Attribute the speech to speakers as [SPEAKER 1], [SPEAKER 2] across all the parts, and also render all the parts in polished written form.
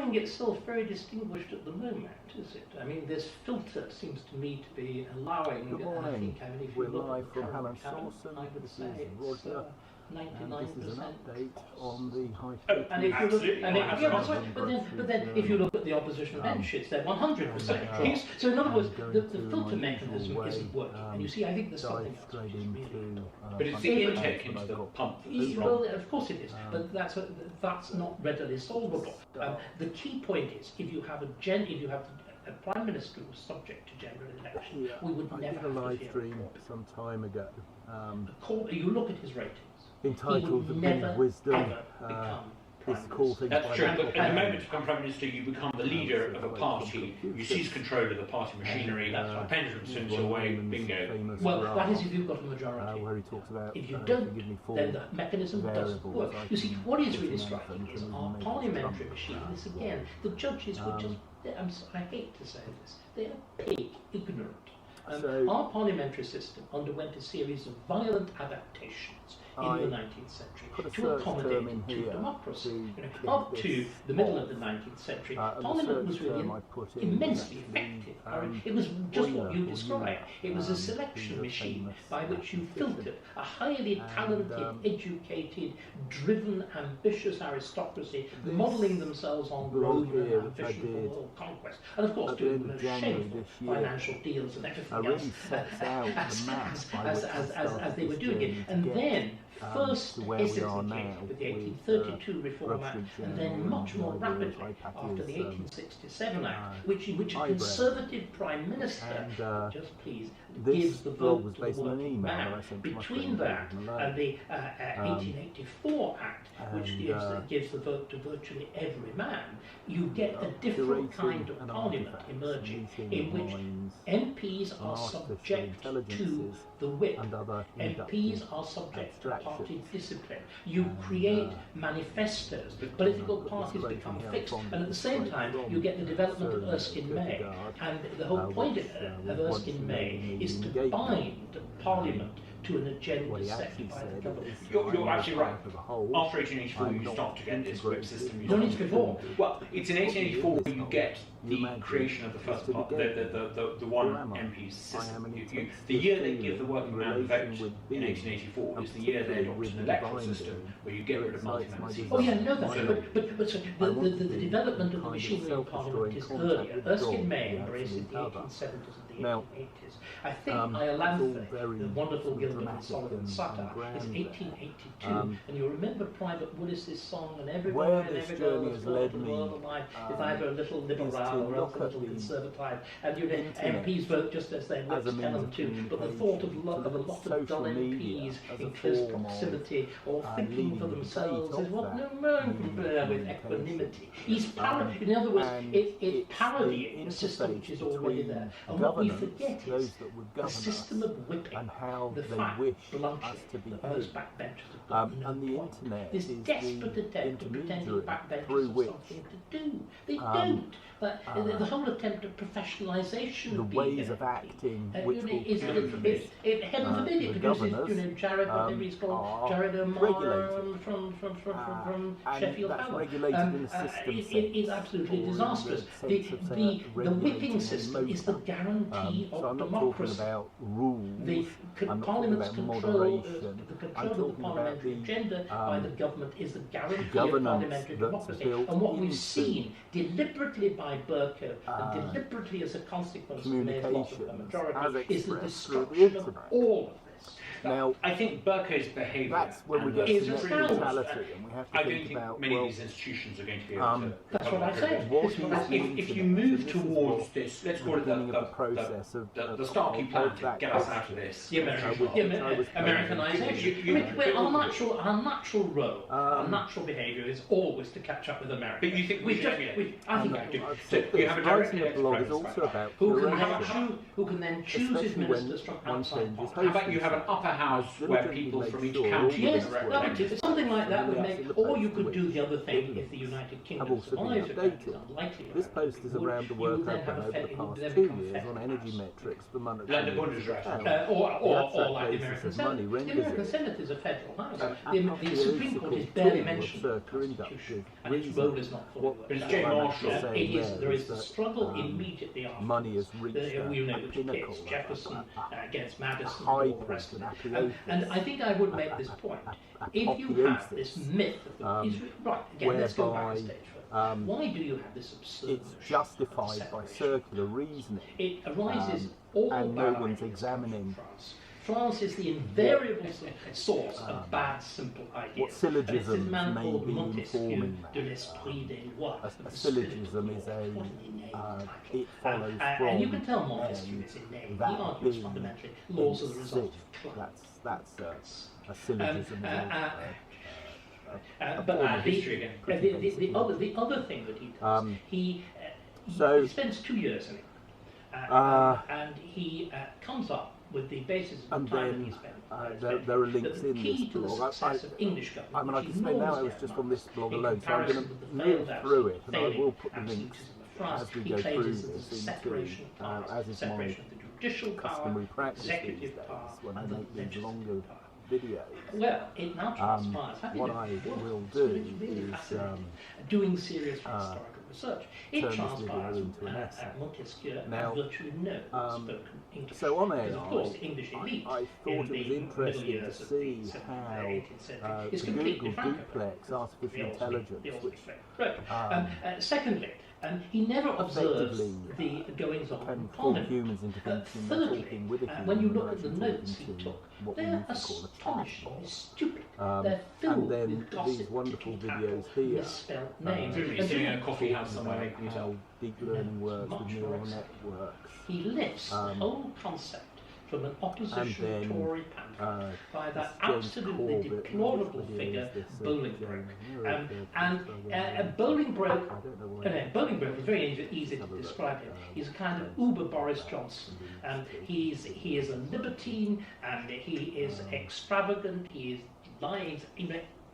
[SPEAKER 1] think itself very distinguished at the moment, is it? I mean, this filter seems to me to be allowing.
[SPEAKER 2] Good morning.
[SPEAKER 1] If you
[SPEAKER 2] We're
[SPEAKER 1] look
[SPEAKER 2] live
[SPEAKER 1] at
[SPEAKER 2] from
[SPEAKER 1] the
[SPEAKER 2] Helen
[SPEAKER 1] current
[SPEAKER 2] Sawson.
[SPEAKER 1] count, I would
[SPEAKER 2] This
[SPEAKER 1] say
[SPEAKER 2] is
[SPEAKER 1] it's
[SPEAKER 2] Roger.
[SPEAKER 1] 99%.
[SPEAKER 2] And this is an update on the
[SPEAKER 1] And if you look, that's right. But then, if you look at the opposition benches, they're 100%. So in other words, the filter mechanism isn't working. And you see, I think there's something else.
[SPEAKER 3] But it's the intake into the pump that's wrong.
[SPEAKER 1] Well, of course it is, but that's not readily solvable. The key point is, if you have a prime minister who was subject to general election, we would never have
[SPEAKER 2] a live
[SPEAKER 1] to hear
[SPEAKER 2] stream some time ago.
[SPEAKER 1] you look at his ratings.
[SPEAKER 2] Entitled The
[SPEAKER 1] Never,
[SPEAKER 2] Big Wisdom.
[SPEAKER 1] ever become
[SPEAKER 2] It's called things
[SPEAKER 3] That's
[SPEAKER 2] by
[SPEAKER 3] true,
[SPEAKER 2] that.
[SPEAKER 3] but at the moment to become Prime Minister you become the leader of a party, you seize control of the party machinery, that's my pendulum swings away, bingo.
[SPEAKER 1] Well, that is if you've got a majority.
[SPEAKER 2] Where he talks about,
[SPEAKER 1] If you don't, then the mechanism doesn't
[SPEAKER 2] variables
[SPEAKER 1] work.
[SPEAKER 2] I
[SPEAKER 1] You see,
[SPEAKER 2] can
[SPEAKER 1] what is
[SPEAKER 2] put
[SPEAKER 1] really
[SPEAKER 2] in
[SPEAKER 1] striking
[SPEAKER 2] anything
[SPEAKER 1] is
[SPEAKER 2] and
[SPEAKER 1] our
[SPEAKER 2] make it
[SPEAKER 1] parliamentary
[SPEAKER 2] trump
[SPEAKER 1] machine.
[SPEAKER 2] that
[SPEAKER 1] This
[SPEAKER 2] as
[SPEAKER 1] again,
[SPEAKER 2] well.
[SPEAKER 1] the judges were just, I hate to say this, they are pig ignorant. Our parliamentary system underwent a series of violent adaptations in the 19th century to accommodate to democracy. Up to the middle of the 19th century, Parliament was really immensely effective. It was just what you described. It was a selection machine by which you filtered a highly talented, educated, driven, ambitious aristocracy, modelling themselves on Roman ambition for world conquest, and of course doing the most shameful financial deals and everything else as they were doing it. And then first hesitantly with the 1832 Reform Act, and then much more rapidly after the 1867 Act, which in which a Conservative Prime Minister, just please, gives the vote to the working man. Between that and the 1884 Act, which gives the vote to virtually every man, you get a different kind of parliament emerging, in which MPs are subject to the whip. MPs are subject to party discipline. You create manifestos. Political parties become fixed, and at the same time, you get the development of Erskine May. And the whole point of Erskine May is to bind Parliament to an agenda set by the government.
[SPEAKER 3] You're actually right. After 1884 you start to get this whip system.
[SPEAKER 1] No, it's before.
[SPEAKER 3] Well, it's in 1884 where you get the creation of the first part, the one MP system. The year they give the working man the vote in 1884 is the year they adopt an electoral system where you get rid of multi-member seats.
[SPEAKER 1] Oh yeah, I know that, but so the development of the machinery of Parliament is earlier. Erskine May embraced it in the 1870s and the 1880s. I think Iolanthe, the wonderful Gilbert and Sullivan satire, is 1882, and you remember Private Willis's song, and every boy and every girl that's brought to the world of life is either a little liberal or else a little conservative, and you know, MPs vote just as their whips tell them to, but the thought of a lot of dull MPs in close proximity or thinking for themselves is what no man can bear with equanimity. In other words, it's parodying a system which is already there, and what we forget is the system of whipping, the fact bluntly that most backbenchers have got no point. This desperate attempt to pretending backbenchers have something to do. They don't. But the whole attempt at professionalisation of
[SPEAKER 2] ways of acting, which
[SPEAKER 1] is heaven forbid it produces, Jared, whatever he's called, Jared O'Mara from Sheffield Power. It is absolutely disastrous. The whipping system is the guarantee of democracy. The Parliament's control of the parliamentary agenda by the government is the guarantee of parliamentary democracy. And what we've seen deliberately by Burko and deliberately as a consequence of May's loss of the majority is the destruction of all of this.
[SPEAKER 3] Now, I think Burko's behaviour
[SPEAKER 2] that's when we get to neutrality, and we have to
[SPEAKER 3] I don't think many of these institutions are going to be able to.
[SPEAKER 1] That's what I said.
[SPEAKER 3] If you move towards this, let's call it the Starkey plan to get us out of this.
[SPEAKER 1] Americanisation. Our natural role, our natural behaviour is always to catch up with America.
[SPEAKER 3] But you think
[SPEAKER 1] I think I do.
[SPEAKER 3] So you have a direct
[SPEAKER 2] blog is also about
[SPEAKER 1] who can then choose his ministers from outside.
[SPEAKER 3] How about you have an up house where people from each county
[SPEAKER 1] Yes,
[SPEAKER 3] are elected.
[SPEAKER 1] something like that would make, or you could do the other thing if the United Kingdom survives, unlikely.
[SPEAKER 2] This post is around the work I've done over the past 2 years on energy metrics for monetary
[SPEAKER 3] Like the Bundesrat.
[SPEAKER 1] Or like the American Senate. The American Senate is a federal house. The Supreme Court is barely mentioned in the Constitution, and its role is not fully worked
[SPEAKER 3] It's
[SPEAKER 1] out.
[SPEAKER 3] Jane Marshall.
[SPEAKER 1] There is the struggle immediately after.
[SPEAKER 2] money has reached
[SPEAKER 1] We know
[SPEAKER 2] a
[SPEAKER 1] which
[SPEAKER 2] pinnacle,
[SPEAKER 1] case, Jefferson against Madison,
[SPEAKER 2] high
[SPEAKER 1] and all the rest of it. And I think I would make this point. If you have this myth of the right, again, let's go back a stage first. Why do you have this absurd
[SPEAKER 2] it's justified by circular reasoning.
[SPEAKER 1] It arises all
[SPEAKER 2] and no
[SPEAKER 1] about
[SPEAKER 2] one's examining
[SPEAKER 1] France. France is the invariable source of bad, simple ideas.
[SPEAKER 2] what syllogisms
[SPEAKER 1] man
[SPEAKER 2] may
[SPEAKER 1] called
[SPEAKER 2] be
[SPEAKER 1] Montesquieu
[SPEAKER 2] informing
[SPEAKER 1] de
[SPEAKER 2] that.
[SPEAKER 1] l'esprit des lois.
[SPEAKER 2] A syllogism is it follows from
[SPEAKER 1] and you can tell Montesquieu is inane. He
[SPEAKER 2] that
[SPEAKER 1] argues
[SPEAKER 2] being
[SPEAKER 1] fundamentally laws are the result of climate.
[SPEAKER 2] That's a syllogism.
[SPEAKER 1] But the other thing that he does, he spends 2 years in it, and he comes up with the basis of the time that he spent.
[SPEAKER 2] There are links in
[SPEAKER 1] key
[SPEAKER 2] this
[SPEAKER 1] to the
[SPEAKER 2] blog.
[SPEAKER 1] success of English government.
[SPEAKER 2] I mean, I can say now I was just on this blog alone, so I'm going to move through it, and I will put the links as we go through this into, as is my customary practice these days when I make these longer videos.
[SPEAKER 1] Well, it now transpires.
[SPEAKER 2] What I will do is
[SPEAKER 1] doing serious historical research. It
[SPEAKER 2] turn this
[SPEAKER 1] transpires
[SPEAKER 2] video into an essay.
[SPEAKER 1] Montesquieu
[SPEAKER 2] Now,
[SPEAKER 1] virtually no spoken English.
[SPEAKER 2] so on
[SPEAKER 1] Because of course the
[SPEAKER 2] AI,
[SPEAKER 1] English elite
[SPEAKER 2] I thought
[SPEAKER 1] in
[SPEAKER 2] it was
[SPEAKER 1] the
[SPEAKER 2] interesting
[SPEAKER 1] middle
[SPEAKER 2] to
[SPEAKER 1] years of
[SPEAKER 2] see
[SPEAKER 1] the 17th
[SPEAKER 2] how
[SPEAKER 1] 18th century is
[SPEAKER 2] the
[SPEAKER 1] completely
[SPEAKER 2] Google duplex artificial intelligence, which
[SPEAKER 1] secondly, he never observes
[SPEAKER 2] effectively
[SPEAKER 1] the goings on in
[SPEAKER 2] can form
[SPEAKER 1] Parliament.
[SPEAKER 2] humans into thinking they're
[SPEAKER 1] Thirdly,
[SPEAKER 2] talking with a human
[SPEAKER 1] when you
[SPEAKER 2] and
[SPEAKER 1] look at the
[SPEAKER 2] actually
[SPEAKER 1] notes he
[SPEAKER 2] talking to
[SPEAKER 1] took,
[SPEAKER 2] what we
[SPEAKER 1] they're
[SPEAKER 2] used to call a
[SPEAKER 1] astonishingly
[SPEAKER 2] chatbot.
[SPEAKER 1] stupid. They're
[SPEAKER 2] And
[SPEAKER 1] filled
[SPEAKER 2] then
[SPEAKER 1] with gossip,
[SPEAKER 2] these wonderful
[SPEAKER 1] ticky-tackle,
[SPEAKER 2] videos here,
[SPEAKER 1] misspelled names.
[SPEAKER 3] He's sitting in a coffee house somewhere making it
[SPEAKER 2] how
[SPEAKER 3] up.
[SPEAKER 2] deep learning works with
[SPEAKER 1] Much
[SPEAKER 2] neural
[SPEAKER 1] more
[SPEAKER 2] networks.
[SPEAKER 1] He lifts the whole concept from an opposition
[SPEAKER 2] and then,
[SPEAKER 1] Tory pamphlet by that
[SPEAKER 2] James
[SPEAKER 1] absolutely
[SPEAKER 2] Corbett,
[SPEAKER 1] deplorable
[SPEAKER 2] which
[SPEAKER 1] figure,
[SPEAKER 2] is this,
[SPEAKER 1] Bolingbroke. Bolingbroke, Bolingbroke is very easy to describe him. He's a kind of uber Boris Johnson. He is a libertine, and he is extravagant, he is lying,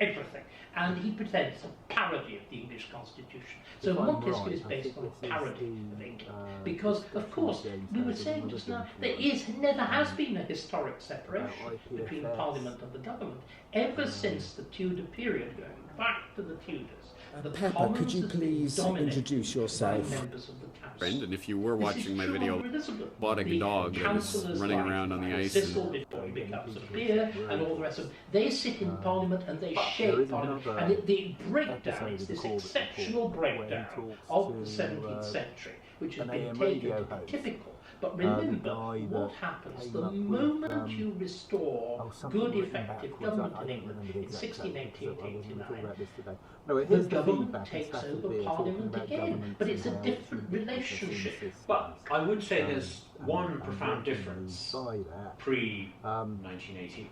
[SPEAKER 1] everything. And he pretends a parody of the English Constitution. So Montesquieu is based on a parody of England. Because, of course, we were saying just now, there never has been a historic separation between Parliament and the government, ever since the Tudor period, going back to the Tudors.
[SPEAKER 4] Pepper, could you please introduce yourself?
[SPEAKER 5] Friend, and if you were watching my video about a dog that was running around on the ice
[SPEAKER 1] before he becomes a peer and all the rest of them, they sit in Parliament and they shape Parliament. And the breakdown is this exceptional breakdown of the 17th century, which has been taken to be typical. But remember what happens the moment you restore good, effective government in England in 1618 to 1889. The government takes over Parliament again, but it's a different relationship.
[SPEAKER 3] But I would say there's one profound difference pre-1980.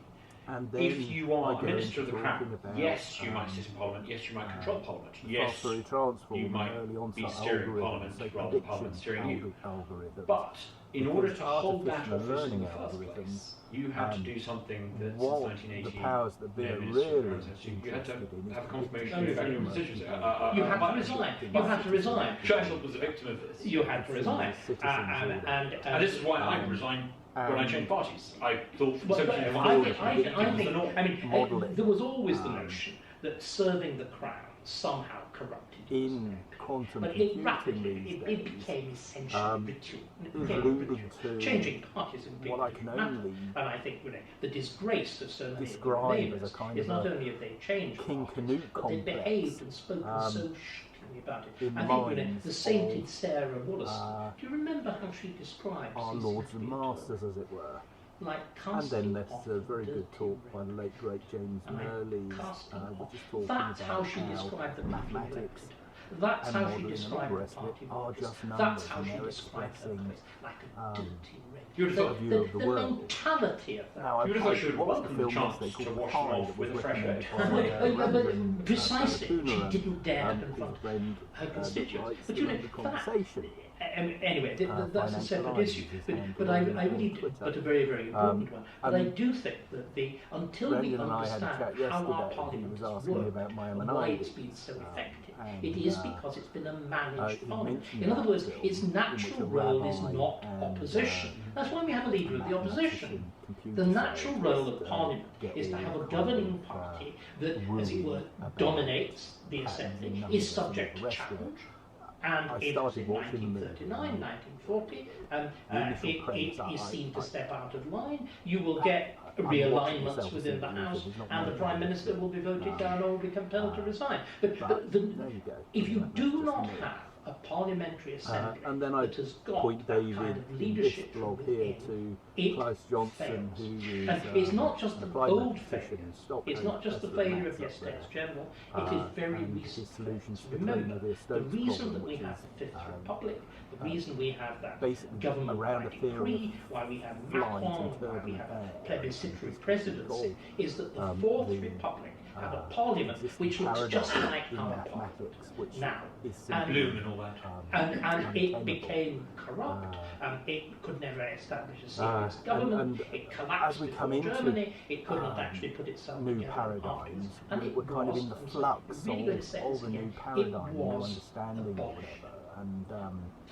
[SPEAKER 3] If you are a Minister of the Crown, yes, you might sit in Parliament, yes, you might control Parliament, yes, you might be steering Parliament rather than Parliament steering you. But in order to hold that office in the first place, you had to do something that since 1980, you had to have a confirmation of effective decisions.
[SPEAKER 1] You had to resign. You had to resign.
[SPEAKER 3] Churchill was a victim of this.
[SPEAKER 1] You had to resign.
[SPEAKER 3] And this is why I resigned when I changed parties. I thought
[SPEAKER 1] there was always the notion that serving the crown somehow corrupted
[SPEAKER 2] in quantum
[SPEAKER 1] but it became essentially ritual. Changing parties in
[SPEAKER 2] what I can only
[SPEAKER 1] and I think the disgrace of so many
[SPEAKER 2] describe as a kind
[SPEAKER 1] is not only if they changed
[SPEAKER 2] King
[SPEAKER 1] parties,
[SPEAKER 2] Canute
[SPEAKER 1] but
[SPEAKER 2] complex.
[SPEAKER 1] they behaved and spoken so shittingly about it.
[SPEAKER 2] In
[SPEAKER 1] I think the sainted Sarah Wollaston. Do you remember how she describes
[SPEAKER 2] our lords and masters, as it were?
[SPEAKER 1] Like
[SPEAKER 2] and then there's a very good talk by the late great James Murley, which is talking
[SPEAKER 1] that's
[SPEAKER 2] about
[SPEAKER 1] how she described the
[SPEAKER 2] mathematics
[SPEAKER 1] That's
[SPEAKER 2] and
[SPEAKER 1] how
[SPEAKER 2] modelling
[SPEAKER 1] she
[SPEAKER 2] and all
[SPEAKER 1] described
[SPEAKER 2] the
[SPEAKER 1] the
[SPEAKER 2] rest of it
[SPEAKER 1] party
[SPEAKER 2] are
[SPEAKER 1] members.
[SPEAKER 2] just numbers,
[SPEAKER 1] That's how
[SPEAKER 2] and
[SPEAKER 1] she
[SPEAKER 2] they're
[SPEAKER 1] described her
[SPEAKER 2] expressing
[SPEAKER 1] place, like a dirty red.
[SPEAKER 3] You would have thought
[SPEAKER 2] a view of the world.
[SPEAKER 1] mentality of that.
[SPEAKER 2] Now,
[SPEAKER 3] You would have thought she would
[SPEAKER 2] watched
[SPEAKER 3] welcome
[SPEAKER 2] the
[SPEAKER 3] the
[SPEAKER 2] film
[SPEAKER 3] chance
[SPEAKER 2] yesterday
[SPEAKER 3] to
[SPEAKER 2] called
[SPEAKER 3] wash
[SPEAKER 2] Pi
[SPEAKER 3] them off
[SPEAKER 2] that
[SPEAKER 3] with
[SPEAKER 2] was
[SPEAKER 3] a fresh
[SPEAKER 2] recommended
[SPEAKER 3] air.
[SPEAKER 2] by Reverend
[SPEAKER 1] Precisely, she
[SPEAKER 2] Cooner,
[SPEAKER 1] didn't dare
[SPEAKER 2] his
[SPEAKER 1] confront
[SPEAKER 2] friend,
[SPEAKER 1] her constituents. But you know,
[SPEAKER 2] the conversation.
[SPEAKER 1] Anyway, that's a separate issue. But I really, but a very, very important one. But I do think that until we understand how our parliament works and why it's been so effective, it is because it's been a managed parliament. In other words, its natural role is not opposition. That's why we have a leader of the opposition. The natural role of Parliament is to have a governing party that, as it were, dominates the Assembly, is subject to challenge, and in 1939, 1940, it is seen to step out of line. You will get realignments within the House, and the Prime Minister will be voted down or will be compelled to resign. But if you do not have a parliamentary assembly
[SPEAKER 2] and then I
[SPEAKER 1] that has got
[SPEAKER 2] point
[SPEAKER 1] that
[SPEAKER 2] David
[SPEAKER 1] kind of
[SPEAKER 2] in
[SPEAKER 1] leadership
[SPEAKER 2] this blog
[SPEAKER 1] from
[SPEAKER 2] here
[SPEAKER 1] within,
[SPEAKER 2] to Clive Johnson,
[SPEAKER 1] fails.
[SPEAKER 2] who is
[SPEAKER 1] And it's not just the
[SPEAKER 2] climate
[SPEAKER 1] old
[SPEAKER 2] petition,
[SPEAKER 1] failure,
[SPEAKER 2] stop
[SPEAKER 1] it's not just the
[SPEAKER 2] President
[SPEAKER 1] failure of
[SPEAKER 2] Max up
[SPEAKER 1] yesterday's
[SPEAKER 2] there.
[SPEAKER 1] general, it is very
[SPEAKER 2] And
[SPEAKER 1] recent
[SPEAKER 2] his solutions
[SPEAKER 1] failures.
[SPEAKER 2] to the
[SPEAKER 1] Remember,
[SPEAKER 2] Clean
[SPEAKER 1] the
[SPEAKER 2] Stokes
[SPEAKER 1] reason
[SPEAKER 2] problem,
[SPEAKER 1] that we
[SPEAKER 2] which
[SPEAKER 1] have
[SPEAKER 2] is,
[SPEAKER 1] the Fifth Republic, the reason we have that
[SPEAKER 2] basically
[SPEAKER 1] government
[SPEAKER 2] around
[SPEAKER 1] by
[SPEAKER 2] a theory
[SPEAKER 1] decree, why we have
[SPEAKER 2] flight
[SPEAKER 1] Macron,
[SPEAKER 2] and
[SPEAKER 1] why we
[SPEAKER 2] turbulent
[SPEAKER 1] have
[SPEAKER 2] air,
[SPEAKER 1] plebiscitary
[SPEAKER 2] which is
[SPEAKER 1] presidency, is that the Fourth
[SPEAKER 2] the,
[SPEAKER 1] Republic had a parliament which looks just like our parliament now.
[SPEAKER 3] Bloom and all that.
[SPEAKER 1] And it became corrupt, it could never establish a serious government, it collapsed before Germany, it could not actually put itself
[SPEAKER 2] new
[SPEAKER 1] together
[SPEAKER 2] paradigms.
[SPEAKER 1] afterwards. And
[SPEAKER 2] We're kind of in the flux
[SPEAKER 1] I'm really going to say
[SPEAKER 2] of
[SPEAKER 1] this
[SPEAKER 2] the new
[SPEAKER 1] again,
[SPEAKER 2] paradigm,
[SPEAKER 1] it
[SPEAKER 2] new
[SPEAKER 1] was
[SPEAKER 2] understanding or
[SPEAKER 1] abolished.
[SPEAKER 2] whatever. And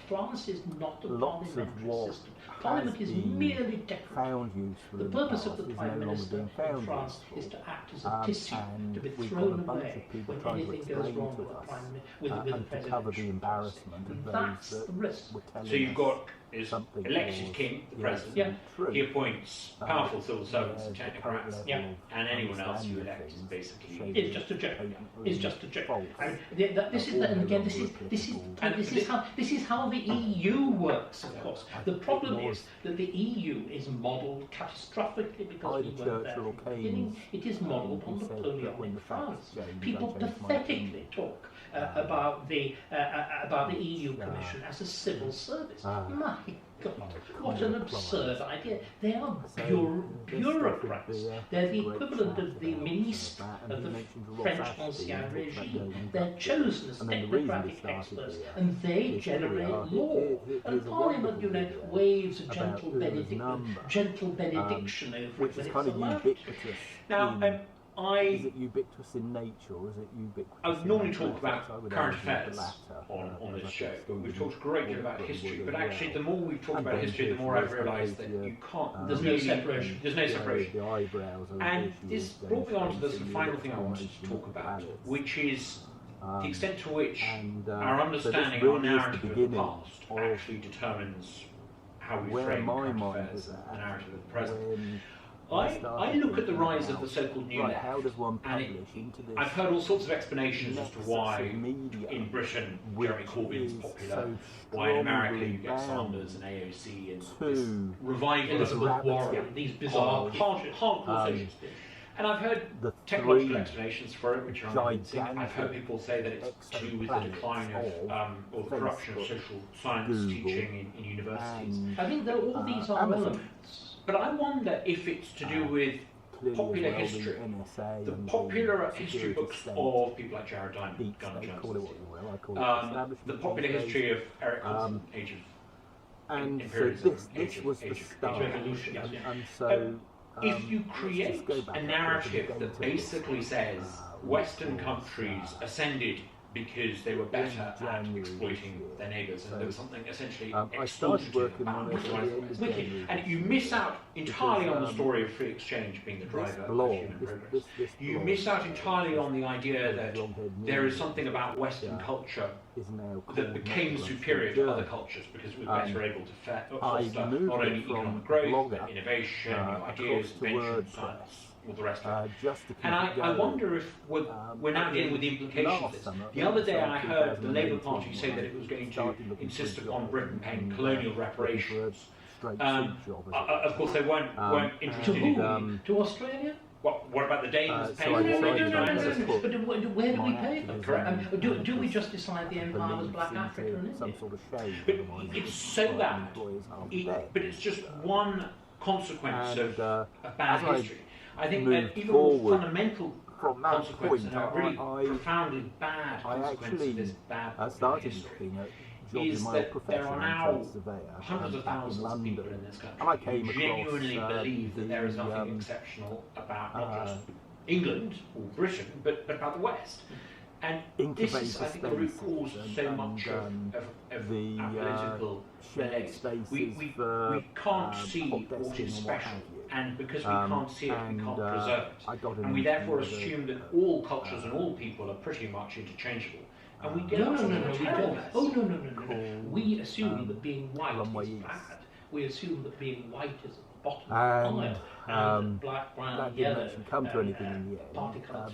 [SPEAKER 1] France is not a
[SPEAKER 2] lots of
[SPEAKER 1] parliamentary
[SPEAKER 2] what
[SPEAKER 1] system. Parliament is merely decorative.
[SPEAKER 2] found useful
[SPEAKER 1] The
[SPEAKER 2] in
[SPEAKER 1] purpose of
[SPEAKER 2] past
[SPEAKER 1] the
[SPEAKER 2] is
[SPEAKER 1] Prime
[SPEAKER 2] no longer
[SPEAKER 1] Minister
[SPEAKER 2] being
[SPEAKER 1] in
[SPEAKER 2] found
[SPEAKER 1] France is
[SPEAKER 2] useful.
[SPEAKER 1] to act as a tissue,
[SPEAKER 2] And
[SPEAKER 1] to be
[SPEAKER 2] we've got a
[SPEAKER 1] thrown
[SPEAKER 2] bunch
[SPEAKER 1] away
[SPEAKER 2] of people
[SPEAKER 1] when
[SPEAKER 2] trying to
[SPEAKER 1] anything goes
[SPEAKER 2] explain
[SPEAKER 1] wrong
[SPEAKER 2] to
[SPEAKER 1] with the
[SPEAKER 2] us
[SPEAKER 1] with the
[SPEAKER 2] and to cover the
[SPEAKER 1] presidential
[SPEAKER 2] embarrassment
[SPEAKER 1] policy.
[SPEAKER 2] of those
[SPEAKER 1] That's
[SPEAKER 2] that
[SPEAKER 1] the risk.
[SPEAKER 2] were telling
[SPEAKER 3] So you've
[SPEAKER 2] us
[SPEAKER 3] got is
[SPEAKER 2] something
[SPEAKER 3] elected
[SPEAKER 2] was,
[SPEAKER 3] king, the
[SPEAKER 2] yes,
[SPEAKER 3] president.
[SPEAKER 1] Yeah.
[SPEAKER 2] true.
[SPEAKER 3] He appoints powerful civil servants and
[SPEAKER 2] the current
[SPEAKER 3] technocrats,
[SPEAKER 2] level of
[SPEAKER 3] and anyone else you
[SPEAKER 2] understanding
[SPEAKER 3] elect is
[SPEAKER 2] things
[SPEAKER 3] basically.
[SPEAKER 2] shaped
[SPEAKER 1] It's just a joke.
[SPEAKER 2] patently
[SPEAKER 1] It's just a joke.
[SPEAKER 2] false.
[SPEAKER 1] I mean, this is, and again, this is how the EU works. Of course, the problem is that the EU is modelled catastrophically because we weren't there from the beginning. It is modelled on Napoleonic France. People pathetically talk about the EU Commission as a civil service. My God, what an absurd idea! They are bureaucrats. They're the equivalent of the ministre of the French Ancien Regime. They're chosen as technocratic experts, and they generate law. And Parliament, you know, waves a gentle benediction over
[SPEAKER 2] which
[SPEAKER 1] it
[SPEAKER 2] is
[SPEAKER 1] when
[SPEAKER 2] kind
[SPEAKER 1] it's
[SPEAKER 2] of
[SPEAKER 1] allowed
[SPEAKER 2] ubiquitous.
[SPEAKER 3] Now,
[SPEAKER 2] Is it ubiquitous in nature, or is it ubiquitous?
[SPEAKER 3] I would normally talk about
[SPEAKER 2] I would
[SPEAKER 3] current
[SPEAKER 2] argue the
[SPEAKER 3] affairs
[SPEAKER 2] latter,
[SPEAKER 3] on this
[SPEAKER 2] like
[SPEAKER 3] show,
[SPEAKER 2] it's
[SPEAKER 3] but we've
[SPEAKER 2] the
[SPEAKER 3] talked a great deal about
[SPEAKER 2] Auckland
[SPEAKER 3] history.
[SPEAKER 2] would
[SPEAKER 3] But
[SPEAKER 2] as
[SPEAKER 3] actually,
[SPEAKER 2] well.
[SPEAKER 3] the more we've talked
[SPEAKER 2] And
[SPEAKER 3] about
[SPEAKER 2] then
[SPEAKER 3] history, the
[SPEAKER 2] there's
[SPEAKER 3] more I've
[SPEAKER 2] the
[SPEAKER 3] realised that
[SPEAKER 2] idea,
[SPEAKER 3] you can't.
[SPEAKER 1] There's no separation.
[SPEAKER 3] There's no separation.
[SPEAKER 2] The eyebrows are
[SPEAKER 3] And
[SPEAKER 2] the
[SPEAKER 3] this
[SPEAKER 2] issue
[SPEAKER 3] brought me on to the
[SPEAKER 2] demonstrating
[SPEAKER 3] final thing I wanted to
[SPEAKER 2] information
[SPEAKER 3] talk about,
[SPEAKER 2] balance.
[SPEAKER 3] which is the extent to which
[SPEAKER 2] And,
[SPEAKER 3] our
[SPEAKER 2] so
[SPEAKER 3] understanding,
[SPEAKER 2] this
[SPEAKER 3] our
[SPEAKER 2] really is
[SPEAKER 3] narrative
[SPEAKER 2] the
[SPEAKER 3] of the
[SPEAKER 2] beginning
[SPEAKER 3] past
[SPEAKER 2] of
[SPEAKER 3] actually determines how we
[SPEAKER 2] where
[SPEAKER 3] frame
[SPEAKER 2] my
[SPEAKER 3] current
[SPEAKER 2] mind
[SPEAKER 3] affairs
[SPEAKER 2] was
[SPEAKER 3] and the
[SPEAKER 2] at
[SPEAKER 3] narrative of the present.
[SPEAKER 2] when
[SPEAKER 3] I
[SPEAKER 2] started
[SPEAKER 3] look at the
[SPEAKER 2] thinking
[SPEAKER 3] rise of
[SPEAKER 2] about,
[SPEAKER 3] the so-called New
[SPEAKER 2] right,
[SPEAKER 3] Left,
[SPEAKER 2] how does one
[SPEAKER 3] and
[SPEAKER 2] publish into this?
[SPEAKER 3] I've heard all sorts of explanations as to
[SPEAKER 2] nexus
[SPEAKER 3] why
[SPEAKER 2] of media,
[SPEAKER 3] in Britain
[SPEAKER 2] which
[SPEAKER 3] Jeremy Corbyn's
[SPEAKER 2] is
[SPEAKER 3] popular,
[SPEAKER 2] so
[SPEAKER 3] why in America
[SPEAKER 2] strongly
[SPEAKER 3] you get
[SPEAKER 2] bound
[SPEAKER 3] Sanders and AOC and
[SPEAKER 2] to
[SPEAKER 3] this revival of
[SPEAKER 1] Elizabeth Warren,
[SPEAKER 2] gravity
[SPEAKER 1] these bizarre
[SPEAKER 3] hardcore things. And I've heard
[SPEAKER 2] the
[SPEAKER 3] technological
[SPEAKER 2] three
[SPEAKER 3] explanations for it, which are unconvincing. I've heard
[SPEAKER 2] gigantic
[SPEAKER 3] people say that it's to do with the decline of, or the corruption of
[SPEAKER 2] Facebook,
[SPEAKER 3] social science
[SPEAKER 2] Google,
[SPEAKER 3] teaching in universities.
[SPEAKER 2] and
[SPEAKER 1] I think that all these are
[SPEAKER 2] Amazon.
[SPEAKER 1] elements.
[SPEAKER 3] But I wonder if it's to do with
[SPEAKER 2] clearly
[SPEAKER 3] popular
[SPEAKER 2] as well
[SPEAKER 3] history.
[SPEAKER 2] the NSA
[SPEAKER 3] The
[SPEAKER 2] and
[SPEAKER 3] popular
[SPEAKER 2] the
[SPEAKER 3] history
[SPEAKER 2] security
[SPEAKER 3] books
[SPEAKER 2] state,
[SPEAKER 3] of people like Jared Diamond,
[SPEAKER 2] deep
[SPEAKER 3] gun
[SPEAKER 2] state,
[SPEAKER 3] journalists.
[SPEAKER 2] call it what you will, I call it establishment
[SPEAKER 3] The popular
[SPEAKER 2] these days.
[SPEAKER 3] history of Eric Hobson, Age of
[SPEAKER 2] And so
[SPEAKER 3] Imperialism,
[SPEAKER 2] this was the
[SPEAKER 3] Age of
[SPEAKER 2] start.
[SPEAKER 3] Revolution.
[SPEAKER 2] And so
[SPEAKER 3] If you
[SPEAKER 2] let's
[SPEAKER 3] create
[SPEAKER 2] just go back
[SPEAKER 3] a
[SPEAKER 2] up to
[SPEAKER 3] narrative
[SPEAKER 2] the
[SPEAKER 3] that
[SPEAKER 2] data.
[SPEAKER 3] basically says Western countries ascended because they were better at
[SPEAKER 2] January
[SPEAKER 3] exploiting
[SPEAKER 2] this year.
[SPEAKER 3] their neighbours, and there was something essentially
[SPEAKER 2] I started
[SPEAKER 3] exploitative
[SPEAKER 2] working
[SPEAKER 3] about
[SPEAKER 2] on it at the end of
[SPEAKER 3] wicked.
[SPEAKER 2] January
[SPEAKER 3] And
[SPEAKER 2] this
[SPEAKER 3] you
[SPEAKER 2] year.
[SPEAKER 3] miss out entirely
[SPEAKER 2] Because,
[SPEAKER 3] on the story of free exchange being the
[SPEAKER 2] this
[SPEAKER 3] driver
[SPEAKER 2] blog,
[SPEAKER 3] of human progress.
[SPEAKER 2] this
[SPEAKER 3] You
[SPEAKER 2] blog,
[SPEAKER 3] miss out entirely on the idea that
[SPEAKER 2] Longhead
[SPEAKER 3] there is
[SPEAKER 2] News,
[SPEAKER 3] something about Western culture
[SPEAKER 2] is now
[SPEAKER 3] that
[SPEAKER 2] called
[SPEAKER 3] became
[SPEAKER 2] Network
[SPEAKER 3] superior to
[SPEAKER 2] Journal.
[SPEAKER 3] other cultures because it was better able to
[SPEAKER 2] I
[SPEAKER 3] foster
[SPEAKER 2] moved
[SPEAKER 3] not
[SPEAKER 2] it
[SPEAKER 3] only
[SPEAKER 2] from
[SPEAKER 3] economic growth,
[SPEAKER 2] Blogger,
[SPEAKER 3] but innovation, new
[SPEAKER 2] across
[SPEAKER 3] ideas,
[SPEAKER 2] to
[SPEAKER 3] invention,
[SPEAKER 2] WordPress,
[SPEAKER 3] science, all the rest of it.
[SPEAKER 2] just to keep
[SPEAKER 3] And
[SPEAKER 2] it
[SPEAKER 3] I
[SPEAKER 2] going.
[SPEAKER 3] wonder if we're now dealing with the implications of
[SPEAKER 2] last
[SPEAKER 3] this.
[SPEAKER 2] summer,
[SPEAKER 3] The other day
[SPEAKER 2] summer
[SPEAKER 3] I heard the Labour
[SPEAKER 2] 2018,
[SPEAKER 3] Party say that it was going to
[SPEAKER 2] started looking for a
[SPEAKER 3] insist
[SPEAKER 2] job
[SPEAKER 3] upon Britain paying
[SPEAKER 2] and,
[SPEAKER 3] colonial
[SPEAKER 2] looking for a
[SPEAKER 3] reparations.
[SPEAKER 2] straight
[SPEAKER 3] Um,
[SPEAKER 2] suit job, as it
[SPEAKER 3] Of course, they weren't
[SPEAKER 1] To
[SPEAKER 3] interested in.
[SPEAKER 1] whom? To Australia?
[SPEAKER 3] What about the Danes paying
[SPEAKER 2] so
[SPEAKER 3] for
[SPEAKER 1] But where do we pay them?
[SPEAKER 3] Correct.
[SPEAKER 1] Do we just decide the empire was Black Africa and
[SPEAKER 2] some
[SPEAKER 1] India?
[SPEAKER 2] sort of shade?
[SPEAKER 3] But it's so bad. But it's just one consequence of bad history. I think that even more fundamental
[SPEAKER 2] from that
[SPEAKER 3] consequence,
[SPEAKER 2] point,
[SPEAKER 3] and a really
[SPEAKER 2] I
[SPEAKER 3] profoundly bad consequence of this bad
[SPEAKER 2] started
[SPEAKER 3] history
[SPEAKER 2] looking at
[SPEAKER 3] is that there are now hundreds of
[SPEAKER 2] back in
[SPEAKER 3] thousands of
[SPEAKER 2] London,
[SPEAKER 3] people in this country
[SPEAKER 2] and I came
[SPEAKER 3] who genuinely believe that there is nothing exceptional about not just England or Britain, but about the West. And this is, I think, the root cause so much of
[SPEAKER 2] the
[SPEAKER 3] our political
[SPEAKER 2] shared
[SPEAKER 3] malaise.
[SPEAKER 2] spaces
[SPEAKER 3] We
[SPEAKER 2] for
[SPEAKER 3] can't see what is special, and because we can't see it, we can't preserve it. And we therefore assume that all cultures and all people are pretty much interchangeable. And we get
[SPEAKER 1] No,
[SPEAKER 3] we
[SPEAKER 1] don't. Oh, no. We assume that being white is bad. We assume that being white is at the bottom of the pile, and black, brown,
[SPEAKER 2] that
[SPEAKER 1] yellow,
[SPEAKER 2] didn't actually come to anything in the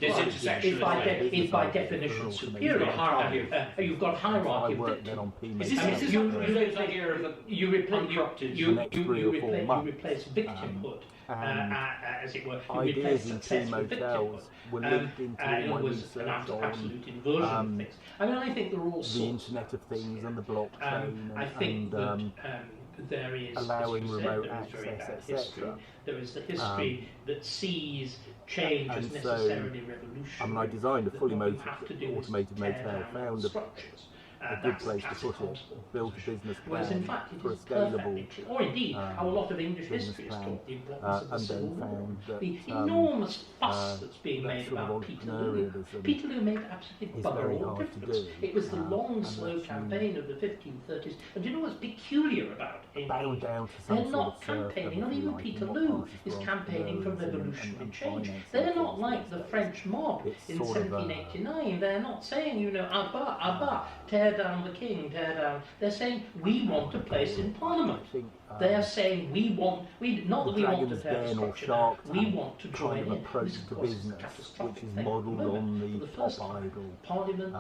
[SPEAKER 2] end.
[SPEAKER 1] Is by definition superior. You've got hierarchy of victim.
[SPEAKER 3] Is this the idea of the
[SPEAKER 1] you replace victimhood, as it were. You replace success with victimhood.
[SPEAKER 2] Were linked into my
[SPEAKER 1] was
[SPEAKER 2] research
[SPEAKER 1] an
[SPEAKER 2] on
[SPEAKER 1] absolute inversion of things. I mean, I think there are all sorts
[SPEAKER 2] the Internet of Things and the blockchain,
[SPEAKER 1] I think that there is
[SPEAKER 2] allowing remote
[SPEAKER 1] access,
[SPEAKER 2] etc.
[SPEAKER 1] There is the history that sees change as necessarily revolutionary.
[SPEAKER 2] I mean, I designed a fully automated motel, found a good place to put it, built a business
[SPEAKER 1] Whereas in
[SPEAKER 2] plan
[SPEAKER 1] fact it
[SPEAKER 2] for a
[SPEAKER 1] is
[SPEAKER 2] scalable,
[SPEAKER 1] or indeed how a lot of English history is taught, the importance of the
[SPEAKER 2] and
[SPEAKER 1] Civil
[SPEAKER 2] then
[SPEAKER 1] War,
[SPEAKER 2] found that
[SPEAKER 1] the enormous fuss that's being made about Peterloo. Peterloo made absolutely bugger all difference. It was the long, slow campaign of the 1530s, and do you know what's peculiar about England? They're not campaigning, not even Peterloo is campaigning for revolutionary change. They're not like the French mob in 1789. They're not saying, you know, Abba, Abba, tear down the king, tear down. They're saying we want a place in Parliament. They are saying not that we want to tear the structure down, we want to join in.
[SPEAKER 2] Approach
[SPEAKER 1] This, of
[SPEAKER 2] to
[SPEAKER 1] course, is a
[SPEAKER 2] business,
[SPEAKER 1] catastrophic
[SPEAKER 2] which is
[SPEAKER 1] thing
[SPEAKER 2] modelled on
[SPEAKER 1] for
[SPEAKER 2] the
[SPEAKER 1] first
[SPEAKER 2] pop
[SPEAKER 1] time.
[SPEAKER 2] idol.
[SPEAKER 1] Parliament,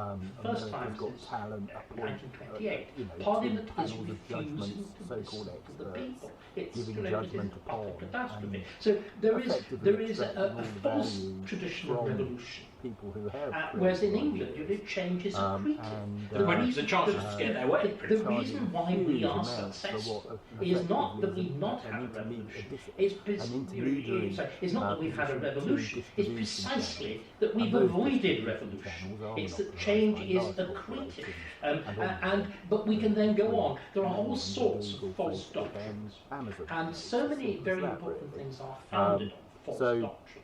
[SPEAKER 1] first time
[SPEAKER 2] got
[SPEAKER 1] since
[SPEAKER 2] talent,
[SPEAKER 1] 1928.
[SPEAKER 2] you know,
[SPEAKER 1] Parliament is
[SPEAKER 2] panels of
[SPEAKER 1] refusing
[SPEAKER 2] judgments,
[SPEAKER 1] to
[SPEAKER 2] so-called
[SPEAKER 1] listen to the
[SPEAKER 2] experts,
[SPEAKER 1] people. It's
[SPEAKER 2] giving
[SPEAKER 1] directed
[SPEAKER 2] judgment
[SPEAKER 1] in
[SPEAKER 2] upon
[SPEAKER 1] utter catastrophe.
[SPEAKER 2] and
[SPEAKER 1] So there is
[SPEAKER 2] effectively
[SPEAKER 1] a
[SPEAKER 2] extracting all the
[SPEAKER 1] false
[SPEAKER 2] value
[SPEAKER 1] tradition of
[SPEAKER 2] from
[SPEAKER 1] revolution.
[SPEAKER 2] people who have
[SPEAKER 1] Whereas in
[SPEAKER 2] created
[SPEAKER 1] England, you
[SPEAKER 2] ideas.
[SPEAKER 1] know, change is accretive.
[SPEAKER 3] the chances get their way.
[SPEAKER 1] The reason why we are successful is not that we've not had a revolution. It's not that we've had a revolution. It's precisely that we've avoided revolution. It's that change is accretive. But we can then go on. There are all sorts of false doctrines. And so many very important things are founded on false doctrine.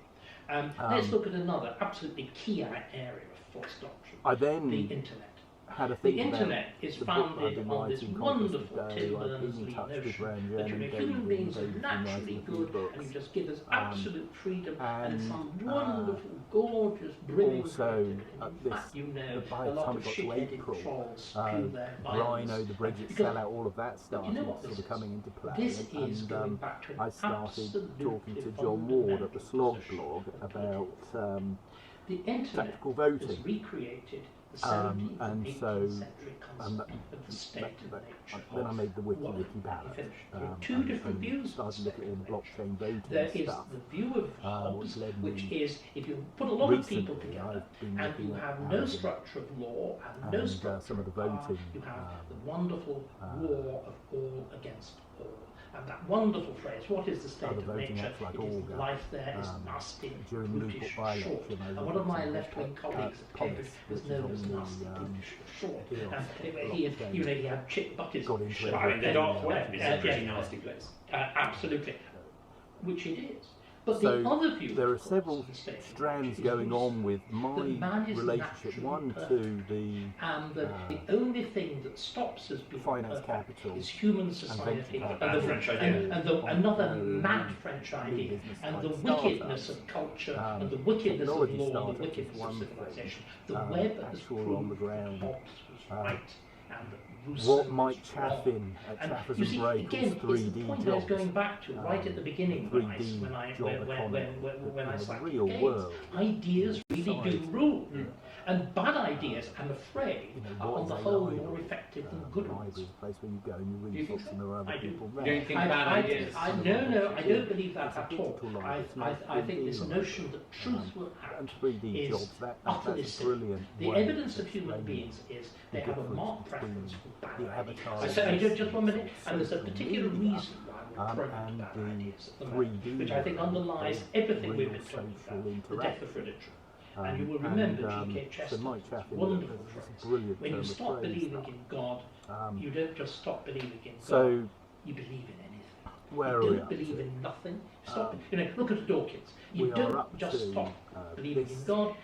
[SPEAKER 1] Let's look at another absolutely key area of false doctrine.
[SPEAKER 2] I then
[SPEAKER 1] the internet.
[SPEAKER 2] Had a
[SPEAKER 1] The internet is founded on this wonderful Tim
[SPEAKER 2] Berners-Lee
[SPEAKER 1] notion that human beings are naturally good and you just give us absolute freedom and some wonderful, gorgeous, brilliant
[SPEAKER 2] also,
[SPEAKER 1] in fact, you know, a lot of shit-headed trolls screw their
[SPEAKER 2] Rhino, the Brexit sellout, all of that stuff
[SPEAKER 1] you know what
[SPEAKER 2] sort of coming into play.
[SPEAKER 1] This is going back to
[SPEAKER 2] I started talking to John Ward at the Slog blog about
[SPEAKER 1] the internet
[SPEAKER 2] tactical voting.
[SPEAKER 1] was recreated the 17th and 18th century concept of the state of nature.
[SPEAKER 2] Then I made the wiki ballot.
[SPEAKER 1] There are two different views.
[SPEAKER 2] Started to look at all the blockchain voting
[SPEAKER 1] There is
[SPEAKER 2] stuff.
[SPEAKER 1] the view of Hobbes, which is if you put a lot of people together and you have no structure of law and no structure of power, you have the wonderful war of all against all. And that wonderful phrase, what is the state of nature? It is life there is nasty, brutish, short. And one of my left-wing colleagues at Cambridge was known as nasty, brutish, short. He had Chick Buttys.
[SPEAKER 3] The dark web is a pretty nasty place.
[SPEAKER 1] Absolutely. Which it is. But
[SPEAKER 2] So
[SPEAKER 1] the other view,
[SPEAKER 2] there are
[SPEAKER 1] of course,
[SPEAKER 2] several
[SPEAKER 1] of the state of
[SPEAKER 2] strands
[SPEAKER 1] nature
[SPEAKER 2] going
[SPEAKER 1] is
[SPEAKER 2] on with
[SPEAKER 1] that
[SPEAKER 2] my
[SPEAKER 1] man is
[SPEAKER 2] relationship,
[SPEAKER 1] naturally
[SPEAKER 2] one
[SPEAKER 1] perfect.
[SPEAKER 2] to the
[SPEAKER 1] And the only thing that stops us being
[SPEAKER 2] finance
[SPEAKER 1] perfect
[SPEAKER 2] capital
[SPEAKER 1] is human society
[SPEAKER 2] venture
[SPEAKER 3] capital. And the French idea.
[SPEAKER 1] another mad French idea, and the wickedness of culture, and the wickedness of
[SPEAKER 2] technology
[SPEAKER 1] law, and the
[SPEAKER 2] startup is
[SPEAKER 1] wickedness of
[SPEAKER 2] one thing.
[SPEAKER 1] civilization. The web has
[SPEAKER 2] actual
[SPEAKER 1] proved
[SPEAKER 2] on the ground.
[SPEAKER 1] that Hobbes was right, and that Rousseau
[SPEAKER 2] what might
[SPEAKER 1] was
[SPEAKER 2] chaff
[SPEAKER 1] wrong.
[SPEAKER 2] in at
[SPEAKER 1] And
[SPEAKER 2] Chaffers
[SPEAKER 1] you
[SPEAKER 2] and
[SPEAKER 1] see,
[SPEAKER 2] Break
[SPEAKER 1] again,
[SPEAKER 2] is
[SPEAKER 1] it's the
[SPEAKER 2] 3D
[SPEAKER 1] point I was
[SPEAKER 2] jobs.
[SPEAKER 1] going back to right at the beginning when I
[SPEAKER 2] 3D job economy.
[SPEAKER 1] when I
[SPEAKER 2] The
[SPEAKER 1] started
[SPEAKER 2] real
[SPEAKER 1] games.
[SPEAKER 2] world
[SPEAKER 1] Ideas really do rule. And bad ideas, I'm afraid, are on the whole more effective than good ones.
[SPEAKER 2] A place where you go and you read books and there are other people there.
[SPEAKER 3] You don't think bad ideas?
[SPEAKER 1] No, I don't believe that at all. I think this notion that truth will act is utterly silly. The evidence of human beings is they have a marked preference for bad ideas. I said, just 1 minute, and there's a particular reason why we're prone to bad ideas at the moment, which I think underlies everything we've been talking about, the death of religion. And you will remember G.K. Chesterton's wonderful phrase, when you stop believing in God, you don't just stop believing in God, you believe in anything. You don't believe in nothing. Stop. Look at Dawkins. You don't just stop believing in God.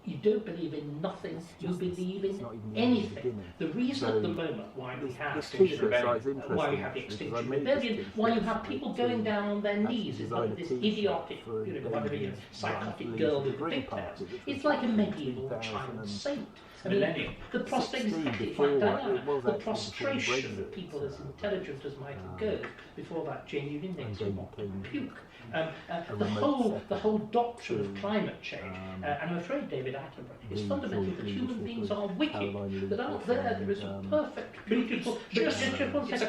[SPEAKER 1] You don't believe in nothing, you believe in anything. The reason at the moment why we have Extinction Rebellion, why you have people going down on their knees in front of this idiotic, psychotic girl with pigtails. It's like a medieval child saint. I mean, the prostration the prostration of people as intelligent as Michael Gove before that genuine makes you want to puke. The whole doctrine of climate change, and I'm afraid David Attenborough, is fundamentally that human beings are wicked, that out there is a perfect, beautiful, it's a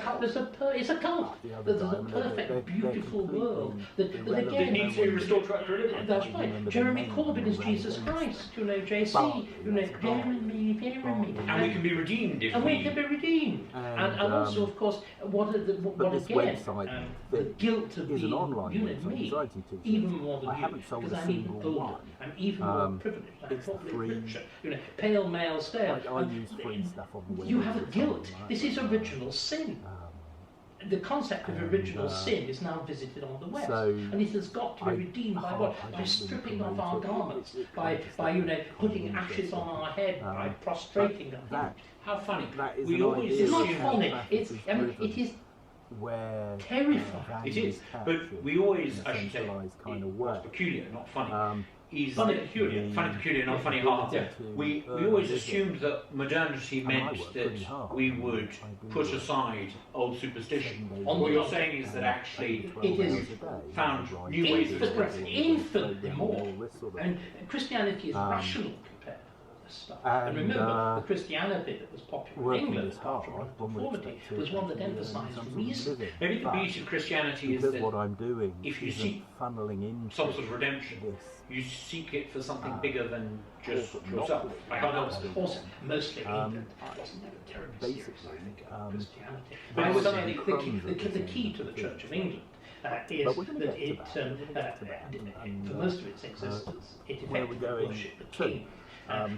[SPEAKER 1] cult, there's a perfect, beautiful world, that again,
[SPEAKER 3] needs to be restored to equilibrium.
[SPEAKER 1] That's right. Jeremy Corbyn is Jesus Christ, JC, Jeremy.
[SPEAKER 3] And we can be redeemed if
[SPEAKER 1] we can be redeemed. And also, of course, what again, the guilt of being, me, even more than you, because I'm even older, I'm even more privileged, I'm probably richer, pale male stare. You have a guilt. This is original sin. The concept of original sin is now visited on the West, and it has got to be redeemed by what? By stripping off our garments, by putting ashes on our head, by prostrating them.
[SPEAKER 3] How funny!
[SPEAKER 1] It's not funny. It is terrifying.
[SPEAKER 3] It is, but we always, I should say, what's peculiar, not funny. Funny peculiar, not funny hard. Yeah. We always assumed that modernity meant that we would put aside old superstition. What you're saying is that actually
[SPEAKER 1] it is
[SPEAKER 3] found new ways of expressing
[SPEAKER 1] infinitely more. And Christianity is rational compared to this stuff. And remember, the Christianity that was popular in England, apart from conformity, was one that emphasised reason.
[SPEAKER 3] Maybe the beauty of Christianity is that
[SPEAKER 2] what I'm doing
[SPEAKER 3] if you seek
[SPEAKER 2] funneling into
[SPEAKER 3] some sort of redemption, you seek it for something bigger than just yourself. I can't help it.
[SPEAKER 1] Also, mostly England wasn't ever terribly serious, I think, Christianity. But I would say the key to the Church of England is that it, for most of its existence, it effectively worshipped the king.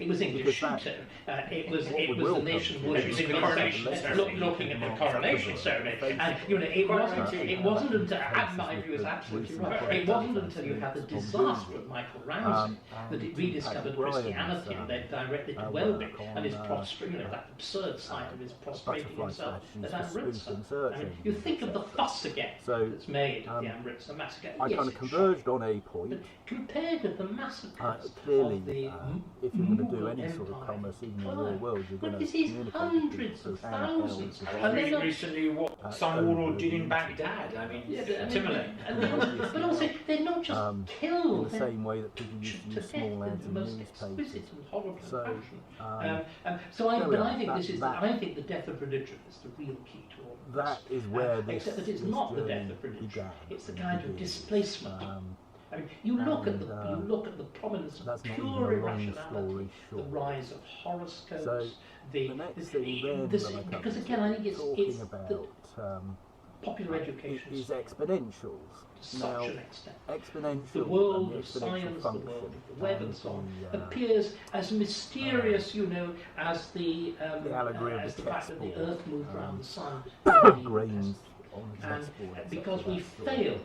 [SPEAKER 1] It was English Shinto. It was the nation worshipping the coronation ceremony, looking at the coronation ceremony, and it wasn't until my view is absolutely right. It wasn't until you had the disaster of Michael Ramsey that it rediscovered Christianity and led directly to Welbeck and his that absurd sight of his prostrating himself at Amritsar. I mean, you think of the fuss again that's made of the Amritsar massacre.
[SPEAKER 2] I kind of converged on a point.
[SPEAKER 1] But compared with the massacres
[SPEAKER 2] clearly,
[SPEAKER 1] of the
[SPEAKER 2] if you're going to do any sort of commerce, even in the real world, you're going to communicate
[SPEAKER 1] hundreds of thousands.
[SPEAKER 3] And then recently, what some warlord did in Baghdad. I mean, Timberlake.
[SPEAKER 1] But also, they're not just killed.
[SPEAKER 2] In the same way that people used to use small ads in newspapers.
[SPEAKER 1] I think the death of religion is the real key to all of this.
[SPEAKER 2] That is where this.
[SPEAKER 1] Except that it's not the death of religion. It's the kind of displacement. I mean, you look at the prominence of pure irrationality, the rise of horoscopes, because again, I think it's the popular education
[SPEAKER 2] is exponentials.
[SPEAKER 1] To such an extent.
[SPEAKER 2] Exponential.
[SPEAKER 1] The world of science, the world of the web, and so on, appears as mysterious, as the fact that the Earth moved around the sun.
[SPEAKER 2] Grains.
[SPEAKER 1] And because we fail,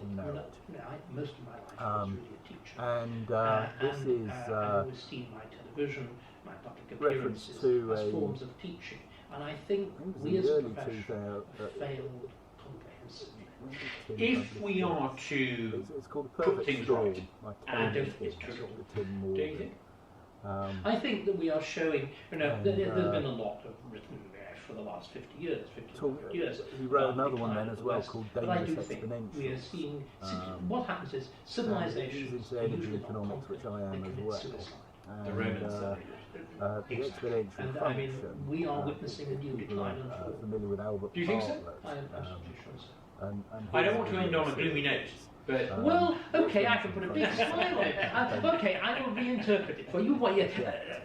[SPEAKER 1] most of my life I was really a teacher.
[SPEAKER 2] And this is
[SPEAKER 1] I always seen my television, my public appearances as forms of teaching. And I think we as a profession have failed comprehensively.
[SPEAKER 3] If we are to put things right, and if it's true, do you think?
[SPEAKER 1] I think that we are showing, there's been a lot of written for the last 50 years, 55 years.
[SPEAKER 2] He wrote another one then as well called Dangerous Exponentials.
[SPEAKER 1] We are seeing, what happens is civilizations
[SPEAKER 2] into energy economics, which I am as well.
[SPEAKER 3] The Romans
[SPEAKER 2] the exponential function.
[SPEAKER 1] I mean, we are witnessing a new decline.
[SPEAKER 2] Familiar with Albert
[SPEAKER 3] Do you think so? I don't want to end on a gloomy note. But
[SPEAKER 1] well, okay, I can put a big smile on it. Okay, I will reinterpret it for you,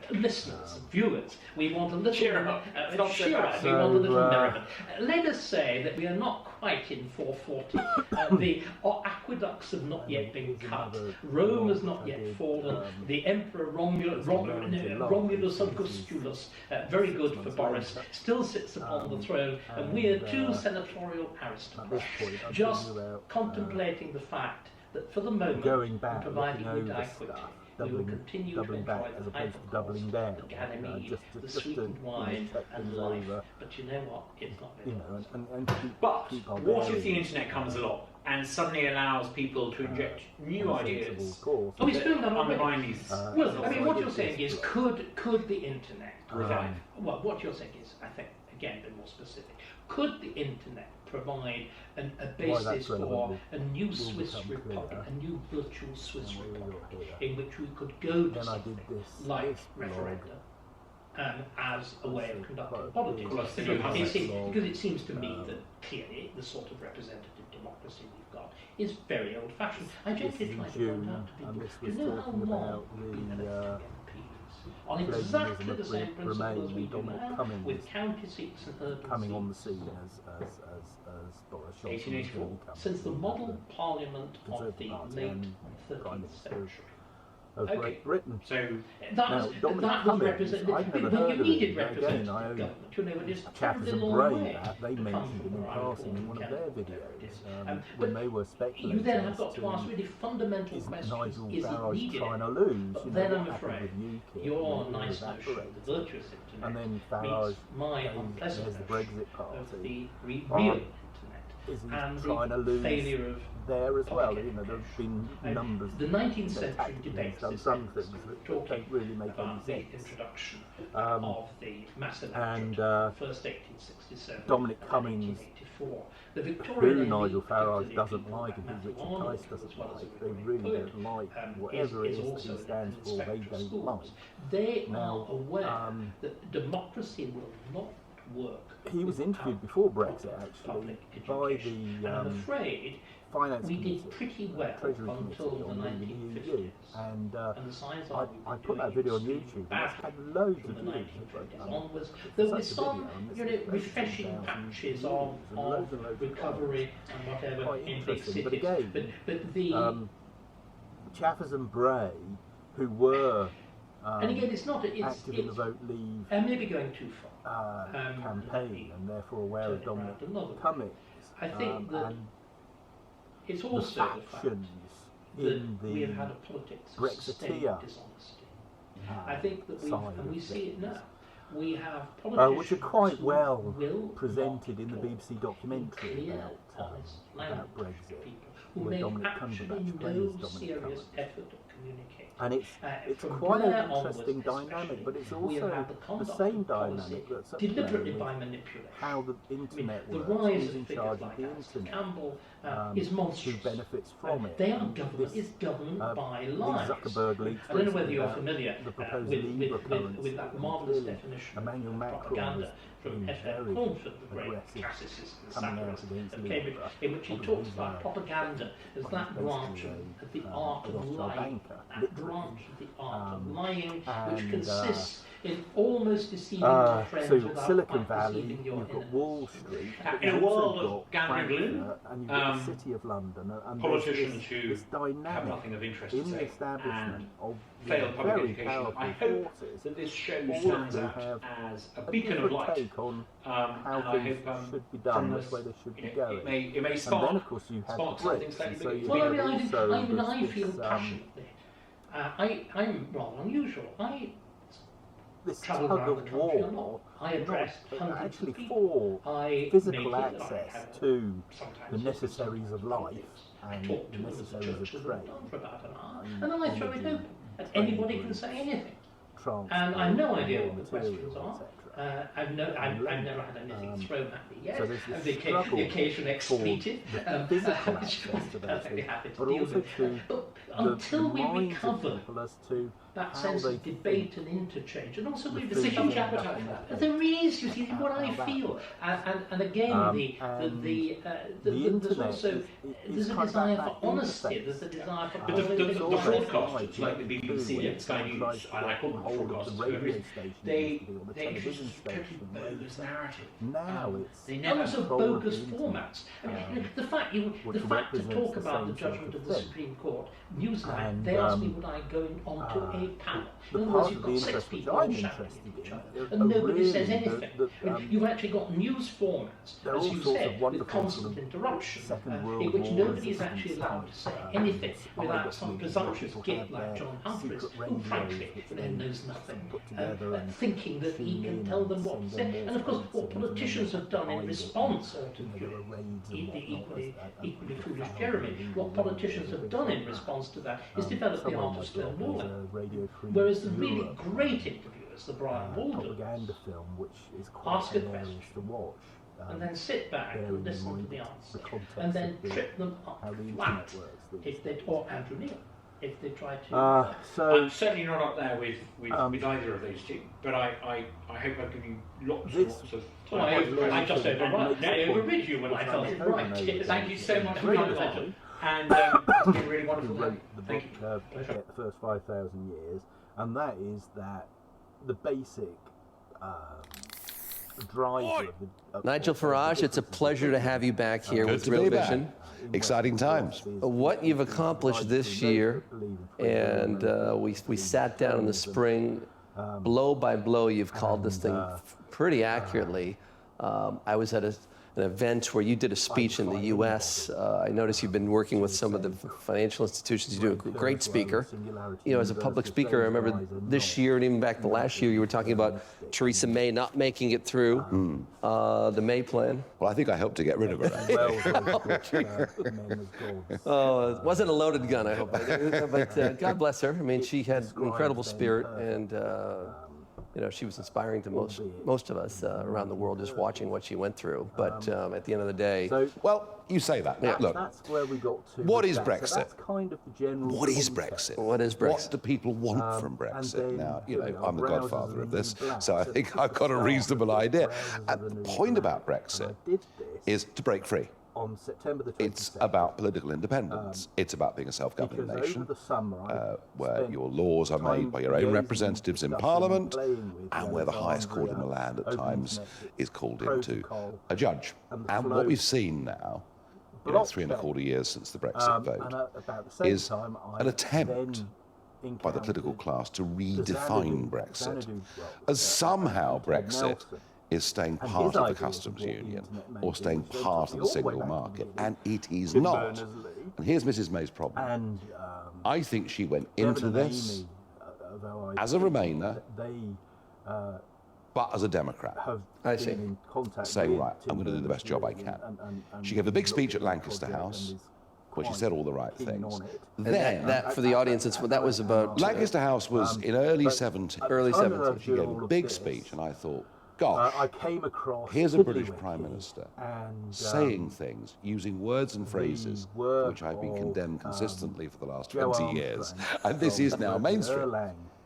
[SPEAKER 1] listeners, viewers. We want a little
[SPEAKER 3] cheer up.
[SPEAKER 1] Cheer up. We want a little merriment. Let us say that we are not quite in 440. The aqueducts have not yet been cut. Rome has not yet fallen. The Emperor Romulus Augustulus, very good for Boris, still sits upon the throne, and we are two senatorial aristocrats, just contemplating the fact that for the moment,
[SPEAKER 2] going back,
[SPEAKER 1] provided we die quickly, we will continue to enjoy the hypercourse, the Ganymede, the sweetened wine, and life. But you know what? It's not very
[SPEAKER 3] But what if the internet comes along and suddenly allows people to inject new ideas?
[SPEAKER 1] Oh, it's doing that
[SPEAKER 3] undermine these.
[SPEAKER 1] Well, I mean, what you're saying is, could the internet provide? Well, what you're saying is, I think, again, a bit more specific. Could the internet provide a basis for a new Swiss republic, a new virtual Swiss republic, in which we could go to something like referenda as a way of conducting politics? Because it seems to me that clearly the sort of representative democracy we've got is very old-fashioned. I gently try to point out to people, do you know how long we've been electing MPs? On exactly the same principle as we do now, with county seats and urban
[SPEAKER 2] coming on the
[SPEAKER 1] seats.
[SPEAKER 2] scene as Boris Johnson
[SPEAKER 3] 1884.
[SPEAKER 1] Since the model parliament of the late 13th century.
[SPEAKER 2] Of Great Britain.
[SPEAKER 3] So
[SPEAKER 1] that was representative. You needed representative government. You know, it is a terribly long way.
[SPEAKER 2] They mentioned him in passing in one of their videos when they were speculating.
[SPEAKER 1] You then have got to ask really fundamental questions.
[SPEAKER 2] Nigel
[SPEAKER 1] Is it
[SPEAKER 2] Farage
[SPEAKER 1] needed?
[SPEAKER 2] trying to lose?
[SPEAKER 1] But then I'm afraid your nice notion of the virtuous internet
[SPEAKER 2] and then Farage
[SPEAKER 1] meets my unpleasant
[SPEAKER 2] the Brexit party.
[SPEAKER 1] of the real internet and the failure of
[SPEAKER 2] there as well. You know, there's been numbers.
[SPEAKER 1] The 19th century debates
[SPEAKER 2] done some things that don't really make any sense.
[SPEAKER 1] The introduction of the massive
[SPEAKER 2] and
[SPEAKER 1] first 1867,
[SPEAKER 2] Dominic Cummings,
[SPEAKER 1] 1884. The Victorian
[SPEAKER 2] who Nigel Farage doesn't like and who Richard Tice doesn't like, they really don't like whatever it is he stands for, they don't like.
[SPEAKER 1] They are aware that democracy will not work.
[SPEAKER 2] He was interviewed before Brexit, actually, by the
[SPEAKER 1] I'm afraid
[SPEAKER 2] Finance
[SPEAKER 1] we
[SPEAKER 2] Committee,
[SPEAKER 1] did pretty well
[SPEAKER 2] Treasury
[SPEAKER 1] until the
[SPEAKER 2] Committee
[SPEAKER 1] 1950s.
[SPEAKER 2] and
[SPEAKER 1] the signs
[SPEAKER 2] I put that video on YouTube, and it's had loads of views.
[SPEAKER 1] Onwards, there were some, refreshing patches of recovery and whatever in big cities.
[SPEAKER 2] But again,
[SPEAKER 1] but the
[SPEAKER 2] Chaffers and Bray, who were
[SPEAKER 1] and again, it's
[SPEAKER 2] active in the Vote Leave
[SPEAKER 1] maybe going too far.
[SPEAKER 2] Campaign, and therefore aware of Dominic Cummings.
[SPEAKER 1] I think that it's also the fact that we have had a politics of sustained dishonesty. I think that we see it now. We have politicians
[SPEAKER 2] which are quite well presented in the BBC documentary about Brexit,
[SPEAKER 1] who
[SPEAKER 2] where
[SPEAKER 1] make
[SPEAKER 2] Dominic
[SPEAKER 1] actually
[SPEAKER 2] Cumberbatch plays
[SPEAKER 1] no
[SPEAKER 2] Dominic
[SPEAKER 1] serious
[SPEAKER 2] Cummings.
[SPEAKER 1] effort to communicate.
[SPEAKER 2] And it's quite an interesting dynamic, but it's also the same dynamic that's
[SPEAKER 1] deliberately by manipulation.
[SPEAKER 2] How the internet
[SPEAKER 1] the
[SPEAKER 2] works,
[SPEAKER 1] rise
[SPEAKER 2] who's
[SPEAKER 1] of
[SPEAKER 2] in
[SPEAKER 1] figures
[SPEAKER 2] charge
[SPEAKER 1] like
[SPEAKER 2] of the
[SPEAKER 1] Alistair
[SPEAKER 2] internet,
[SPEAKER 1] Campbell is monstrous.
[SPEAKER 2] who benefits from it.
[SPEAKER 1] They are government. It's government by lies.
[SPEAKER 2] Zuckerberg leaks.
[SPEAKER 1] I don't know whether you're familiar
[SPEAKER 2] with
[SPEAKER 1] that marvellous definition
[SPEAKER 2] Emmanuel
[SPEAKER 1] of
[SPEAKER 2] Macron
[SPEAKER 1] propaganda from F.F. Cornford, the great classicist and satirist of Cambridge, in which he talks about propaganda as that branch of the art of lying, that branch of the art of lying which consists in almost deceiving your friends
[SPEAKER 2] so
[SPEAKER 1] without
[SPEAKER 2] Silicon
[SPEAKER 1] quite
[SPEAKER 2] Valley,
[SPEAKER 1] deceiving your
[SPEAKER 2] you've got
[SPEAKER 1] enemies.
[SPEAKER 2] Wall Street,
[SPEAKER 3] in a world of gambling,
[SPEAKER 2] and you've got the City of London, and
[SPEAKER 3] politicians
[SPEAKER 2] this
[SPEAKER 3] who
[SPEAKER 2] dynamic
[SPEAKER 3] have nothing of interest to
[SPEAKER 2] in the
[SPEAKER 3] say
[SPEAKER 2] establishment of
[SPEAKER 3] failed public
[SPEAKER 2] very
[SPEAKER 3] education.
[SPEAKER 2] powerful
[SPEAKER 3] I hope
[SPEAKER 2] forces.
[SPEAKER 3] that this show
[SPEAKER 2] All of
[SPEAKER 3] stands
[SPEAKER 2] them
[SPEAKER 3] out
[SPEAKER 2] have
[SPEAKER 3] as a
[SPEAKER 2] a
[SPEAKER 3] beacon of
[SPEAKER 2] different
[SPEAKER 3] light.
[SPEAKER 2] take on
[SPEAKER 3] And
[SPEAKER 2] how
[SPEAKER 3] I
[SPEAKER 2] things
[SPEAKER 3] hope
[SPEAKER 2] should be done,
[SPEAKER 3] from
[SPEAKER 2] that's
[SPEAKER 3] this,
[SPEAKER 2] where they should be going.
[SPEAKER 3] It may
[SPEAKER 2] And
[SPEAKER 3] spark,
[SPEAKER 2] then, of course, you have
[SPEAKER 3] spark
[SPEAKER 2] the
[SPEAKER 3] something
[SPEAKER 2] Brits,
[SPEAKER 3] slightly
[SPEAKER 2] and so
[SPEAKER 3] bigger.
[SPEAKER 2] you
[SPEAKER 1] Well,
[SPEAKER 2] have
[SPEAKER 1] I feel
[SPEAKER 2] this,
[SPEAKER 1] passionately. I'm rather unusual.
[SPEAKER 2] this
[SPEAKER 1] travel
[SPEAKER 2] tug
[SPEAKER 1] around the
[SPEAKER 2] of
[SPEAKER 1] country a lot.
[SPEAKER 2] war,
[SPEAKER 1] I addressed hundreds
[SPEAKER 2] actually
[SPEAKER 1] of people.
[SPEAKER 2] for
[SPEAKER 1] I
[SPEAKER 2] physical
[SPEAKER 1] make it that I
[SPEAKER 2] access
[SPEAKER 1] have
[SPEAKER 2] to
[SPEAKER 1] sometimes
[SPEAKER 2] the necessaries of life and
[SPEAKER 1] talk
[SPEAKER 2] the
[SPEAKER 1] to them as a
[SPEAKER 2] necessaries of
[SPEAKER 1] church
[SPEAKER 2] trade.
[SPEAKER 1] for about an hour, and then I throw it open, and anybody can say anything.
[SPEAKER 2] Transport,
[SPEAKER 1] And I've no idea what the
[SPEAKER 2] materials,
[SPEAKER 1] questions are.
[SPEAKER 2] etc.
[SPEAKER 1] I've never had anything thrown at me yet.
[SPEAKER 2] So there's this
[SPEAKER 1] the
[SPEAKER 2] struggle
[SPEAKER 1] occasion expletive,
[SPEAKER 2] the physical
[SPEAKER 1] which
[SPEAKER 2] access
[SPEAKER 1] I'm
[SPEAKER 2] to those
[SPEAKER 1] perfectly
[SPEAKER 2] things,
[SPEAKER 1] happy to
[SPEAKER 2] but
[SPEAKER 1] deal
[SPEAKER 2] also
[SPEAKER 1] with.
[SPEAKER 2] to
[SPEAKER 1] But
[SPEAKER 2] the
[SPEAKER 1] until we
[SPEAKER 2] minds of
[SPEAKER 1] recover
[SPEAKER 2] people as to
[SPEAKER 1] that sense of debate and interchange, and also we've
[SPEAKER 3] There's a huge appetite for that.
[SPEAKER 1] There is, you see, what I feel, and again, there's also there's a desire for honesty. There's a desire for.
[SPEAKER 3] But the broadcasters, like the BBC and Sky News, I call them broadcasters for a reason. They introduce totally bogus narrative. They never
[SPEAKER 1] also bogus formats. I mean, the fact to talk about the judgment of the Supreme Court, Newsnight, they asked me would I go onto a panel. In other words, you've got 6 people all shouting at each other, and nobody says anything. You've actually got news formats, as you said, with constant interruption, in which nobody is actually allowed to say anything without some presumptuous git like John Humphreys, who frankly knows nothing, thinking that he can tell them what to say. And of course, what politicians have done in response to the equally foolish Jeremy, what politicians have done in response to that is develop the art of stonewalling. Whereas the really great interviewers, the Brian Walden, ask a question and then sit back and listen to the answer, and then trip them up flat, or Andrew Neil, if they try to.
[SPEAKER 3] I'm certainly not up there with either of those two, but I hope I've given you lots of time.
[SPEAKER 1] I just overrid you when I felt it right.
[SPEAKER 3] Thank you so much for coming on, and it's been really wonderful. Thank you.
[SPEAKER 2] The first 5,000 years, and that is that the basic driver of
[SPEAKER 6] Nigel Farage, it's a pleasure to have you back here with Real Vision.
[SPEAKER 7] Exciting times.
[SPEAKER 6] What you've accomplished this year, and we sat down in the spring, blow by blow, you've called this thing pretty accurately. I was at an event where you did a speech in the U.S. I noticed you've been working with some of the financial institutions. You're a great speaker. You know, as a public speaker, I remember this year and even back the last year, you were talking about Theresa May not making it through the May plan.
[SPEAKER 7] Well, I think I helped to get rid of her.
[SPEAKER 6] Oh, it wasn't a loaded gun, I hope. But God bless her. I mean, she had incredible spirit, and you know, she was inspiring to most of us around the world just watching what she went through. But at the end of the day...
[SPEAKER 7] Well, you say that.
[SPEAKER 6] Yeah.
[SPEAKER 7] Look,
[SPEAKER 2] that's where we got to.
[SPEAKER 7] what is Brexit?
[SPEAKER 2] So that's kind of the general
[SPEAKER 7] What is
[SPEAKER 2] concept.
[SPEAKER 7] Brexit?
[SPEAKER 6] What is Brexit?
[SPEAKER 7] What do people want from Brexit? Now, you know, I'm the
[SPEAKER 2] browsers
[SPEAKER 7] godfather of
[SPEAKER 2] are
[SPEAKER 7] this,
[SPEAKER 2] in black,
[SPEAKER 7] so I
[SPEAKER 2] so
[SPEAKER 7] think I've got a reasonable idea.
[SPEAKER 2] browsers
[SPEAKER 7] And
[SPEAKER 2] are
[SPEAKER 7] the
[SPEAKER 2] in
[SPEAKER 7] point about
[SPEAKER 2] black.
[SPEAKER 7] Brexit
[SPEAKER 2] And I did this
[SPEAKER 7] is to break free.
[SPEAKER 2] on September the 22nd.
[SPEAKER 7] It's about political independence. It's about being a self-governing
[SPEAKER 2] because
[SPEAKER 7] nation,
[SPEAKER 2] over the summer I
[SPEAKER 7] where
[SPEAKER 2] spent
[SPEAKER 7] your laws are made by your own
[SPEAKER 2] time
[SPEAKER 7] representatives in
[SPEAKER 2] liaising,
[SPEAKER 7] Parliament,
[SPEAKER 2] playing with
[SPEAKER 7] and where the
[SPEAKER 2] Alexandria,
[SPEAKER 7] highest court in the land at
[SPEAKER 2] open
[SPEAKER 7] times
[SPEAKER 2] internet,
[SPEAKER 7] is called into
[SPEAKER 2] protocol,
[SPEAKER 7] a judge.
[SPEAKER 2] and the
[SPEAKER 7] And
[SPEAKER 2] flow
[SPEAKER 7] what we've seen now, you know, 3.25 years since the Brexit
[SPEAKER 2] and
[SPEAKER 7] vote,
[SPEAKER 2] about the same
[SPEAKER 7] is
[SPEAKER 2] time,
[SPEAKER 7] an
[SPEAKER 2] I
[SPEAKER 7] attempt
[SPEAKER 2] then
[SPEAKER 7] by the political
[SPEAKER 2] encountered
[SPEAKER 7] class to
[SPEAKER 2] the
[SPEAKER 7] redefine
[SPEAKER 2] Xanadu-
[SPEAKER 7] Brexit,
[SPEAKER 2] Xanadu,
[SPEAKER 7] as somehow
[SPEAKER 2] Ted
[SPEAKER 7] Brexit
[SPEAKER 2] Nelson.
[SPEAKER 7] is staying
[SPEAKER 2] And
[SPEAKER 7] part
[SPEAKER 2] his
[SPEAKER 7] of the
[SPEAKER 2] ideas
[SPEAKER 7] customs
[SPEAKER 2] of what the
[SPEAKER 7] union
[SPEAKER 2] internet made
[SPEAKER 7] or staying
[SPEAKER 2] was going
[SPEAKER 7] part
[SPEAKER 2] to
[SPEAKER 7] of
[SPEAKER 2] be
[SPEAKER 7] the
[SPEAKER 2] all the way
[SPEAKER 7] single
[SPEAKER 2] back to the
[SPEAKER 7] market,
[SPEAKER 2] beginning.
[SPEAKER 7] and it is
[SPEAKER 2] Tim
[SPEAKER 7] not.
[SPEAKER 2] Berners-Lee
[SPEAKER 7] And here's Mrs May's problem.
[SPEAKER 2] and
[SPEAKER 7] I think she went
[SPEAKER 2] Devon
[SPEAKER 7] into
[SPEAKER 2] and
[SPEAKER 7] this
[SPEAKER 2] Amy, although I
[SPEAKER 7] as a
[SPEAKER 2] think
[SPEAKER 7] Remainer,
[SPEAKER 2] they
[SPEAKER 7] but as a Democrat.
[SPEAKER 2] have
[SPEAKER 6] I
[SPEAKER 2] been
[SPEAKER 6] see.
[SPEAKER 2] in contact
[SPEAKER 7] Saying,
[SPEAKER 2] with
[SPEAKER 7] right, I'm
[SPEAKER 2] Tim
[SPEAKER 7] going to do the best job I
[SPEAKER 2] Berners-Lee
[SPEAKER 7] can.
[SPEAKER 2] and
[SPEAKER 7] She gave a big
[SPEAKER 2] looked
[SPEAKER 7] speech at
[SPEAKER 2] the
[SPEAKER 7] Lancaster
[SPEAKER 2] project
[SPEAKER 7] House,
[SPEAKER 2] and is
[SPEAKER 7] where she
[SPEAKER 2] quite
[SPEAKER 7] said all the right
[SPEAKER 2] keen
[SPEAKER 7] things.
[SPEAKER 2] on it.
[SPEAKER 6] And
[SPEAKER 7] Then,
[SPEAKER 6] that for the audience, that was about
[SPEAKER 7] Lancaster House was in early
[SPEAKER 2] but
[SPEAKER 7] 70s.
[SPEAKER 6] Early
[SPEAKER 2] at the time that I
[SPEAKER 6] 70s.
[SPEAKER 2] was
[SPEAKER 7] She gave
[SPEAKER 2] doing
[SPEAKER 7] a
[SPEAKER 2] all of
[SPEAKER 7] big
[SPEAKER 2] this,
[SPEAKER 7] speech, and I thought, gosh,
[SPEAKER 2] I came across
[SPEAKER 7] here's a
[SPEAKER 2] Tiddlywinky
[SPEAKER 7] British Prime Minister
[SPEAKER 2] and,
[SPEAKER 7] saying things, using words and phrases for
[SPEAKER 2] work
[SPEAKER 7] which I've been
[SPEAKER 2] of,
[SPEAKER 7] condemned consistently for the last
[SPEAKER 2] Joe
[SPEAKER 7] 20 years.
[SPEAKER 2] Armstrong
[SPEAKER 7] And this
[SPEAKER 2] from
[SPEAKER 7] is now
[SPEAKER 2] her
[SPEAKER 7] mainstream.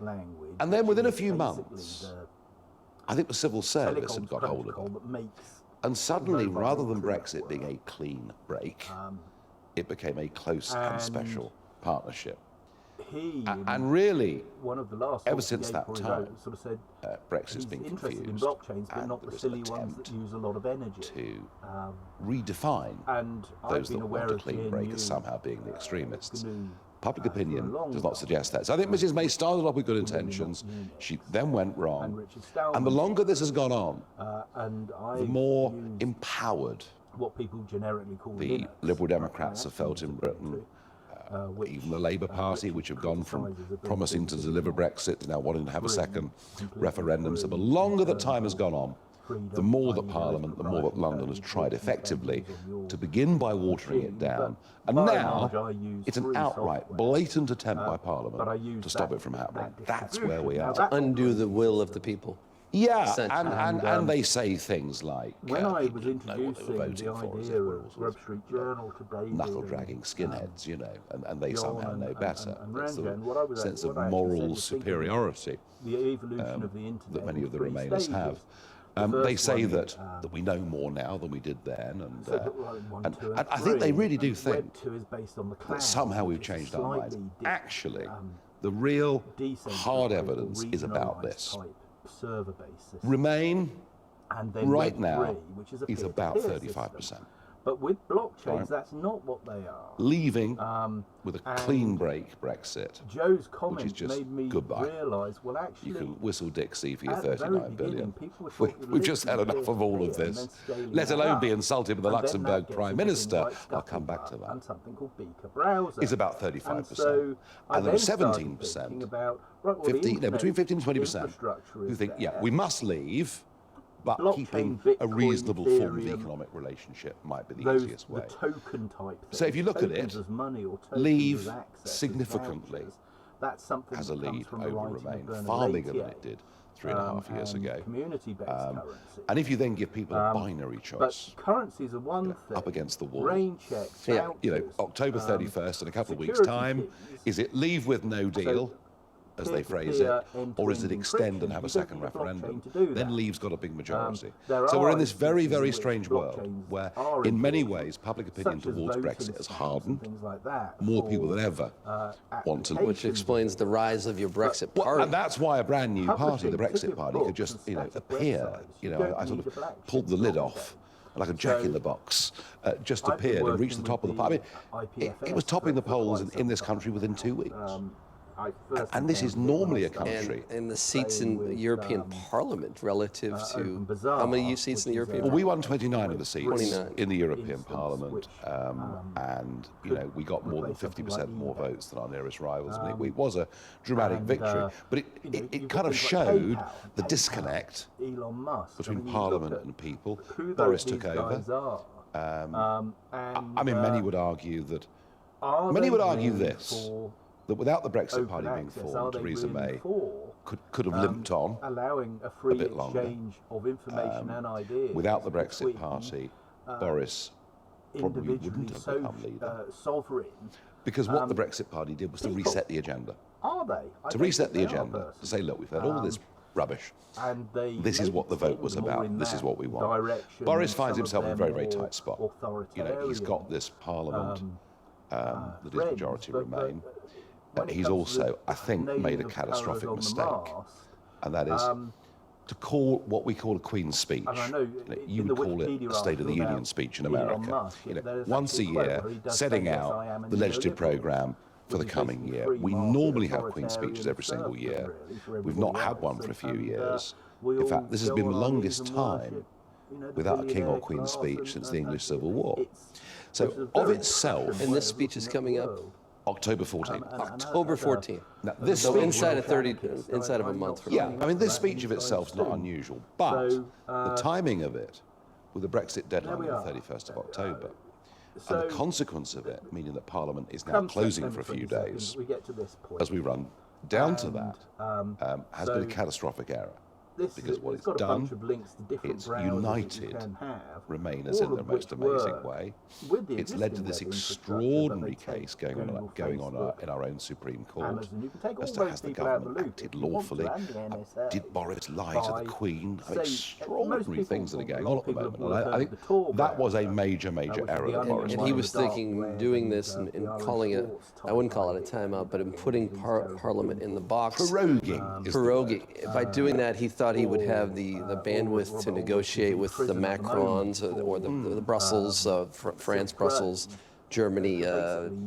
[SPEAKER 2] language,
[SPEAKER 7] And then within a
[SPEAKER 2] which is
[SPEAKER 7] few
[SPEAKER 2] basically
[SPEAKER 7] months,
[SPEAKER 2] the
[SPEAKER 7] I think the civil service
[SPEAKER 2] telecoms
[SPEAKER 7] had got hold of
[SPEAKER 2] protocol
[SPEAKER 7] it.
[SPEAKER 2] that makes
[SPEAKER 7] And suddenly,
[SPEAKER 2] mobile
[SPEAKER 7] rather than
[SPEAKER 2] internet
[SPEAKER 7] Brexit being a clean break,
[SPEAKER 2] um,
[SPEAKER 7] it became a close and
[SPEAKER 2] and
[SPEAKER 7] special partnership.
[SPEAKER 2] he
[SPEAKER 7] And really,
[SPEAKER 2] one of the last
[SPEAKER 7] ever
[SPEAKER 2] talks he
[SPEAKER 7] since
[SPEAKER 2] gave
[SPEAKER 7] that
[SPEAKER 2] before he
[SPEAKER 7] time,
[SPEAKER 2] wrote sort of said
[SPEAKER 7] Brexit's
[SPEAKER 2] he's
[SPEAKER 7] been
[SPEAKER 2] interested in
[SPEAKER 7] confused,
[SPEAKER 2] blockchains, but
[SPEAKER 7] and
[SPEAKER 2] not
[SPEAKER 7] there
[SPEAKER 2] the
[SPEAKER 7] was an
[SPEAKER 2] silly ones that
[SPEAKER 7] attempt
[SPEAKER 2] use a lot of energy.
[SPEAKER 7] to
[SPEAKER 2] Um,
[SPEAKER 7] redefine
[SPEAKER 2] and I've
[SPEAKER 7] those
[SPEAKER 2] been
[SPEAKER 7] that
[SPEAKER 2] aware
[SPEAKER 7] want a
[SPEAKER 2] of
[SPEAKER 7] clean break as somehow being the extremists.
[SPEAKER 2] GNU,
[SPEAKER 7] Public
[SPEAKER 2] for
[SPEAKER 7] opinion
[SPEAKER 2] a long
[SPEAKER 7] does not
[SPEAKER 2] time.
[SPEAKER 7] suggest that. So I think Mrs May started off with good intentions. She then went
[SPEAKER 2] and
[SPEAKER 7] wrong.
[SPEAKER 2] Richard Stallman,
[SPEAKER 7] And the longer this has gone on,
[SPEAKER 2] and I
[SPEAKER 7] the more
[SPEAKER 2] used
[SPEAKER 7] empowered
[SPEAKER 2] what people generically call
[SPEAKER 7] the
[SPEAKER 2] Linux,
[SPEAKER 7] Liberal Democrats have felt in
[SPEAKER 2] which,
[SPEAKER 7] Britain, even the Labour Party, which have gone from promising to deliver Brexit to now wanting to have a second referendum. So the longer that time has gone on, the more that Parliament, the more that London has tried effectively to begin by watering it down. And now it's an outright, blatant attempt by Parliament to stop it from happening. That's where we are.
[SPEAKER 6] to undo the will of the people.
[SPEAKER 2] Yeah,
[SPEAKER 7] and they say things like
[SPEAKER 2] when I was introducing the idea of Grub Street Journal to David,
[SPEAKER 7] knuckle-dragging skinheads, you know, and they somehow know better. It's the
[SPEAKER 2] and
[SPEAKER 7] sense of moral superiority
[SPEAKER 2] the evolution of the internet
[SPEAKER 7] that many of the Remainers have. They say that we know more now than we did then, and I think they really do think that somehow we've changed our minds. Actually, the real hard evidence is about this. Remain right now is about 35%.
[SPEAKER 2] But with blockchains, that's not what they are.
[SPEAKER 7] Leaving with a clean break Brexit,
[SPEAKER 2] Joe's
[SPEAKER 7] which is just
[SPEAKER 2] made me
[SPEAKER 7] goodbye.
[SPEAKER 2] Realise, well, actually,
[SPEAKER 7] you can whistle Dixie for your 39 billion. We've just had enough of all of this, let alone be insulted by the Luxembourg Prime Minister. I'll come back to that.
[SPEAKER 2] And something called Beaker Browser.
[SPEAKER 7] It's about 35%. And there are 17%, 15, no, between 15 and 20%, who think, yeah, we must leave, but keeping a reasonable form of economic relationship might be the easiest way.
[SPEAKER 2] Token type
[SPEAKER 7] so if you look at it, leave significantly
[SPEAKER 2] that's something
[SPEAKER 7] has a lead over Remain, far bigger than it did 3.5 years ago. And if you then give people a binary choice,
[SPEAKER 2] but currencies are one thing,
[SPEAKER 7] up against the wall,
[SPEAKER 2] rain checks,
[SPEAKER 7] you know, October 31st in a couple of weeks' time, is it leave with no deal, as they phrase it, or is it extend and have a second referendum? Then Leave's got a big majority. So we're in this very, very strange world where, in many ways, public opinion towards Brexit has hardened. More people than ever want to...
[SPEAKER 6] Which explains the rise of your Brexit party.
[SPEAKER 7] And that's why a brand new party, the Brexit Party, could just, you know, appear. You know, I sort of pulled the lid off, like a jack-in-the-box, just appeared and reached the top of the party. I mean, it was topping the polls in this country within 2 weeks. And this is normally a country.
[SPEAKER 6] And the seats in European Parliament relative to how many seats in the European
[SPEAKER 7] Well,
[SPEAKER 6] Parliament?
[SPEAKER 7] we won 29 of the seats in the European Parliament, and you know we got more than 50% more votes than our nearest rivals. I mean, it was a dramatic victory, but it kind of showed the disconnect between Parliament and people. Boris took over. I mean, many would argue that. Many would argue this. That without the Brexit Party being formed, Theresa May could have limped on
[SPEAKER 2] allowing a
[SPEAKER 7] bit longer.
[SPEAKER 2] Of information and ideas
[SPEAKER 7] without the Brexit Party, Boris probably wouldn't have become leader.
[SPEAKER 2] Sovereign.
[SPEAKER 7] Because what the Brexit Party did was to reset the agenda.
[SPEAKER 2] Are they?
[SPEAKER 7] To reset the agenda, to say, look, we've had all this rubbish.
[SPEAKER 2] And
[SPEAKER 7] this is what the vote was about. This is what we want. Boris finds himself in a very, very tight spot. You know, he's got this Parliament that is majority Remain. He's also, I think, made a catastrophic mistake, and that is to call what we call a Queen's speech. You would call it a State of the Union speech in America. You know, once a year, setting out the legislative programme for the coming year. We normally have Queen's speeches every single year. We've not had one for a few years. In fact, this has been the longest time without a King or Queen speech since the English Civil War. So, of itself...
[SPEAKER 6] And this speech is coming up?
[SPEAKER 7] October 14th.
[SPEAKER 6] October 14th.
[SPEAKER 7] Now, this
[SPEAKER 6] so inside of a month from now.
[SPEAKER 7] I mean, this speech of itself is not unusual, but the timing of it, with the Brexit deadline on the 31st of October, and the consequence of it, meaning that Parliament is now closing for a few days, as we run down to that, has been a catastrophic error. Because what it's done, it's united Remainers in the most amazing way. It's led to this extraordinary case going on in our own Supreme Court as to has the government acted lawfully? Did Boris lie to the Queen? Extraordinary things that are going on at the moment. And I think that was a major, major error that Boris made.
[SPEAKER 6] And he was thinking doing this and calling it, I wouldn't call it a timeout, but in putting Parliament in the box. Proroguing. By doing that, he thought he would have the bandwidth to negotiate with the Macrons or the Brussels, France, Brussels, Germany,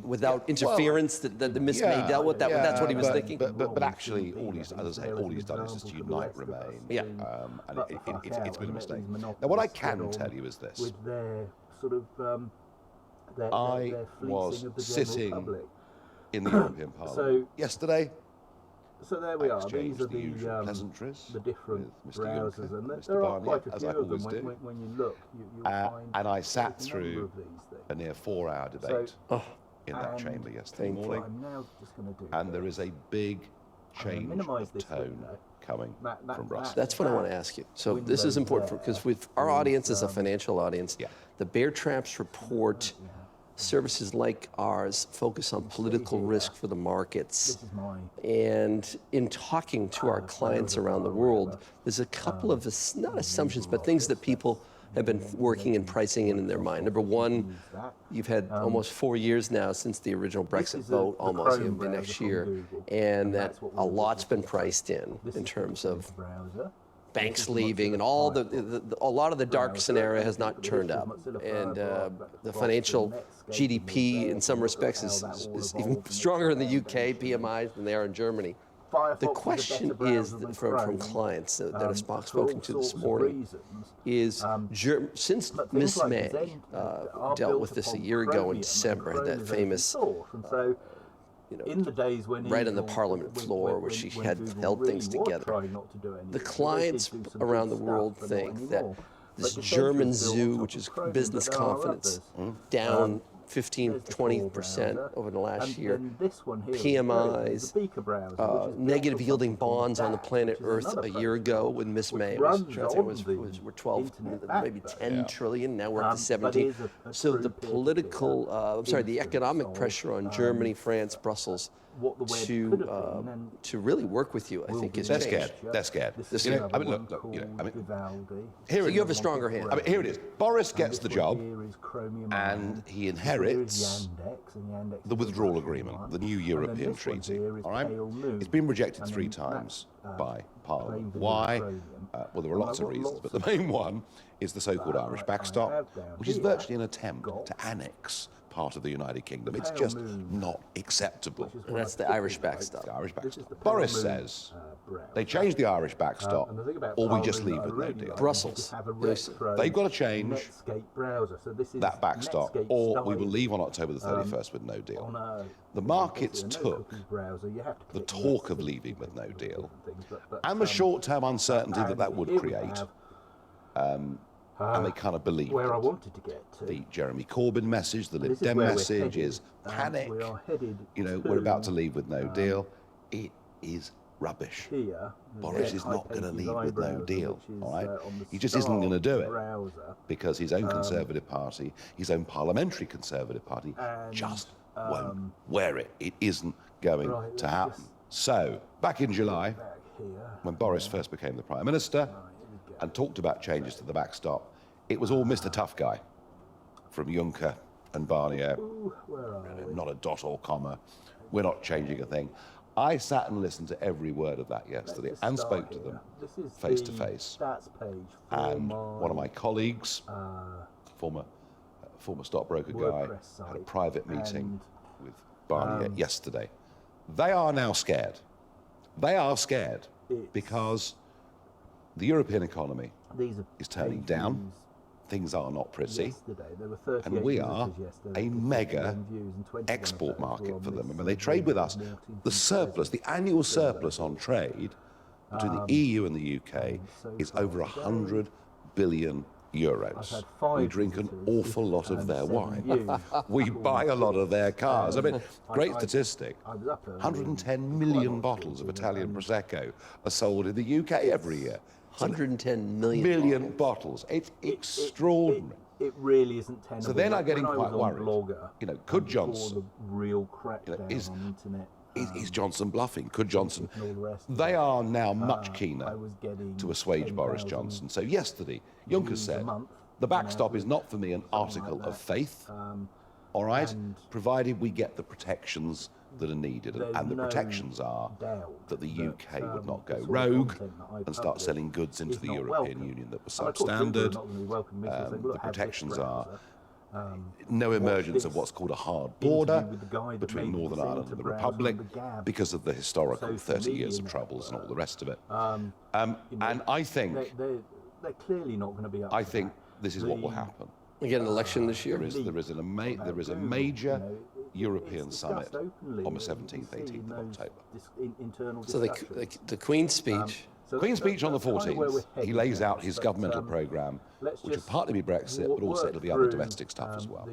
[SPEAKER 6] without interference that the Miss May dealt with. That's what he was thinking.
[SPEAKER 7] But actually, all he's done is just unite Remain.
[SPEAKER 6] Yeah.
[SPEAKER 7] And it's been a mistake. Now, what I can tell you is this. I was sitting in the European Parliament yesterday.
[SPEAKER 2] So there we are.
[SPEAKER 7] These are
[SPEAKER 2] the
[SPEAKER 7] pleasantries,
[SPEAKER 2] the different
[SPEAKER 7] with Mr.
[SPEAKER 2] browsers,
[SPEAKER 7] Juncker,
[SPEAKER 2] and
[SPEAKER 7] Mr.
[SPEAKER 2] there are
[SPEAKER 7] Barnier,
[SPEAKER 2] quite a
[SPEAKER 7] as
[SPEAKER 2] few
[SPEAKER 7] I
[SPEAKER 2] of them.
[SPEAKER 7] always do.
[SPEAKER 2] When you look, you'll find
[SPEAKER 7] and I sat
[SPEAKER 2] a number
[SPEAKER 7] through
[SPEAKER 2] of these things.
[SPEAKER 7] a near 4-hour debate in that chamber yesterday morning,
[SPEAKER 2] I'm now just going to do
[SPEAKER 7] and there is a big change of tone coming from Brussels.
[SPEAKER 6] That's what I want to ask you. So this is important because our audience is a financial audience.
[SPEAKER 7] Yeah.
[SPEAKER 6] The Bear Traps report, services like ours focus on political risk for the markets. And in talking to our clients around the world, there's a couple of, not assumptions, but things that people have been working and pricing in their mind. Number one, you've had almost 4 years now since the original Brexit vote, almost it'll be next year, and that a lot's been priced in terms of banks leaving and all a lot of the dark scenario has not turned up, and the financial GDP in some respects is even stronger in the UK PMIs than they are in Germany. The question is from clients that I've spoken to this morning is, since Miss May dealt with this a year ago in December, had that famous, right on the Parliament floor where she had held things together, the clients around the world think that this German zoo, which is business confidence, down 15-20% over the last year. PMIs, negative yielding bonds on the planet Earth a year ago when Miss May were 12, maybe 10 trillion. Now we're up to 17. So the political, the economic pressure on Germany, France, Brussels to really work with you, I think, is
[SPEAKER 7] They're
[SPEAKER 6] changed.
[SPEAKER 7] scared. They're scared.
[SPEAKER 6] So you have a stronger hand.
[SPEAKER 7] I mean, here it is. Boris gets the job, and he inherits the withdrawal agreement, the new European treaty. All right, it's been rejected 3 times by Parliament. Why? Well, there are lots of reasons, but the main one is the so-called Irish backstop, which is virtually an attempt to annex part of the United Kingdom. It's just not acceptable.
[SPEAKER 6] And that's the Irish backstop.
[SPEAKER 7] The Irish backstop. Boris says they change the Irish backstop, or we just leave with no deal.
[SPEAKER 6] Brussels.
[SPEAKER 7] They've got to change that backstop, or we will leave on October the 31st with no deal. The markets took the talk of leaving with no deal and the short-term uncertainty that would create, and they kind of believed it. The Jeremy Corbyn message, the Lib Dem message is panic. We're about to leave with no deal. It is rubbish. Boris is not going to leave with no deal, all right? He just isn't going to do it because his own Conservative Party, his own parliamentary Conservative Party, just won't wear it. It isn't going to happen. So, back in July, when Boris first became the Prime Minister and talked about changes to the backstop, it was all Mr. Tough Guy from Juncker and Barnier. Not a dot or comma. We're not changing a thing. I sat and listened to every word of that yesterday and spoke to them face to face. And one of my colleagues, former stockbroker guy, had a private meeting with Barnier yesterday. They are now scared. They are scared because the European economy is turning down. Things are not pretty, and we are a mega export market for them. I mean, they trade with us. The surplus, the annual surplus on trade between the EU and the UK is over 100 billion euros. We drink an awful lot of their wine. We buy a lot of their cars. I mean, great statistic. 110 million bottles of Italian Prosecco are sold in the UK every year.
[SPEAKER 6] 110 million
[SPEAKER 7] bottles. It's extraordinary.
[SPEAKER 8] It really isn't tenable.
[SPEAKER 7] So they're not getting quite worried. Could Johnson?
[SPEAKER 8] Real crackdown on internet.
[SPEAKER 7] Is Johnson bluffing? Could Johnson? They are now much keener to assuage Boris Johnson. So yesterday, Juncker said, the backstop is not for me an article of faith, all right, provided we get the protections that are needed. And the protections are that the UK would not go rogue and start selling goods into the European Union that were substandard. The protections are no emergence of what's called a hard border between Northern Ireland and the Republic because of the historical 30 years of troubles and all the rest of it. And I think
[SPEAKER 8] they're clearly not going to be up.
[SPEAKER 7] I think this is what will happen.
[SPEAKER 6] We get an election this year.
[SPEAKER 7] There is a major European summit on the 17th, 18th of October.
[SPEAKER 6] So the Queen's speech.
[SPEAKER 7] Queen's speech on the 14th, he lays out his governmental programme, which will partly be Brexit, but also it'll be other domestic stuff as well.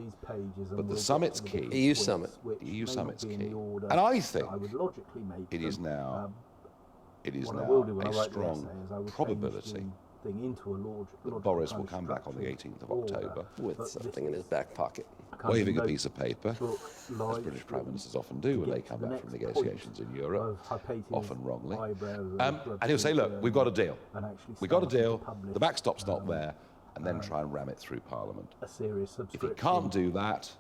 [SPEAKER 7] But the summit's key.
[SPEAKER 6] EU summit.
[SPEAKER 7] The EU summit's key. And I think it is now it is
[SPEAKER 8] what
[SPEAKER 7] now
[SPEAKER 8] I will do when
[SPEAKER 7] a
[SPEAKER 8] I write the
[SPEAKER 7] strong
[SPEAKER 8] essay is I will
[SPEAKER 7] probability
[SPEAKER 8] change the thing into a
[SPEAKER 7] that Boris will come back on the 18th of October
[SPEAKER 6] with something in his back pocket.
[SPEAKER 7] waving a piece of paper, as
[SPEAKER 8] like
[SPEAKER 7] British Prime Ministers often do when they come back from negotiations in Europe, often wrongly. And he'll say, look, we've got a deal. We've got a deal, the backstop's not there, and then try and ram it through Parliament. If he can't do that,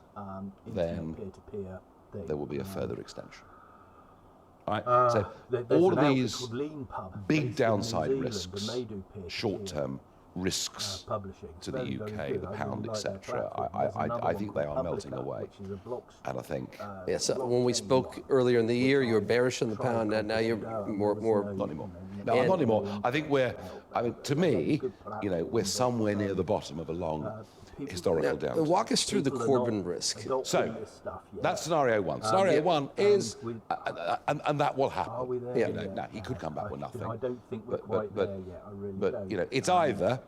[SPEAKER 7] then there will be a further extension. Right? So all of these big downside risks, short-term risks to the UK, the pound, etc., I think they are melting away. And I think...
[SPEAKER 6] Yeah, so when we spoke earlier in the year, you were bearish on the pound, and now you're more...
[SPEAKER 7] Not anymore. No, not anymore. I think to me, we're somewhere near the bottom of a long historical downturn.
[SPEAKER 6] Walk us through the Corbyn risk.
[SPEAKER 7] So, that's scenario one. Scenario one is, and that will happen. Now, he could come back with nothing.
[SPEAKER 8] I don't think we're quite there yet. I really don't.
[SPEAKER 7] It's either,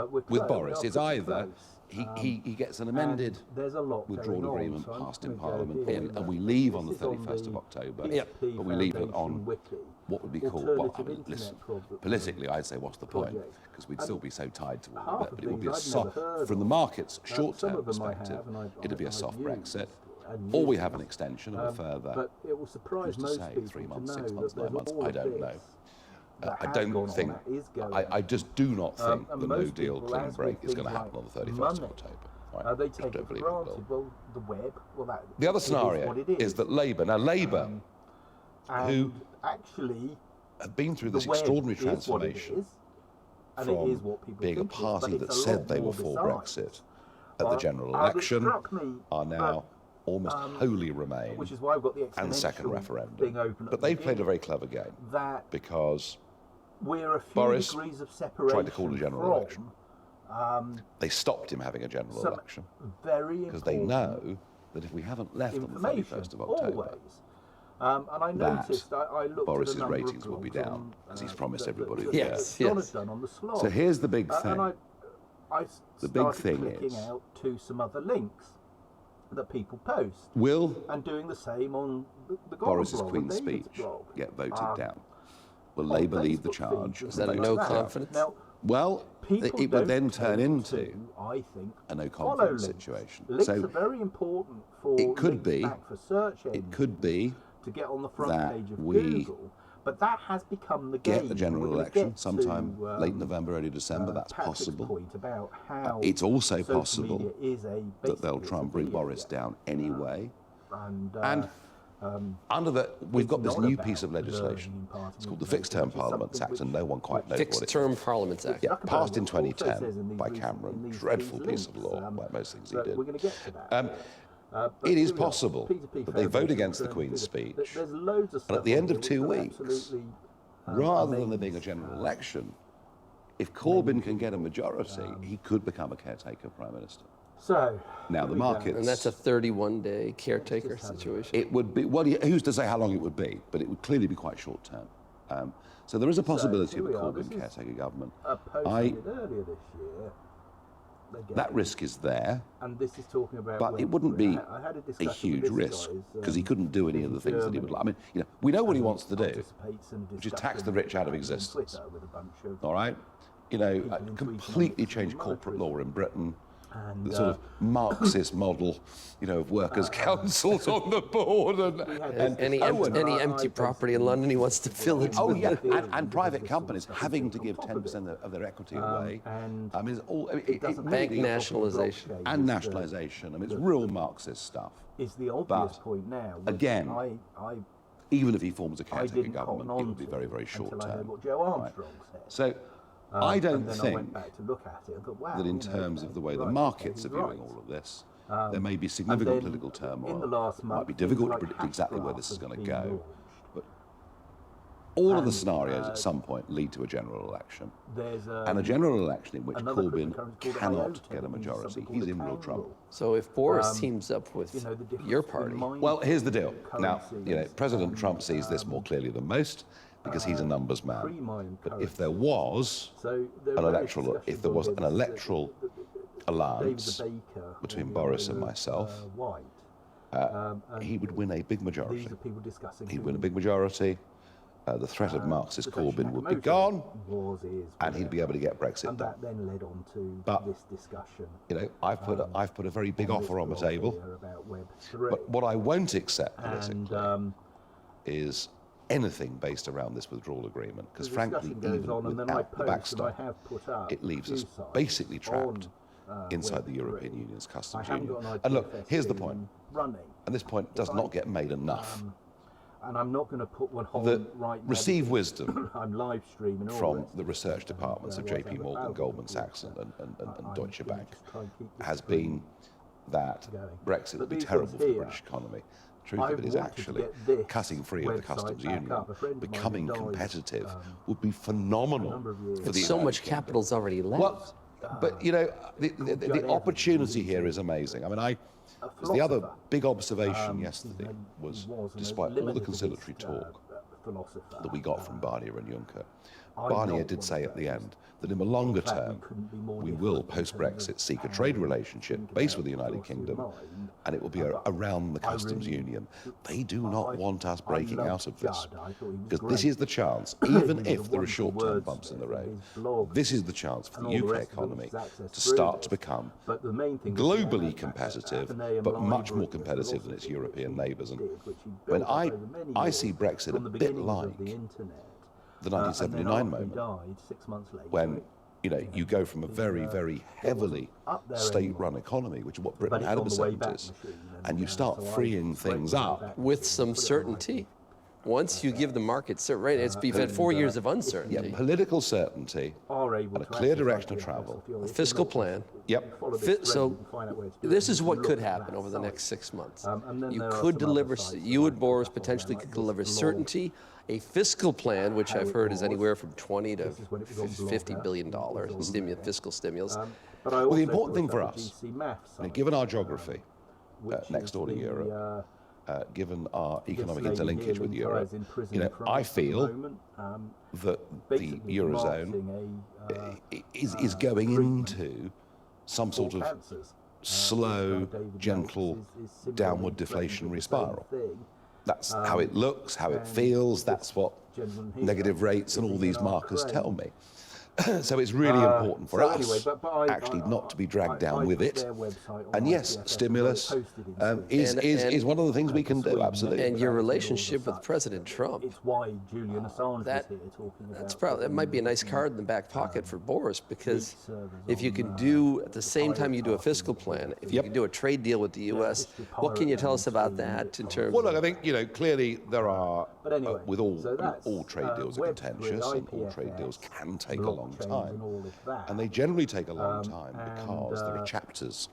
[SPEAKER 7] with Boris, it's either he gets an amended withdrawal agreement passed in Parliament, and we leave on the 31st of October, but we leave it on what would be called, well, I mean, listen, politically I'd say what's the point, because we'd still be so tied to all of it, but it would be a soft, from the market's short-term perspective, it'd be a soft Brexit, or we have an extension of a further, who's to say, 3 months, 6 months, 9 months, I don't know. I don't think, I just do not think the no deal clean break is going to happen on the 31st of October. Right?
[SPEAKER 8] They
[SPEAKER 7] I
[SPEAKER 8] take
[SPEAKER 7] don't
[SPEAKER 8] it for
[SPEAKER 7] believe
[SPEAKER 8] granted.
[SPEAKER 7] it will.
[SPEAKER 8] Well, the web, that
[SPEAKER 7] the other scenario is that Labour, who
[SPEAKER 8] actually
[SPEAKER 7] have been through this extraordinary transformation from being a party that said they were for Brexit at the general election, are now almost wholly Remain,
[SPEAKER 8] which is why I've got the
[SPEAKER 7] and second referendum. But they played a very clever game because Boris tried to call a general election. They stopped him having a general election because they know that if we haven't left on the 31st of October, and I noticed, I looked Boris's ratings will be down because he's promised everybody that.
[SPEAKER 6] Yes.
[SPEAKER 7] So here's the big thing. The big thing is
[SPEAKER 8] out to some other links that people post.
[SPEAKER 7] And
[SPEAKER 8] doing the same on the
[SPEAKER 7] Boris's Queen's speech get voted down? Will Labour lead the charge?
[SPEAKER 6] Is that a no confidence?
[SPEAKER 8] Now,
[SPEAKER 7] well, it would then turn into
[SPEAKER 8] I think,
[SPEAKER 7] a no confidence situation.
[SPEAKER 8] Links
[SPEAKER 7] So
[SPEAKER 8] are very important for
[SPEAKER 7] it could be,
[SPEAKER 8] for search
[SPEAKER 7] it could be
[SPEAKER 8] to get on the front
[SPEAKER 7] that
[SPEAKER 8] page of
[SPEAKER 7] we
[SPEAKER 8] Google, but that has become the game.
[SPEAKER 7] get the general election sometime late November, early December. That's
[SPEAKER 8] Patrick's
[SPEAKER 7] possible.
[SPEAKER 8] point about how
[SPEAKER 7] It's also
[SPEAKER 8] social
[SPEAKER 7] possible
[SPEAKER 8] media is
[SPEAKER 7] that they'll try and bring Boris down anyway. And under we've got this new piece of legislation. It's called the Fixed Term Parliaments Act, and no one quite knows what it is.
[SPEAKER 6] Fixed Term Parliaments Act.
[SPEAKER 7] Yeah, passed in 2010 by Cameron. Dreadful piece of law, like most things he did.
[SPEAKER 8] We're going to get to that.
[SPEAKER 7] It is possible that they vote against the Queen's speech, and at the end of 2 weeks, rather than there being a general election, if Corbyn can get a majority, he could become a caretaker Prime Minister.
[SPEAKER 8] So
[SPEAKER 7] now the markets,
[SPEAKER 6] and that's a 31-day caretaker situation.
[SPEAKER 7] It would be, well, who's to say how long it would be, but it would clearly be quite short term. So there is a possibility of a Corbyn caretaker government.
[SPEAKER 8] Earlier this year,
[SPEAKER 7] that risk is there,
[SPEAKER 8] and this is talking about,
[SPEAKER 7] but it wouldn't be a huge risk because he couldn't do any of the things that he would like. I mean, we know what he wants to do, which is tax the rich out of existence. All right, completely change corporate law in Britain. The sort of Marxist model, of workers' councils on the board, and
[SPEAKER 6] any empty property in London he wants to fill it.
[SPEAKER 7] Oh yeah, and private companies having to give 10% of their equity away. I mean, it's all
[SPEAKER 6] bank nationalisation
[SPEAKER 7] and nationalisation. I mean, it's real Marxist stuff.
[SPEAKER 8] Is the obvious point now?
[SPEAKER 7] Again, even if he forms a caretaker government, it would be very, very short term.
[SPEAKER 8] What Joe Armstrong said.
[SPEAKER 7] So. I don't think that in terms of the way the markets are viewing all of this, there may be significant political turmoil. It might be difficult to predict exactly where this is going to go. But all of the scenarios at some point lead to a general election. And a general election in which Corbyn cannot get a majority. He's in real trouble.
[SPEAKER 6] So if Boris teams up with your party...
[SPEAKER 7] Well, here's the deal. Now, President Trump sees this more clearly than most, because he's a numbers man. But if there was an electoral alliance between Boris and myself, he would win a big majority. He'd win a big majority. the threat of Marxist Corbyn would be gone, and he'd be able to get Brexit done.
[SPEAKER 8] That then led on to
[SPEAKER 7] but,
[SPEAKER 8] this discussion.
[SPEAKER 7] You know, I've put a very big offer on the table. But what I won't accept politically is anything based around this withdrawal agreement, because frankly, even without the backstop, it leaves us basically trapped inside the European Union's customs union. And look, here's the point, and this point does not get made enough.
[SPEAKER 8] And I'm not going to put one on right now.
[SPEAKER 7] Receive wisdom
[SPEAKER 8] I'm live streaming
[SPEAKER 7] from the research departments of JP Morgan, Goldman Sachs, and Deutsche Bank has been that Brexit will be terrible for the British economy. The truth of it is actually cutting free of the customs union, becoming competitive, would be phenomenal for the
[SPEAKER 6] so much capital's already left.
[SPEAKER 7] Well, but you know, the opportunity here is amazing. I mean, the other big observation yesterday was, despite all the conciliatory talk that we got from Barnier and Juncker, Barnier did say at the end that in the longer term, we will, post-Brexit, seek a trade relationship based with the United Kingdom, and it will be around the customs union. They do not want us breaking out of this, because this is the chance, even if there are short-term bumps in the road, this is the chance for the UK economy to start to become globally competitive, but much more competitive than its European neighbours. And when I see Brexit a bit like the 1979 moment, when you go from a very, very heavily state-run economy, which is what Britain had in the 70s, and you start freeing things up
[SPEAKER 6] with some certainty. Once you give the market certainty, you've had 4 years of uncertainty.
[SPEAKER 7] Yeah, political certainty and a clear direction of travel.
[SPEAKER 6] A fiscal plan.
[SPEAKER 7] Yep.
[SPEAKER 6] So this is what could happen over the next 6 months. You could deliver, you and Boris potentially could deliver certainty, a fiscal plan, which I've heard is anywhere from $20 to $50 billion fiscal stimulus.
[SPEAKER 7] Well, the important thing for us, given our geography next door to Europe, given our economic interlinkage with Europe, I feel that the Eurozone is going into some sort of slow, gentle, downward deflationary spiral. That's how it looks, how it feels, that's what negative rates and all these markers tell me. So it's really important for us actually not to be dragged down with it. And yes, stimulus is one of the things we can do, absolutely.
[SPEAKER 6] And your relationship with President Trump,
[SPEAKER 8] it's why Julian Assange
[SPEAKER 6] that might be a nice card in the back pocket for Boris, because if you can do, at the same time you do a fiscal plan, if you can do a trade deal with the U.S., what can you tell us about that in terms
[SPEAKER 7] Well, look, I think, clearly there are, with all trade deals are contentious, and all trade deals can take a long time, and they generally take a long time because there are chapters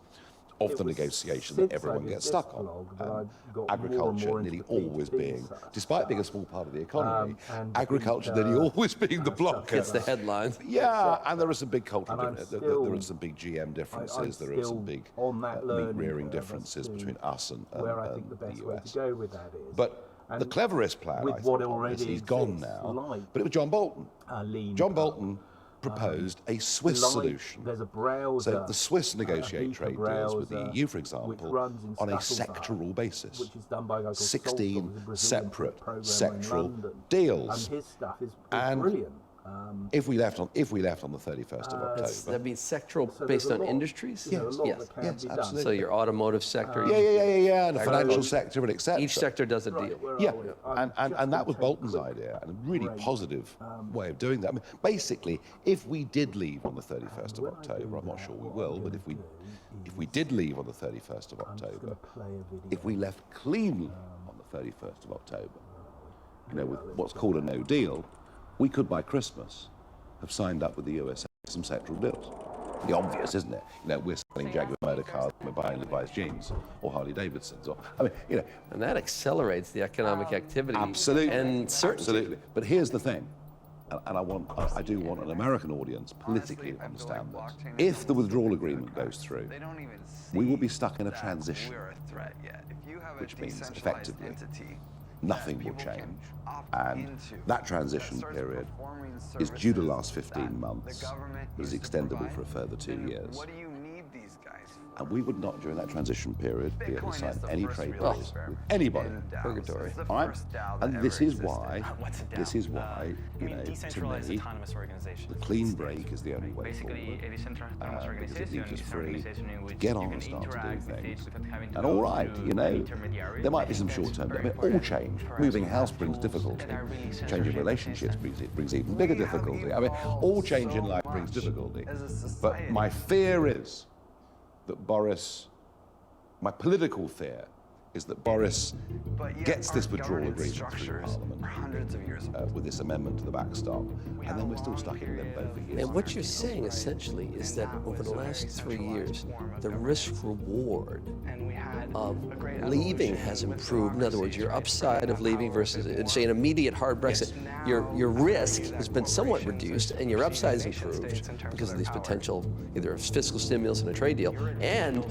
[SPEAKER 7] of the negotiation that everyone gets stuck on. Agriculture nearly always being, despite being a small part of the economy, agriculture nearly always being the blocker.
[SPEAKER 6] Gets the headlines.
[SPEAKER 7] Yeah, and there are some big cultural differences. There are some big GM differences. There are some big meat rearing differences between us and the US. But the cleverest plan, I think, he's gone now, but it was John Bolton. John Bolton proposed a Swiss solution. So the Swiss negotiate trade deals with the EU, for example, on a sectoral basis. 16 separate sectoral deals. And brilliant. If we left on the 31st of October,
[SPEAKER 6] that means sectoral based on industries.
[SPEAKER 7] Yes, absolutely.
[SPEAKER 6] So your automotive sector.
[SPEAKER 7] Yeah, and the financial sector, and etc.
[SPEAKER 6] Each sector does a deal.
[SPEAKER 7] Yeah, and that was Bolton's idea, and a really positive way of doing that. I mean, basically, if we did leave on the 31st of October, I'm not sure we will, but if we did leave on the 31st of October, if we left cleanly on the 31st of October, with what's called a no deal, we could, by Christmas, have signed up with the USA some sectoral deals. The obvious, isn't it? We're selling Jaguar motor cars, we're buying Levi's jeans, or Harley Davidsons,
[SPEAKER 6] And that accelerates the economic activity.
[SPEAKER 7] Absolutely.
[SPEAKER 6] And certainty.
[SPEAKER 7] Absolutely. But here's the thing, and I do want an American audience politically to understand this. If the withdrawal agreement goes through, we will be stuck in a transition, which means effectively nothing will change, and that transition period is due to last 15 months, but is extendable for a further 2 years.
[SPEAKER 9] What do you need these guys
[SPEAKER 7] And we would not, during that transition period, be able to sign any trade deals with anybody.
[SPEAKER 6] Purgatory.
[SPEAKER 7] All right? And this is why, you know, to me, the clean break is the only way forward. Because it leaves us free to get on and start to do things. And all right, you know, there might be some short-term, I mean, all change. Moving house brings difficulty. Changing relationships brings even bigger difficulty. I mean, all change in life brings difficulty. But my fear is that Boris, my political fear is that Boris gets this withdrawal agreement through Parliament with this amendment to the backstop, and then we're still stuck in limbo for years.
[SPEAKER 6] And what you're saying essentially is that over the last 3 years, the risk-reward of leaving has improved. In other words, your upside of leaving versus, say, an immediate hard Brexit, your risk has been somewhat reduced, and your upside has improved because of these potential either fiscal stimulus and a trade deal. And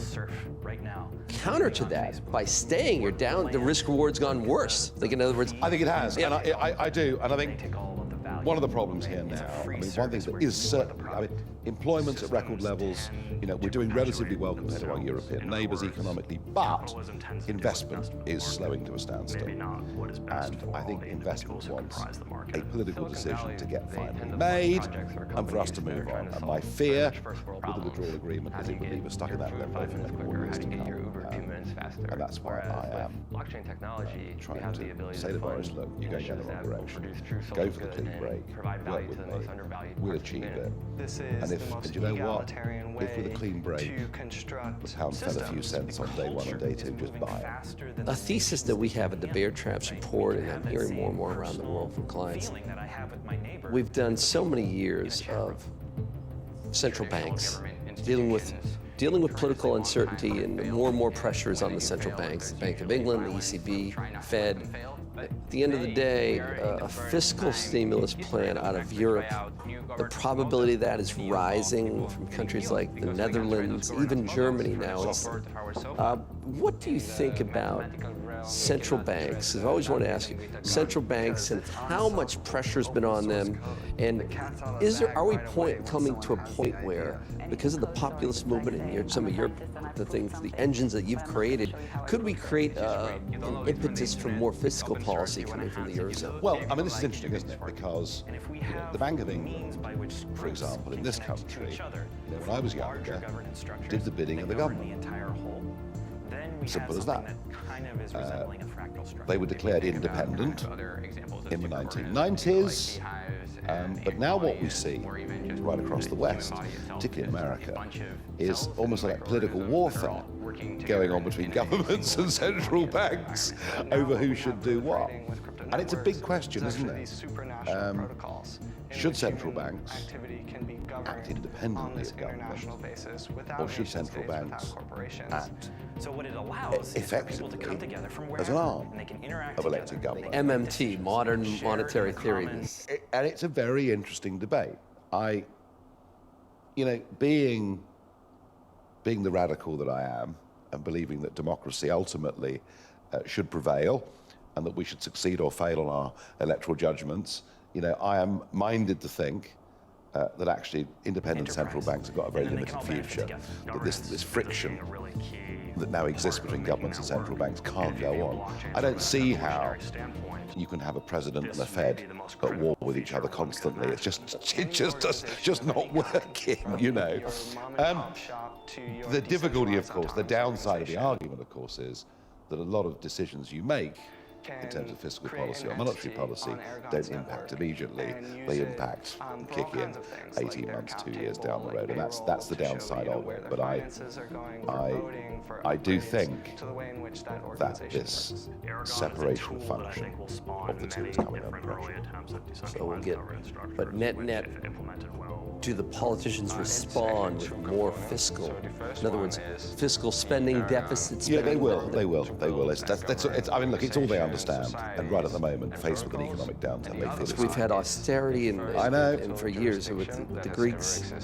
[SPEAKER 6] counter to that, by staying, you're down, the risk reward's gone worse. Like, in other words,
[SPEAKER 7] I think it has, and I do, and I think one of the problems here now, I mean, one thing that is certain, I mean, employment's at record levels, you know, we're doing relatively well compared to our European neighbours economically, but investment is slowing to a standstill. And I think investment wants a political decision to get finally made and for us to move on. And my fear with the withdrawal agreement is it would leave us stuck in that limbo for many more years to come. And that's why I am trying to say to Boris, look, you're going in the wrong direction. Go for the clean break, work with me, we'll achieve it. And you know what? If with a clean break, the pound fell a few cents on day one and day two, just buy it.
[SPEAKER 6] A thesis that we have at the Bear Traps report, and I'm hearing more and more around the world from clients, we've done so many years of central banks dealing with political uncertainty, and more pressures on the central banks, the Bank of England, the ECB, Fed. At the end of the day, a fiscal stimulus plan out of Europe, the probability of that is rising from countries like the Netherlands, even Germany now. What do you think about central banks? I always want to ask you, central banks and how much pressure has been on them, and are we coming to a point where, because of the populist movement and some of the engines that you've created, could we create an impetus for more fiscal policy coming from the Eurozone?
[SPEAKER 7] Well, I mean, this is interesting, isn't it? Because the Bank of England, for example, in this country, when I was younger, did the bidding of the government. Simple as that. They were declared independent in the 1990s, but now what we see right across the West, particularly in America, is almost like political warfare going on between governments and central banks over who should do what. And it's a big question, isn't it? Should central banks act independently of government, or should central banks act effectively as an arm of elected government?
[SPEAKER 6] MMT, modern monetary theory.
[SPEAKER 7] And it's a very interesting debate. Being the radical that I am, and believing that democracy ultimately should prevail, and that we should succeed or fail on our electoral judgments, I am minded to think that actually independent central banks have got a very limited future. That this friction that now exists between governments and central banks can't go on. I don't see how you can have a president and a Fed at war with each other constantly. It's just not working, The difficulty, of course, the downside of the argument, of course, is that a lot of decisions you make in terms of fiscal policy or monetary policy don't impact immediately. They impact and kick in 18 months, 2 years down the road, and that's the downside of it. But I do think that this separation function of the two is coming under pressure.
[SPEAKER 6] So but net, do the politicians respond with more fiscal? In other words, fiscal spending, deficits?
[SPEAKER 7] Yeah, they will. I mean, look, it's all they understand. And right at the moment, faced with an economic downturn, they feel
[SPEAKER 6] we've had austerity and for years with the Greeks,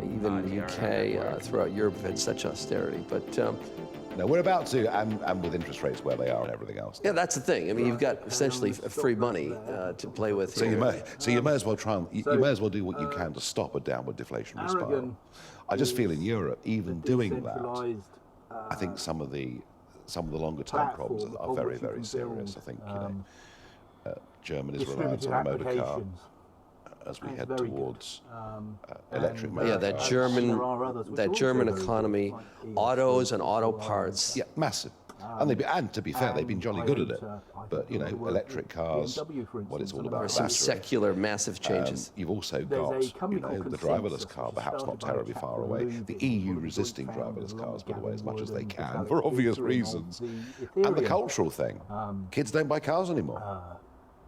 [SPEAKER 6] even the UK, throughout Europe have had such austerity. But
[SPEAKER 7] No, we're about to, and with interest rates where they are and everything else.
[SPEAKER 6] Yeah, that's the thing. I mean, you've got essentially free money to play with.
[SPEAKER 7] So you may as well try and you may as well do what you can to stop a downward deflationary spiral. I just feel in Europe, even doing that, I think some of the longer term problems are very, very serious. I think Germany's reliance on the motor car as we head towards electric motor cars.
[SPEAKER 6] that German economy, autos and auto parts.
[SPEAKER 7] Yeah, massive. And to be fair, they've been jolly good at it. But, you know, electric cars, what it's all about.
[SPEAKER 6] Some secular massive changes.
[SPEAKER 7] You've also got, you know, the driverless car, perhaps not terribly far away. The EU resisting driverless cars, by the way, as much as they can, for obvious reasons. And the cultural thing. Kids don't buy cars anymore.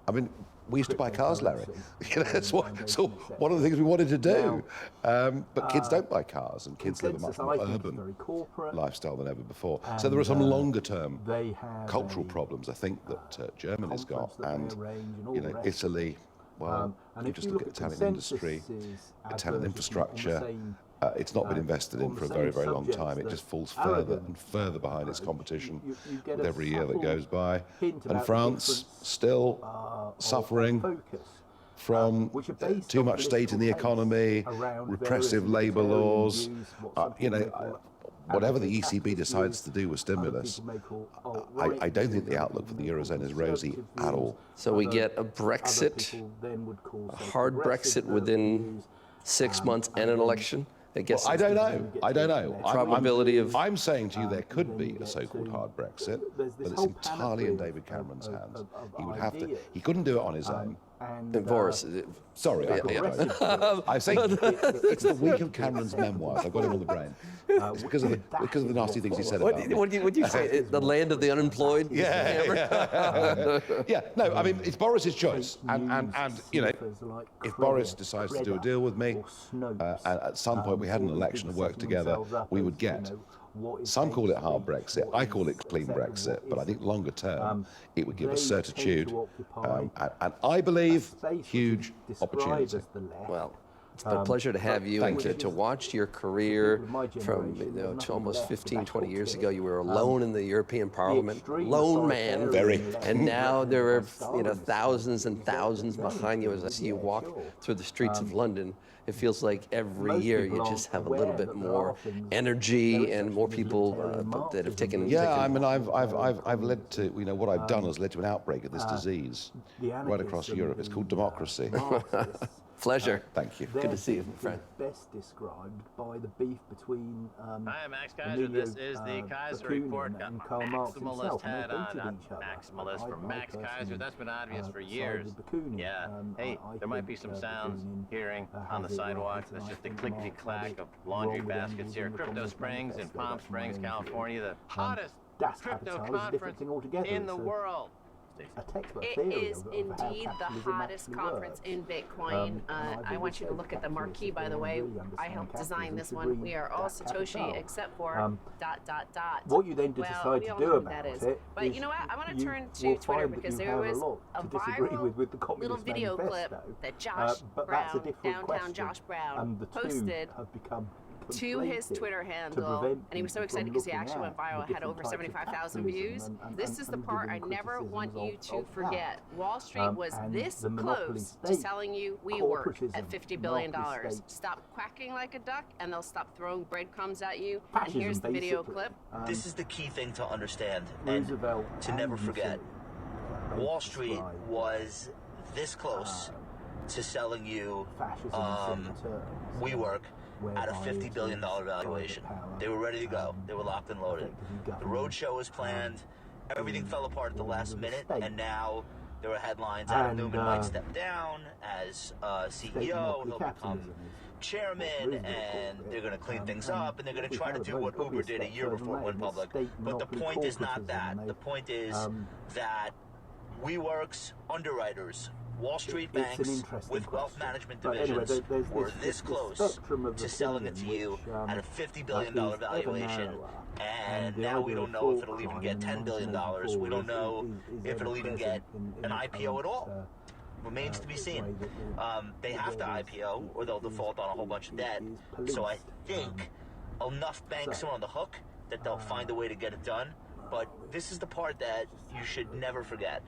[SPEAKER 7] I mean, we used to buy cars, Larry. You know, that's so one of the things we wanted to do. But kids don't buy cars, and kids live a much more urban lifestyle than ever before. So there are some longer-term cultural problems, I think, that Germany's got, and you know, Italy. Well, you just look at Italian industry, Italian infrastructure. It's not been invested in for a very, very long time. It just falls further and further behind its competition with every year that goes by. And France still suffering from too much state in the economy, repressive labour laws. You know, whatever the ECB decides to do with stimulus, I don't think the outlook for the Eurozone is rosy at all.
[SPEAKER 6] So we get a Brexit, a hard Brexit within 6 months and an election.
[SPEAKER 7] Well, I don't know.
[SPEAKER 6] Probability of...
[SPEAKER 7] I'm saying to you there could be a so-called hard Brexit, but it's entirely in David Cameron's hands. He would have to... He couldn't do it on his own.
[SPEAKER 6] Boris...
[SPEAKER 7] Sorry, I say it's the week of Cameron's memoirs. I've got him on the brain. It's because of the nasty things he said about me.
[SPEAKER 6] What did you say? The land of the unemployed?
[SPEAKER 7] Yeah. Yeah. No, I mean, it's Boris's choice, and you know, if Boris decides to do a deal with me, and at some point we had an election to work together, we would get. Some call it hard Brexit. I call it clean Brexit. But I think longer term, it would give us certitude, and I believe huge opportunity.
[SPEAKER 6] Well, it's been a pleasure to have you and to watch your career from to almost 15, 20 years ago. You were alone in the European Parliament, lone man.
[SPEAKER 7] Very.
[SPEAKER 6] And now there are thousands and thousands behind you as you walk through the streets of London. It feels like every year you just have a little bit more energy and more people that have taken.
[SPEAKER 7] Yeah, I mean, I've led to, you know, what I've done has led to an outbreak of this disease right across Europe. It's called democracy.
[SPEAKER 6] Pleasure.
[SPEAKER 7] Thank you.
[SPEAKER 6] Good to see you, my friend.
[SPEAKER 8] Best described by the beef between
[SPEAKER 9] Hi, Max Kaiser. This is the Kaiser Report. Got Maximalist hat on. Not Maximalist from Max Kaiser. That's been obvious for years. Yeah. Hey, there might be some sounds hearing on the sidewalk. That's just the clickety-clack of laundry baskets here at Crypto Springs in Palm Springs, California, the hottest crypto conference in the world.
[SPEAKER 10] It is indeed the hottest conference in Bitcoin. I want you to look at the marquee, by the way. I helped design this one. We are all Satoshi except for ...
[SPEAKER 8] What you then decide to do about it.
[SPEAKER 10] But you know what? I want to turn to Twitter because there was a viral little video clip that Josh Brown, downtown Josh Brown, posted to his Twitter handle, and he was so excited because he actually went viral, had over 75,000 views. This is the part I never want you to forget. Wall Street was this close to selling you WeWork at $50 billion. Stop quacking like a duck, and they'll stop throwing breadcrumbs at you. And here's the video clip.
[SPEAKER 11] This is the key thing to understand and to never forget. Wall Street was this close to selling you WeWork at a $50 billion valuation. They were ready to go. They were locked and loaded. The roadshow was planned. Everything fell apart at the last minute, and now there were headlines. Adam Newman might step down as CEO. He'll become chairman, and they're going to clean things up, and they're going to try to do what Uber did a year before it went public. But the point is not that. The point is that WeWork's underwriters, Wall Street banks with wealth management divisions were this close to selling it to you at a $50 billion valuation, and now we don't know if it'll even get $10 billion. We don't know if it'll even get an IPO at all. Remains to be seen. They have to IPO or they'll default on a whole bunch of debt. So I think enough banks are on the hook that they'll find a way to get it done. But this is the part that you should never forget.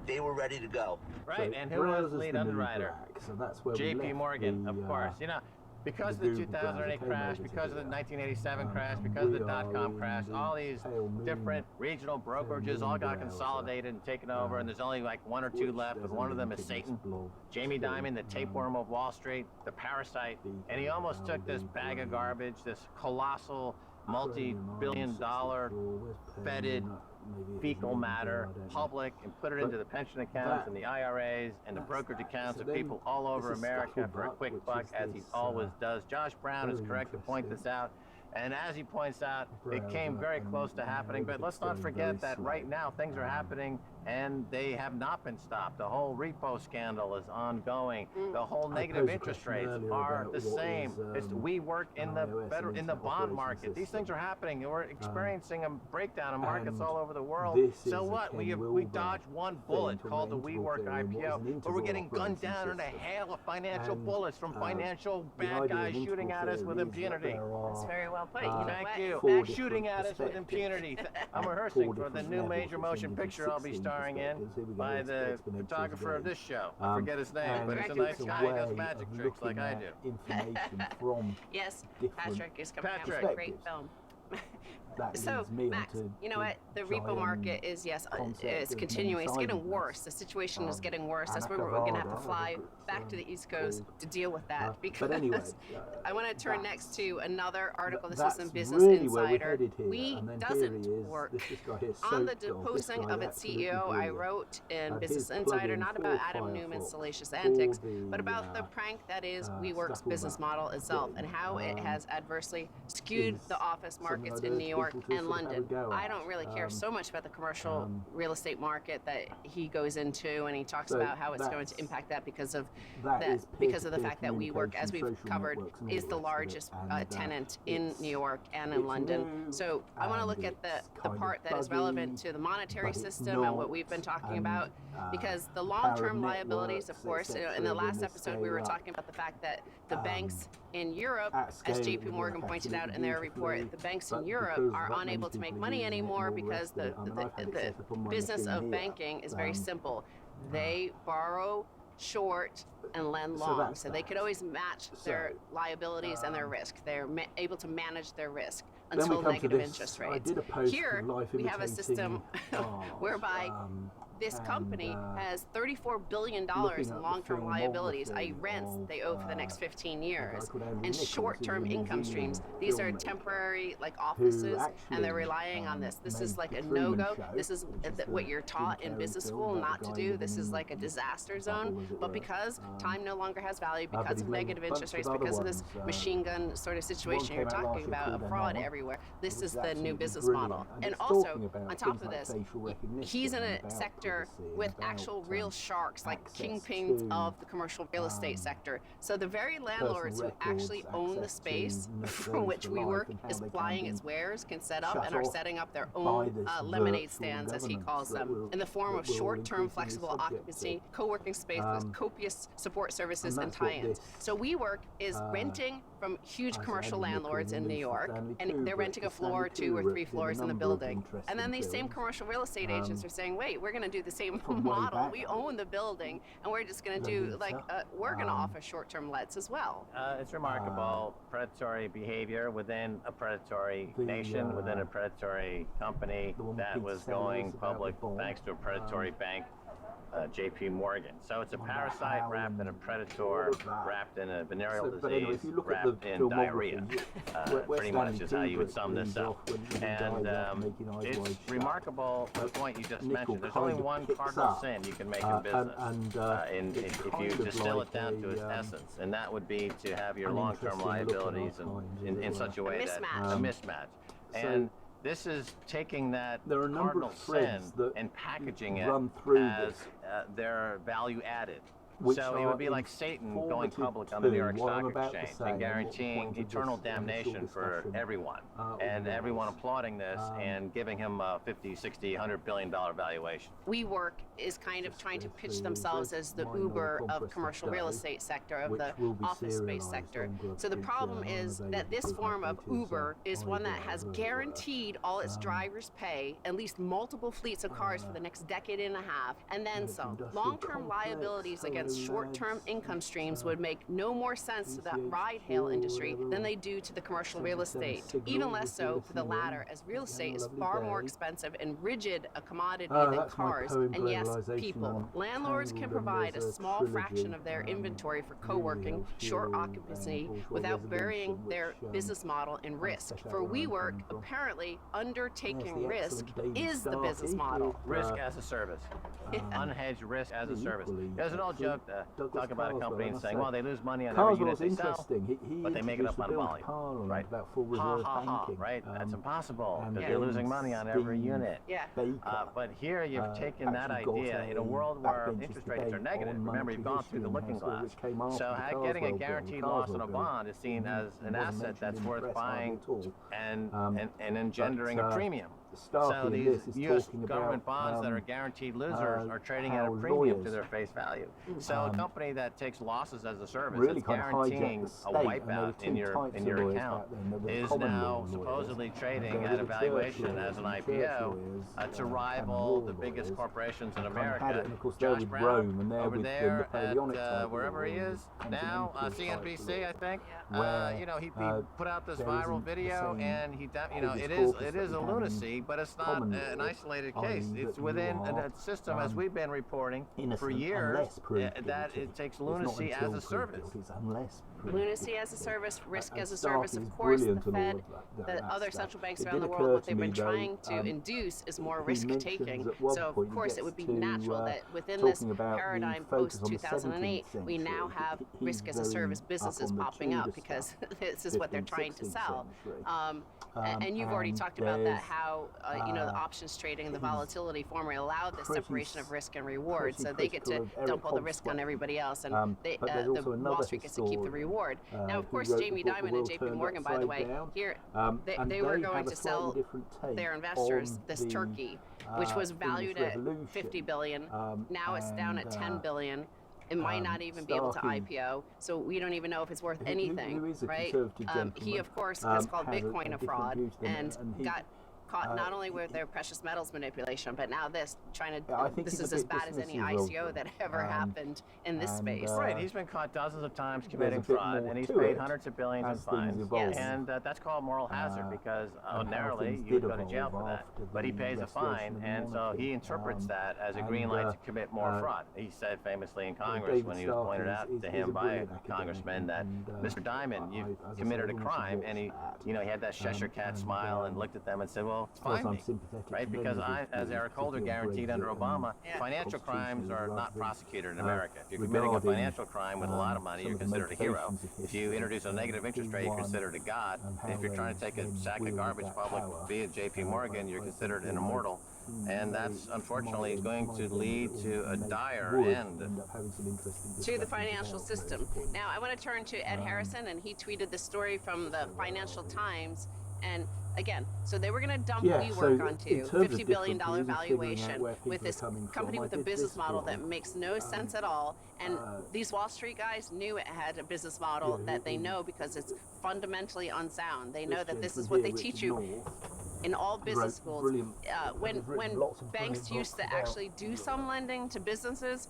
[SPEAKER 11] They were ready to go.
[SPEAKER 9] Right, and who was the lead underwriter?
[SPEAKER 8] So that's where
[SPEAKER 9] J.P. Morgan, of course. You know, because of the 2008 crash, because of the 1987 crash, because of the dot-com crash, all these different regional brokerages all got consolidated and taken over, and there's only like one or two left, but one of them is Satan. Jamie Dimon, the tapeworm of Wall Street, the parasite, and he almost took this bag of garbage, this colossal multi-billion-dollar fetid fecal matter public and put it into the pension accounts and the IRAs and the brokerage accounts of people all over America for a quick buck, as he always does. Josh Brown is correct to point this out. And as he points out, it came very close to happening, but let's not forget that right now things are happening and they have not been stopped. The whole repo scandal is ongoing. The whole negative interest rates are the same. We work in the bond market. These things are happening, and we're experiencing a breakdown in markets all over the world. So what? We dodged one bullet called the WeWork IPO, but we're getting gunned down in a hail of financial bullets from financial bad guys shooting at us with impunity.
[SPEAKER 10] That's very well put.
[SPEAKER 9] Thank you. Shooting at us with impunity. I'm rehearsing for the new major motion picture I'll be starring in by the photographer of this show. I forget his name, but he's a nice guy. He does magic tricks like I do.
[SPEAKER 8] Information from
[SPEAKER 10] yes, Patrick is coming out with a great film. So, Max, you know what? The repo market is, yes, it's continuing. It's getting worse. The situation is getting worse. That's where we're going to have to fly back to the East Coast to deal with that. Because I want to turn next to another article. This is in Business Insider. We doesn't work. On the deposing of its CEO, I wrote in Business Insider, not about Adam Newman's salacious antics, but about the prank that is WeWork's business model itself and how it has adversely skewed the office markets in New York and London. I don't really care so much about the commercial real estate market that he goes into, and he talks about how it's going to impact that because of the fact that WeWork, as we've covered, is the largest tenant in New York and in London. So I want to look at the part that is relevant to the monetary system and what we've been talking about, because the long-term liabilities, of course, in the last episode we were talking about the fact that the banks in Europe, as JP Morgan pointed out in their report, the banks in Europe are unable to make money anymore because the business of banking is very simple. They borrow short and lend long, so they could always match their liabilities and their risk. They're able to manage their risk until negative interest rates. Here we have a system whereby this company has $34 billion in long-term liabilities, i.e. rents they owe for the next 15 years, and short-term income streams. These are temporary, like offices, and they're relying on this. This is like a no-go. This is what you're taught in business school not to do. This is like a disaster zone. But because time no longer has value, because of negative interest rates, because of this machine gun sort of situation you're talking about, of fraud everywhere, this is the new business model. And also, on top of this, he's in a sector with actual real sharks, like kingpins of the commercial real estate sector. So the very landlords who actually own the space from which WeWork is flying its wares can set up and are setting up their own lemonade stands, as he calls them, in the form of short-term flexible occupancy, co-working space with copious support services and tie-ins. So WeWork is renting from huge commercial landlords in New York, and they're renting a floor or 2 or 3 floors in the building. And then these same commercial real estate agents are saying, wait, we're going to do the same model. We own the building, and we're just going to do, like, we're going to offer short-term lets as well.
[SPEAKER 9] It's remarkable. Predatory behavior within a predatory nation, within a predatory company that was going public thanks to a predatory bank. JP Morgan. So it's a parasite wrapped in a predator, wrapped in a venereal disease, wrapped in diarrhea. Pretty much is how you would sum this up. And it's remarkable the point you just mentioned. There's only one cardinal sin you can make in business, if you distill it down to its essence, and that would be to have your long-term liabilities in such a way that a mismatch. And this is taking that cardinal sin and packaging it as their value added. So it would be like Satan going public on the New York Stock Exchange and guaranteeing eternal damnation for everyone, and everyone applauding this and giving him a 50, 60, $100 billion valuation.
[SPEAKER 10] WeWork is kind of trying to pitch themselves as the Uber of commercial real estate sector, of the office space sector. So the problem is that this form of Uber is one that has guaranteed all its drivers pay, at least multiple fleets of cars for the next decade and a half, and then some. Long-term liabilities against short-term income streams would make no more sense to the ride-hail industry than they do to the commercial real estate. Even less so for the latter, as real estate is far more expensive and rigid a commodity than cars, and yes, people. Landlords can provide a small fraction of their inventory for co-working, short occupancy, without burying their business model in risk. For WeWork, apparently, undertaking risk is the business model.
[SPEAKER 9] Risk as a service. Unhedged risk as a service. There's an old joke talking about a company and saying, well, they lose money on every unit they sell, but they make it up on volume, right? Ha, ha, ha, right? That's impossible, because you're losing money on every unit. But here you've taken that idea in a world where interest rates are negative. Remember, you've gone through the looking glass. So getting a guaranteed loss on a bond is seen as an asset that's worth buying and engendering a premium. So these U.S. government bonds that are guaranteed losers are trading at a premium to their face value. So a company that takes losses as a service, that's guaranteeing a wipeout in your account, is now supposedly trading at a valuation as an IPO to rival the biggest corporations in America. Josh Brown over there at wherever he is now, CNBC, I think. He put out this viral video, and it is a lunacy. But it's not an isolated case. It's within a system, as we've been reporting for years, that it takes lunacy as a service.
[SPEAKER 10] Lunacy as a service, risk as a service. Of course, the Fed, the other central banks around the world, what they've been trying to induce is more risk-taking. So, of course, it would be natural that within this paradigm post-2008, we now have risk as a service businesses popping up, because this is what they're trying to sell. And you've already talked about that, how the options trading and the volatility formula allow the separation of risk and reward, so they get to dump all the risk on everybody else, and the Wall Street gets to keep the reward. Now, of course, Jamie Dimon and JP Morgan, by the way, here they were going to sell their investors this turkey, which was valued at $50 billion. Now it's down at $10 billion. It might not even be able to IPO, so we don't even know if it's worth anything, right? He, of course, has called Bitcoin a fraud and got caught not only with their precious metals manipulation, but now this is as bad as any ICO that ever happened in this space.
[SPEAKER 9] Right, he's been caught dozens of times committing fraud, and he's paid hundreds of billions in fines. And that's called moral hazard, because ordinarily you would go to jail for that. But he pays a fine, and so he interprets that as a green light to commit more fraud. He said famously in Congress, when he was pointed out to him by a congressman, that Mr. Dimon, you committed a crime, and he had that Cheshire cat smile and looked at them and said, well, find me, right? Because as Eric Holder guaranteed under Obama, financial crimes are not prosecuted in America. If you're committing a financial crime with a lot of money, you're considered a hero. If you introduce a negative interest rate, you're considered a god. And if you're trying to take a sack of garbage public via JP Morgan, you're considered an immortal. And that's, unfortunately, is going to lead to a dire end
[SPEAKER 10] to the financial system. Now, I want to turn to Ed Harrison, and he tweeted the story from the Financial Times. And again, so they were going to dump WeWork onto $50 billion valuation with this company with a business model that makes no sense at all. And these Wall Street guys knew it had a business model that they know, because it's fundamentally unsound. They know that this is what they teach you in all business schools. When banks used to actually do some lending to businesses,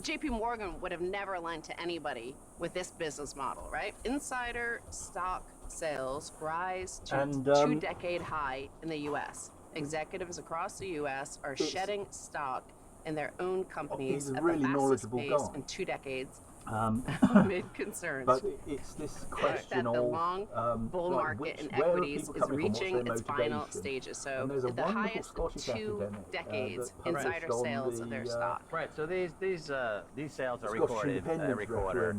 [SPEAKER 10] JP Morgan would have never lent to anybody with this business model, right? Insider stock sales rise to two-decade high in the U.S. Executives across the U.S. are shedding stock in their own companies at the fastest pace in 2 decades. Amid concerns
[SPEAKER 8] but it's this question
[SPEAKER 10] that the long bull market in equities is reaching its final stages. So at the highest 2 decades, insider sales of their stock.
[SPEAKER 9] Right. So these sales are recorded every quarter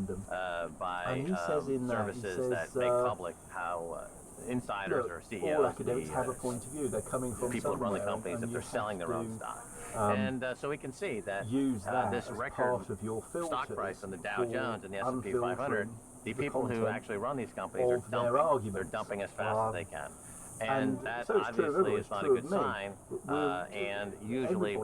[SPEAKER 9] by services that make public how insiders or CEOs,
[SPEAKER 8] all academics have a point of view. They're coming from
[SPEAKER 9] people who run the companies, that they're selling their own stock. And so we can see that this record stock price on the Dow Jones and the S&P 500, the people who actually run these companies are they're dumping as fast as they can. And that obviously is not a good sign, and usually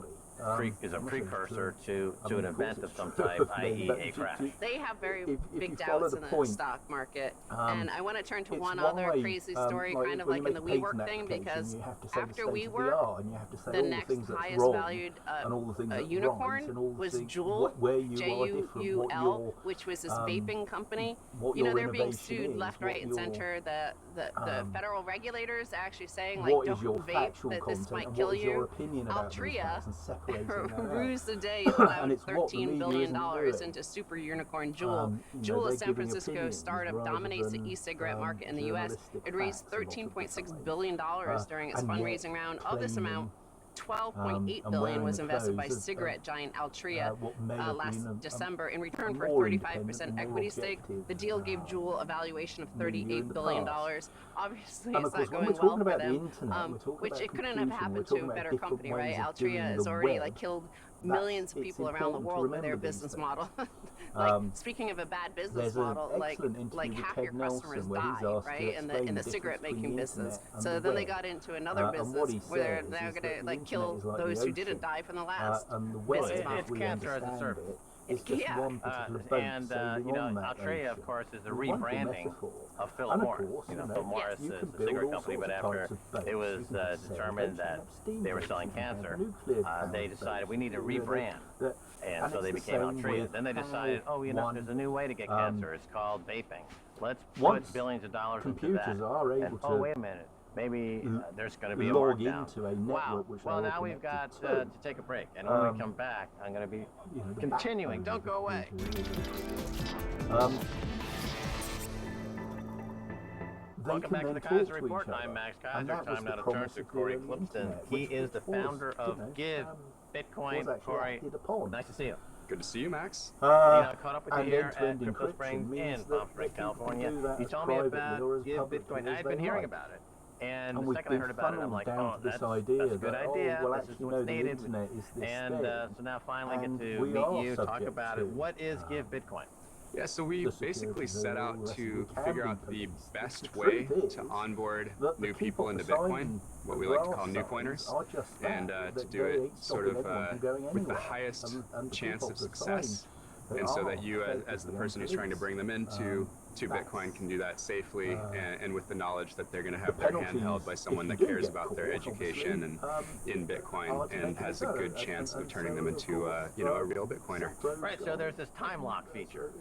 [SPEAKER 9] is a precursor to an event of some type, i.e. a crash.
[SPEAKER 10] They have very big doubts in the stock market. And I want to turn to one other crazy story, kind of like in the WeWork thing, because after WeWork, the next highest valued unicorn was Juul, J-U-U-L, which was this vaping company. You know, they're being sued left, right, and center. The federal regulators are actually saying, like, don't vape, that this might kill you. Altria ruse the day allowed $13 billion into super unicorn Juul. Juul, a San Francisco startup, dominates the e-cigarette market in the U.S. It raised $13.6 billion during its fundraising round. Of this amount, $12.8 billion was invested by cigarette giant Altria last December in return for a 35% equity stake. The deal gave Juul a valuation of $38 billion. Obviously, it's not going well for them, which it couldn't have happened to a better company, right? Altria has already killed millions of people around the world with their business model. Speaking of a bad business model, like half your customers die, right? In the cigarette making business. So then they got into another business where they're now gonna kill those who didn't die from the last business model.
[SPEAKER 9] It's cancer as a service. Altria, of course, is a rebranding of Philip Morris. Philip Morris is a cigarette company, but after it was determined that they were selling cancer, they decided we need to rebrand. And so they became Altria. Then they decided, there's a new way to get cancer. It's called vaping. Let's put billions of dollars into that. And, wait a minute. Maybe there's going to be a markdown. Wow. Well, now we've got to take a break. And when we come back, I'm going to be continuing. Don't go away. Welcome back to the Kaiser Report. I'm Max Kaiser. Time now to turn to Corey Clipston. He is the founder of Give Bitcoin. Corey, nice to see you.
[SPEAKER 5] Good to see you, Max.
[SPEAKER 9] Caught up with you here at Crypto Springs in Palm Springs, California. You told me about Give Bitcoin. I had been hearing about it. And the second I heard about it, I'm like, that's a good idea. This is what's needed. And so now finally get to meet you, talk about it. What is Give Bitcoin?
[SPEAKER 5] Yeah, so we basically set out to figure out the best way to onboard new people into Bitcoin, what we like to call new coiners, and to do it sort of with the highest chance of success. And so that you, as the person who's trying to bring them into Bitcoin, can do that safely and with the knowledge that they're going to have their hand held by someone that cares about their education and in Bitcoin and has a good chance of turning them into a real Bitcoiner.
[SPEAKER 9] Right. So there's this time lock feature,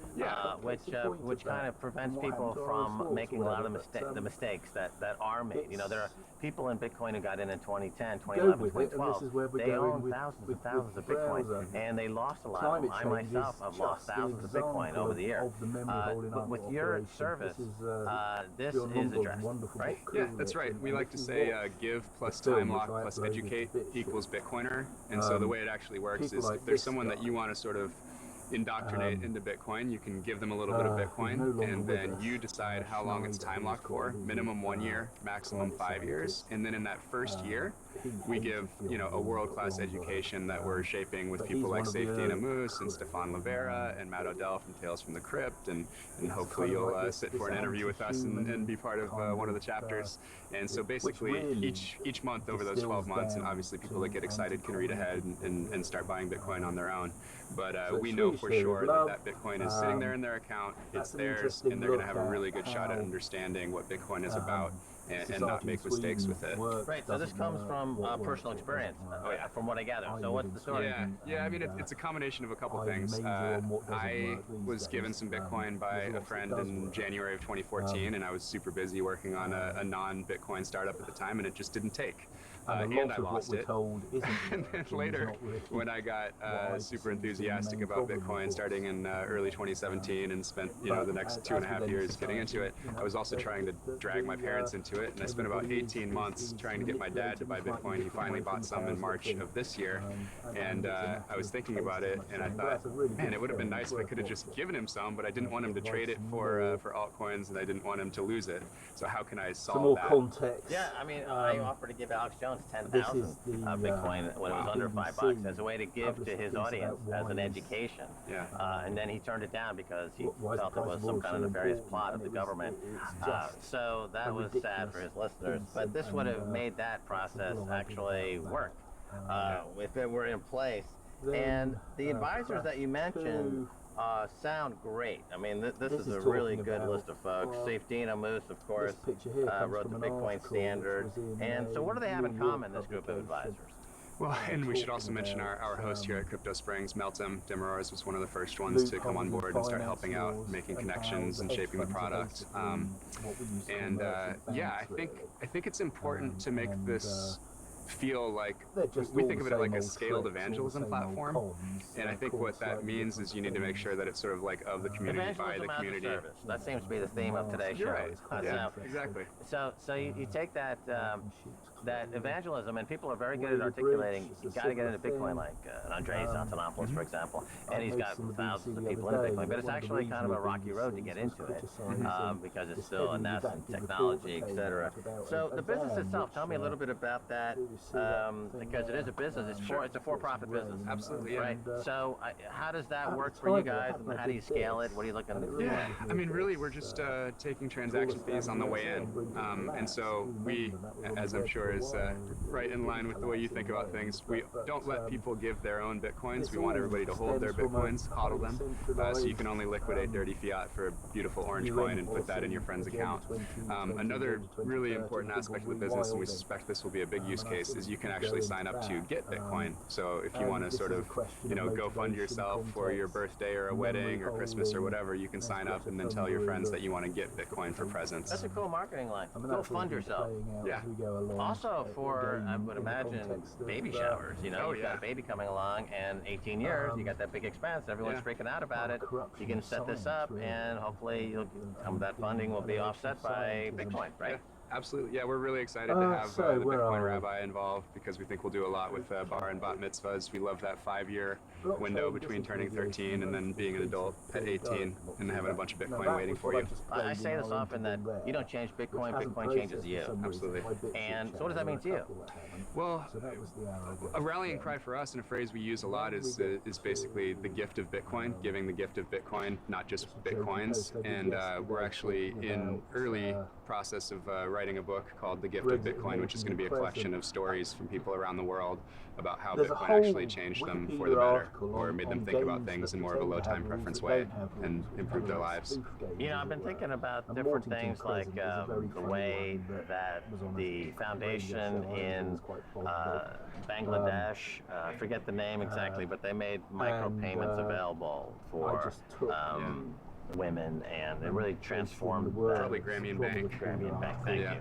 [SPEAKER 9] which kind of prevents people from making a lot of the mistakes that are made. There are people in Bitcoin who got in 2010, 2011, 2012. They own thousands and thousands of Bitcoin, and they lost a lot of them. I myself have lost thousands of Bitcoin over the year. With your service, this is addressed, right?
[SPEAKER 5] Yeah, that's right. We like to say give plus time lock plus educate equals Bitcoiner. And so the way it actually works is if there's someone that you want to sort of indoctrinate into Bitcoin, you can give them a little bit of Bitcoin, and then you decide how long it's time locked for, minimum 1 year, maximum 5 years. And then in that first year, we give, a world-class education that we're shaping with people like Safety and Amoose and Stefan Livera and Matt Odell from Tales from the Crypt, and hopefully you'll sit for an interview with us and be part of one of the chapters. And so basically each month over those 12 months, and obviously people that get excited can read ahead and start buying Bitcoin on their own. But we know for sure that Bitcoin is sitting there in their account, it's theirs, and they're going to have a really good shot at understanding what Bitcoin is about and not make mistakes with it.
[SPEAKER 9] Right, so this comes from personal experience, from what I gather. So what's the story?
[SPEAKER 5] Yeah, I mean, it's a combination of a couple things. I was given some Bitcoin by a friend in January of 2014, and I was super busy working on a non-Bitcoin startup at the time, and it just didn't take. And I lost it. And then later, when I got super enthusiastic about Bitcoin starting in early 2017 and spent the next 2.5 years getting into it, I was also trying to drag my parents into into it, and I spent about 18 months trying to get my dad to buy Bitcoin. He finally bought some in March of this year, and I was thinking about it, and I thought, man, it would have been nice if I could have just given him some, but I didn't want him to trade it for altcoins, and I didn't want him to lose it. So how can I solve that?
[SPEAKER 8] Context.
[SPEAKER 9] Yeah, I mean, I offered to give Alex Jones 10,000 Bitcoin when it was under $5 as a way to give to his audience as an education.
[SPEAKER 5] Yeah.
[SPEAKER 9] And then he turned it down because he felt it was some kind of nefarious plot of the government. So that was sad for his listeners. But this would have made that process actually work if it were in place. And the advisors that you mentioned sound great. I mean, this is a really good list of folks. Safdina Moose, of course, wrote the Bitcoin Standard. And so what do they have in common, this group of advisors?
[SPEAKER 5] Well, and we should also mention our host here at Crypto Springs, Meltem Demirors, was one of the first ones to come on board and start helping out, making connections and shaping the product. Yeah, I think it's important to make this feel like, we think of it like a scaled evangelism platform, and I think what that means is you need to make sure that it's sort of like of the community, by the community.
[SPEAKER 9] That seems to be the theme of today's show.
[SPEAKER 5] Right. Yeah, exactly.
[SPEAKER 9] So you take that that evangelism, and people are very good at articulating, you got to get into Bitcoin, like Andreas Antonopoulos, for example, and he's got thousands of people into Bitcoin, but it's actually kind of a rocky road to get into it because it's still a nascent technology, etc. So the business itself, tell me a little bit about that, because it is a business. It's a for-profit business.
[SPEAKER 5] Absolutely, yeah.
[SPEAKER 9] Right. So how does that work for you guys, and how do you scale it? What are you looking to do?
[SPEAKER 5] Yeah, I mean, really, we're just taking transaction fees on the way in, and so we, as I'm sure is right in line with the way you think about things, we don't let people give their own Bitcoins. We want everybody to hold their Bitcoins, hodl them, so you can only liquidate dirty fiat for a beautiful orange coin and put that in your friend's account. Another really important aspect of the business, and we suspect this will be a big use case, is you can actually sign up to get Bitcoin. So if you want to sort of, go fund yourself for your birthday or a wedding or Christmas or whatever, you can sign up and then tell your friends that you want to get Bitcoin for presents.
[SPEAKER 9] That's a cool marketing line. Go fund yourself.
[SPEAKER 5] Yeah.
[SPEAKER 9] Also for, I would imagine, baby showers. You've got a baby coming along, and 18 years, you got that big expense. Everyone's freaking out about it. You can set this up, and hopefully some of that funding will be offset by Bitcoin, right?
[SPEAKER 5] Yeah. Absolutely. Yeah, we're really excited to have the Bitcoin Rabbi involved, because we think we'll do a lot with bar and bat mitzvahs. We love that 5-year window between turning 13 and then being an adult at 18 and having a bunch of Bitcoin waiting for you.
[SPEAKER 9] I say this often, that you don't change Bitcoin, Bitcoin changes you.
[SPEAKER 5] Absolutely.
[SPEAKER 9] And so what does that mean to you?
[SPEAKER 5] Well, a rallying cry for us, and a phrase we use a lot, is basically the gift of Bitcoin, giving the gift of Bitcoin, not just Bitcoins. And we're actually in early process of writing a book called The Gift of Bitcoin, which is going to be a collection of stories from people around the world about how Bitcoin actually changed them for the better, or made them think about things in more of a low time preference way and improve their lives.
[SPEAKER 9] I've been thinking about different things, like the way that the foundation in Bangladesh, I forget the name exactly, but they made micropayments available for women, and it really transformed that.
[SPEAKER 5] Probably Grameen Bank.
[SPEAKER 9] Grameen Bank, thank you.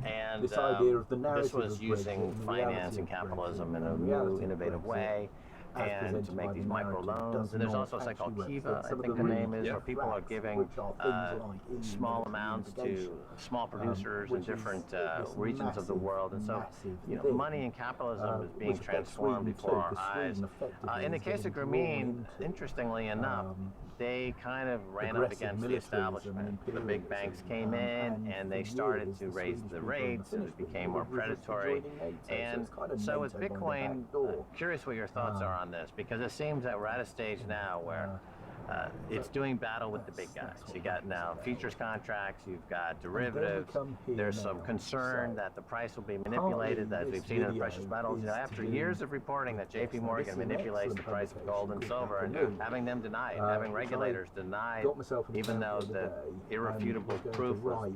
[SPEAKER 9] And
[SPEAKER 8] this idea of the
[SPEAKER 9] this was using finance and capitalism in a new, innovative way, and to make these micro loans. And there's also a site called Kiva, I think the name is, where people are giving small amounts to small producers in different regions of the world. And so, money and capitalism is being transformed before our eyes. In the case of Grameen, interestingly enough, they kind of ran up against the establishment. The big banks came in and they started to raise the rates, and it became more predatory. And so with Bitcoin, curious what your thoughts are on this, because it seems that we're at a stage now where it's doing battle with the big guys. You got now futures contracts, you've got derivatives. There's some concern that the price will be manipulated, as we've seen in the precious metals. After years of reporting that JP Morgan manipulates the price of gold and silver, and having them deny it, having regulators deny it, even though the irrefutable proof was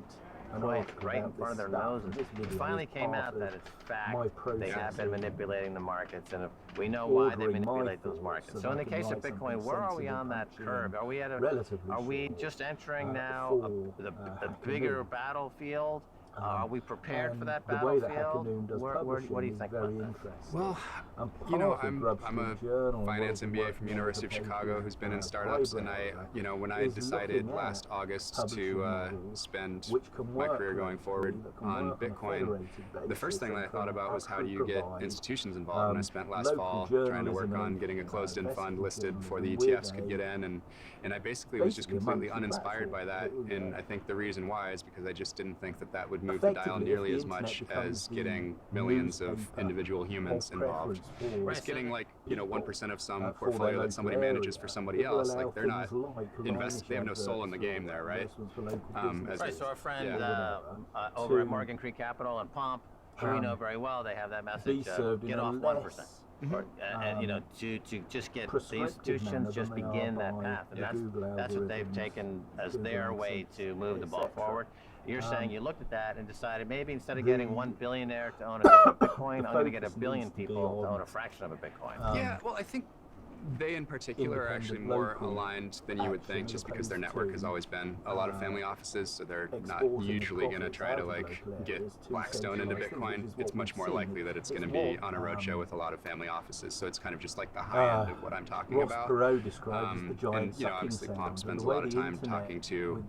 [SPEAKER 9] right in front of their noses. It finally came out that it's fact. They have been manipulating the markets, and we know why they manipulate those markets. So in the case of Bitcoin, where are we on that curve? Are we just entering now the bigger battlefield? Are we prepared for that
[SPEAKER 8] the way that
[SPEAKER 9] battlefield?
[SPEAKER 8] Hackernoon does publishing
[SPEAKER 9] What do you
[SPEAKER 8] is
[SPEAKER 9] think
[SPEAKER 8] very
[SPEAKER 9] about that?
[SPEAKER 8] interesting.
[SPEAKER 5] Well,
[SPEAKER 8] you know,
[SPEAKER 5] I'm a finance MBA from University of Chicago who's been in startups, and when I decided last August to spend my career going forward on Bitcoin, the first thing that I thought about was how do you get institutions involved, and I spent last fall trying to work on getting a closed-end fund listed before the ETFs could get in, and I basically was just completely uninspired by that, and I think the reason why is because I just didn't think that would move the dial nearly as much as getting millions of individual humans involved. Just getting 1% of some portfolio that somebody manages for somebody else, they're not invested, they have no soul in the game there, right?
[SPEAKER 9] So our friend over at Morgan Creek Capital and Pomp, who we know very well, they have that message, get off 1%. And to just get the institutions just begin that path, and that's what they've taken as their way to move the ball forward. You're saying you looked at that and decided maybe instead of getting one billionaire to own a Bitcoin, I'm going to get 1 billion people to own a fraction of a Bitcoin.
[SPEAKER 5] Yeah, well, I think they in particular are actually more aligned than you would think, just because their network has always been a lot of family offices, so they're not usually going to try to get Blackstone into Bitcoin. It's much more likely that it's going to be on a roadshow with a lot lot of family offices, so it's kind of just like the high end of what I'm talking about. And obviously Pomp spends a lot of time talking to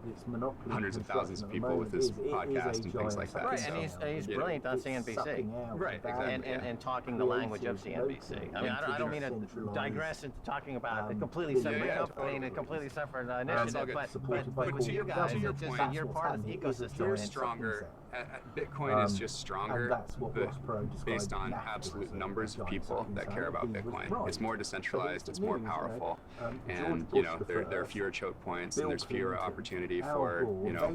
[SPEAKER 5] hundreds of thousands of people with his podcast and things like that.
[SPEAKER 9] Right, so, and he's brilliant on CNBC.
[SPEAKER 5] Right, exactly.
[SPEAKER 9] And talking the language of CNBC. I mean, I don't mean to digress into talking about a completely separate company and a completely separate initiative, but to you guys, it's just you're part of the ecosystem.
[SPEAKER 5] We're stronger. Bitcoin is just stronger based on absolute numbers of people that care about Bitcoin. It's more decentralized, it's more powerful, and there are fewer choke points, and there's fewer opportunity for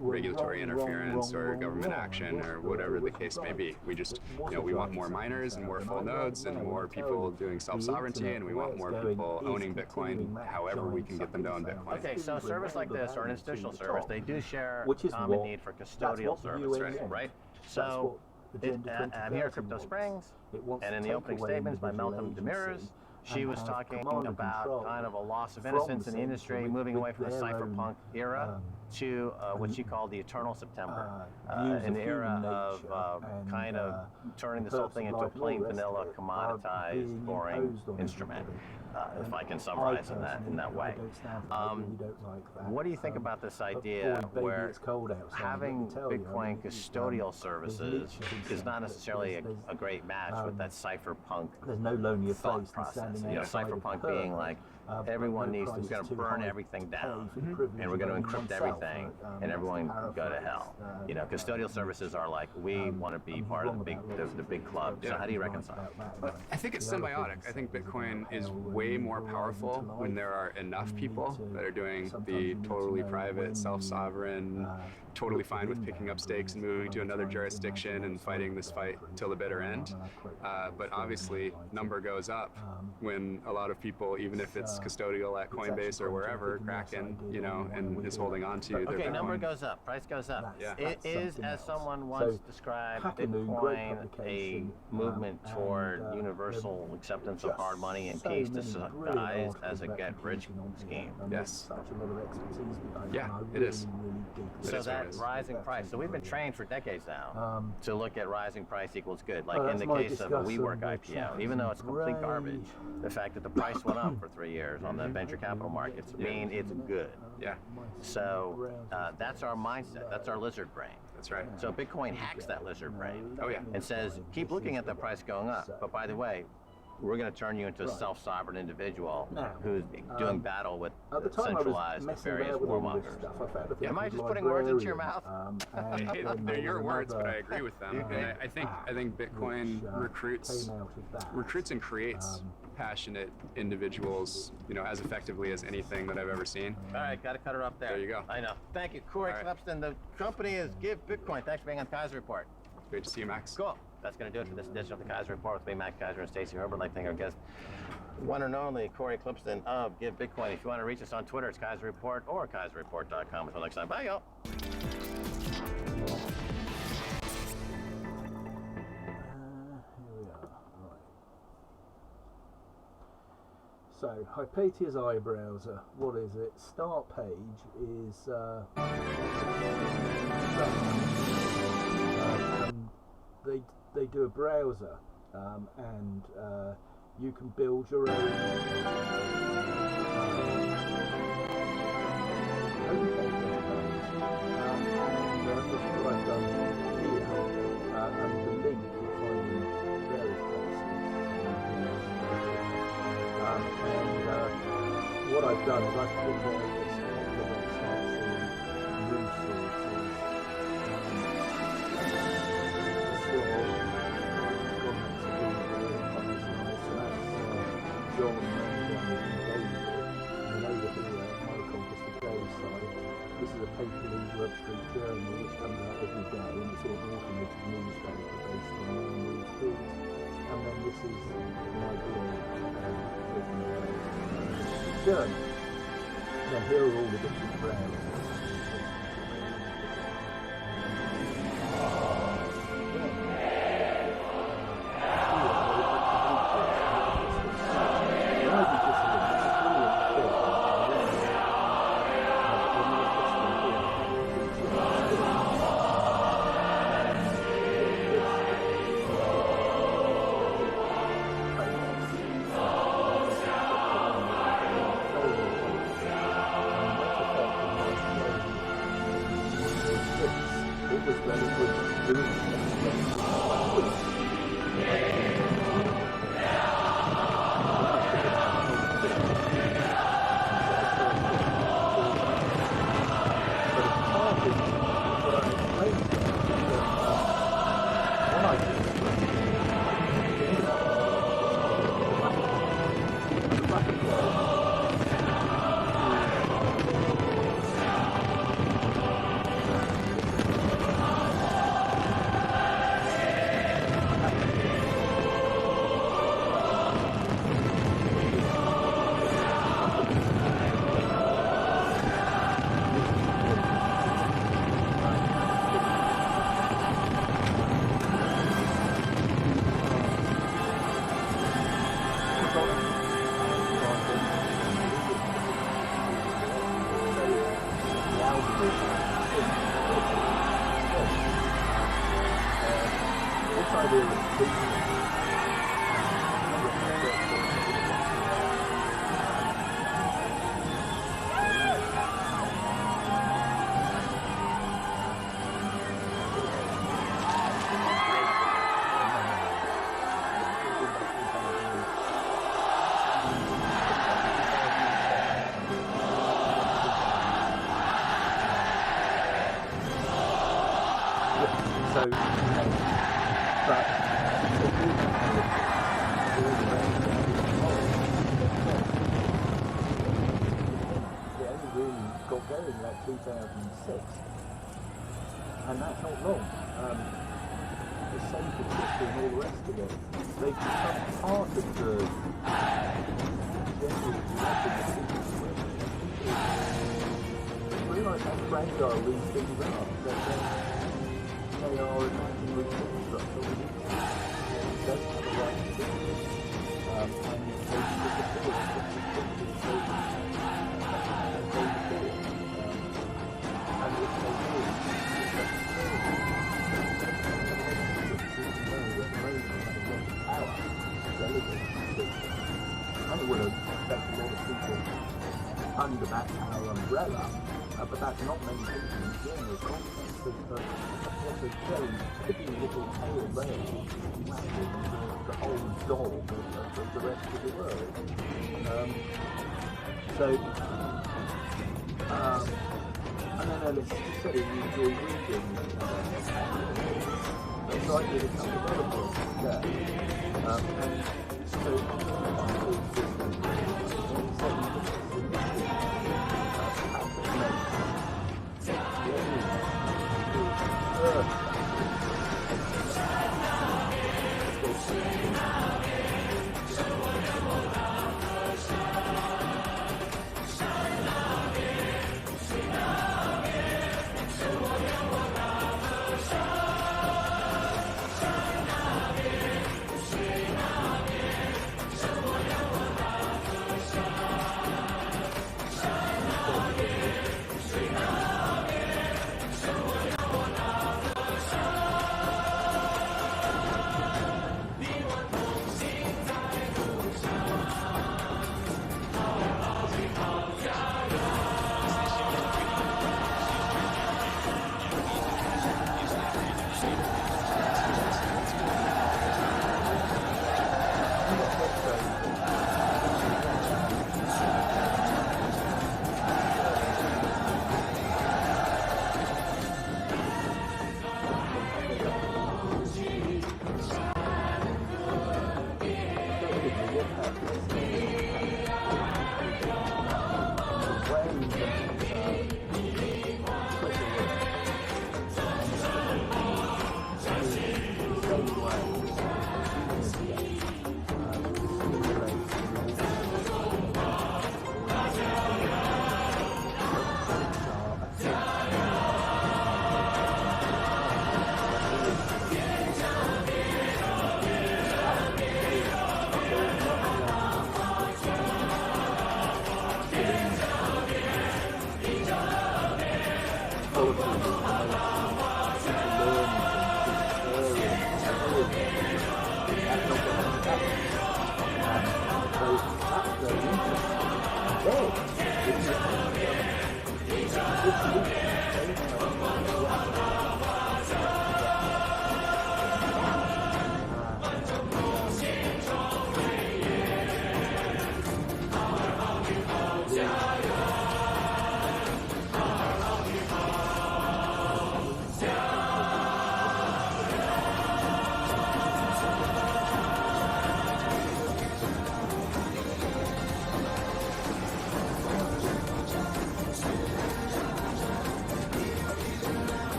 [SPEAKER 5] regulatory interference or government action or whatever the case may be. We just we want more miners and more full nodes and more people doing self-sovereignty, and we want more people owning Bitcoin however we can get them to own Bitcoin.
[SPEAKER 9] Okay, so a service like this or an institutional service, they do share a common need for custodial service, right? So I'm here at Crypto Springs, and in the opening statements by Meltem Demirors, she was talking about kind of a loss of innocence in the industry, moving away from the cypherpunk era to what she called the eternal September, an era of kind of turning this whole thing into a plain vanilla, commoditized, boring instrument. If I can summarize in that way. What do you think about this idea where having Bitcoin custodial services is not necessarily a great match with that cypherpunk thought process? Cypherpunk being like, everyone needs to, we're going to burn everything down, and we're going to encrypt everything, and everyone go to hell. Custodial services are like, we want to be part of the big club. So how do you reconcile?
[SPEAKER 5] I think it's symbiotic. I think Bitcoin is way more powerful when there are enough people that are doing the totally private, self-sovereign, totally fine with picking up stakes and moving to another jurisdiction and fighting this fight till the bitter end. But obviously, number goes up when a lot of people, even if it's custodial at Coinbase or wherever, Kraken, and is holding on to their Bitcoin.
[SPEAKER 9] Number goes up, price goes up. Yeah. It is, as someone once described, Bitcoin a movement toward universal acceptance of hard money and peace disguised as a get-rich scheme.
[SPEAKER 5] Yes. Yeah, it is.
[SPEAKER 9] So that rising price. So we've been trained for decades now to look at rising price equals good. Like in the case of a WeWork IPO, even though it's complete garbage, the fact that the price went up for 3 years on the venture capital markets mean it's good.
[SPEAKER 5] Yeah.
[SPEAKER 9] So that's our mindset. That's our lizard brain.
[SPEAKER 5] That's right.
[SPEAKER 9] So Bitcoin hacks that lizard brain.
[SPEAKER 5] Oh yeah.
[SPEAKER 9] And says, keep looking at the price going up. But by the way, we're going to turn you into a self-sovereign indivial who's doing battle with centralized various warmongers. Am I just putting words into your mouth?
[SPEAKER 5] They're your words, but I agree with them. And I think Bitcoin recruits and creates passionate individuals, as effectively as anything that I've ever seen.
[SPEAKER 9] All right, got to cut her up there.
[SPEAKER 5] There you go.
[SPEAKER 9] I know. Thank you, Corey Klepston. The company is Give Bitcoin. Thanks for being on Kaiser Report.
[SPEAKER 5] Great to see you, Max.
[SPEAKER 9] Cool. That's going to do it for this edition of the Kaiser Report with me, Matt Kaiser, and Stacey Herbert. I'd like to thank our guest, one and only Corey Klepston of Give Bitcoin. If you want to reach us on Twitter, it's Kaiser Report or KaiserReport.com. Until next time, bye, y'all.
[SPEAKER 8] Here we are. Right. So, Hypatias iBrowser. What is it? Start page is and they do a browser, and you can build your own homepage. And this is what I've done here, and the link you'll find in various places. And what I've done is I've put various popular websites in, news sources, John and over here, My Compass the Day site. This is a paper in Grub Street Journal which comes out every day, and it's sort of an automated newspaper based on our news feeds. And then this is my blog, Journal. Then here are all the different brands. And that's not long. The same for Twitter and all the rest of it. They've become part of the general people realise how fragile these things are, that they are imaginary constructs of the internet. They don't have a right to do it. And they disappear. And if they do, and it would affect a lot of people under that power umbrella, but that's not many people in general context of what a very pretty little tail rail wagging the whole dog of the rest of the world. And then let's just say you enjoy reading. So I did a couple of other books today. And so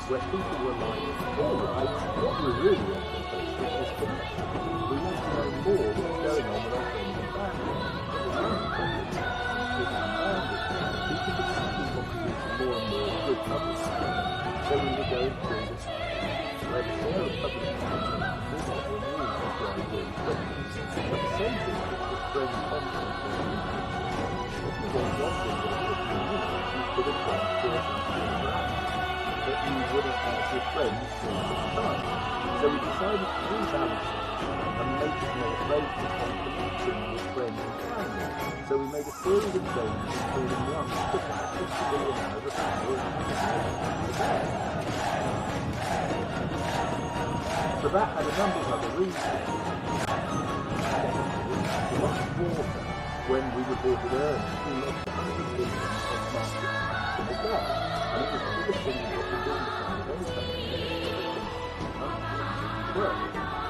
[SPEAKER 8] where people were like, all right, what we really want to do is connect. We want to know more what's going on with our friends and family. People could see we want to do some more and more good public speaking. So we were going through this where the share of public speaking was visible and news was growing really quickly. But the same thing with friend content was if you want one thing that you could have gone for something that you wouldn't have your friends see at the time. So we decided to rebalance it and make it more focused on connecting with friends and family. So we made a series of shows including one that took about 50 million hours of power and there. So that had a number of other reasons. A lot of water when we reported earnings, we lost 100 billion of market cap in a day. And it was the biggest thing we got in business on the day company.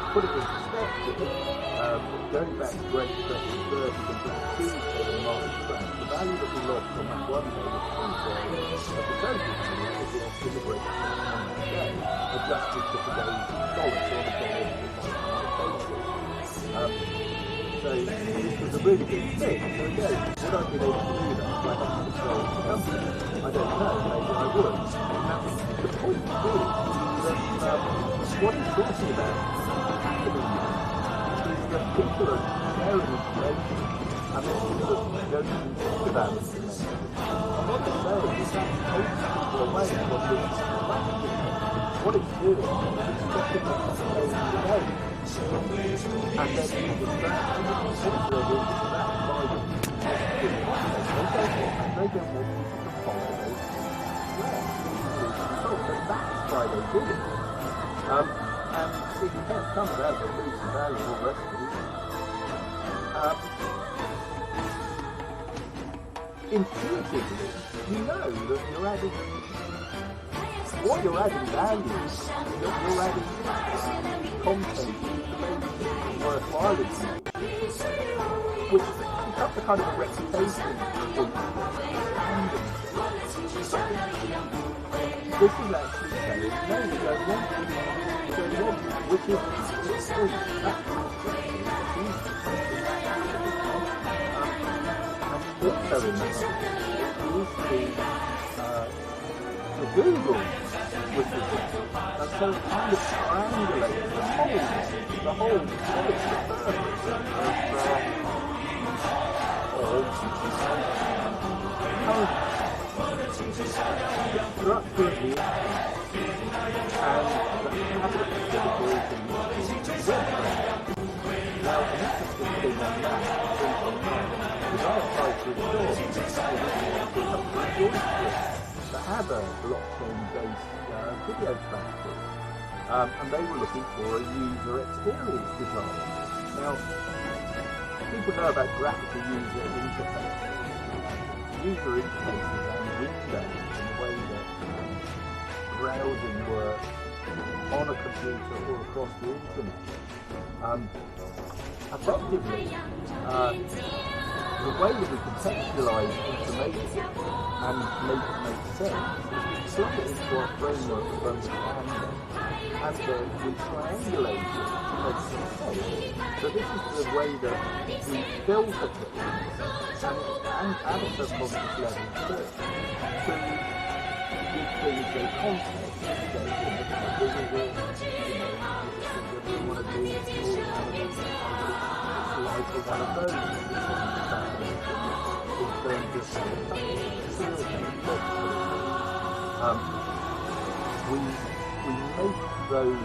[SPEAKER 8] Put it in perspective, going back to Great Depression 30s and Black Tuesday and market crash, the value that we lost on that one day was 2/3 of the total value that we lost in the Great Depression on that day, adjusted for today's dollar, so on a dollar basis. So this was a really big thing. So again, would I have been able to do that if I hadn't controlled the company? I don't know, maybe I would. The point is that what he's talking about happening is that people are sharing information and then people don't even think about information. And what they're saying is that takes people away from this strategy. What it's doing is it's stopping them from playing the game. And then you're distracted. Also, they're being distracted by the positive content. They don't want people to follow those results. So that's why they did it. And if you can't come about it, lose some value or rest of it. Intuitively, you know that you're adding, what you're adding value is that you're adding content, worthwhile information, which becomes a kind of a reputation thing. This is actually saying, no, you don't want it. You don't want it, which is free. That's also in that is the Google with the and so it kind of triangulates the whole policy structure of the and the habits that are built in the web. Now, an interesting thing on that is I tried to install that have a blockchain-based video platform, and they were looking for a user experience design. Now, people know about graphical user interfaces. User interfaces and windows and the way that browsing works on a computer or across the internet. Effectively, the way that we contextualize information and make it make sense is we plug it into our framework of understanding and then we triangulate it to make some sense. So this is the way that we filter things and at a subconscious level too, to give things their context. So, this is it, we want to do like one of those in terms of we make those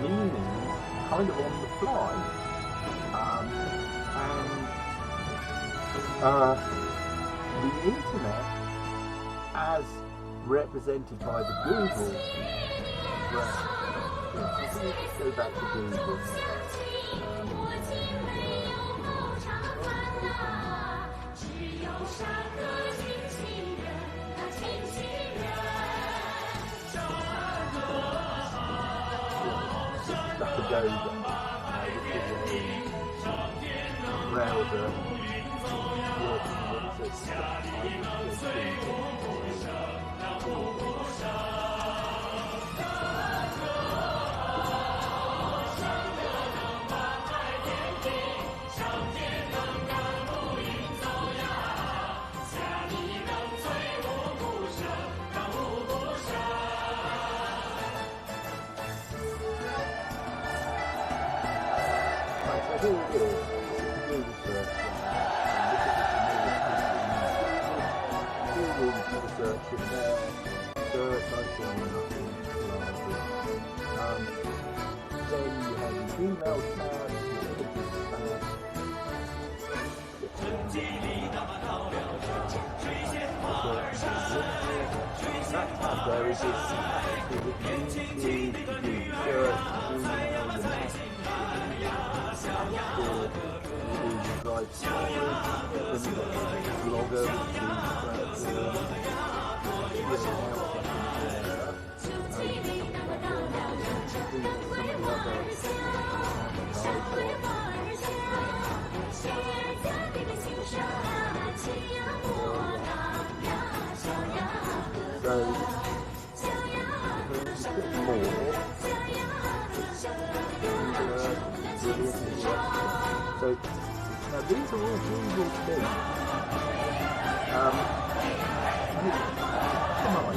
[SPEAKER 8] meanings kind of on the fly, and the internet as represented by the Google brand. Let's go back to Google. DuckDuckGo, which is a browser here it is. Do research. Do research in there. Search, I see nothing. Then you have the email tab. That tab there is this So now these are all Google things. Come on.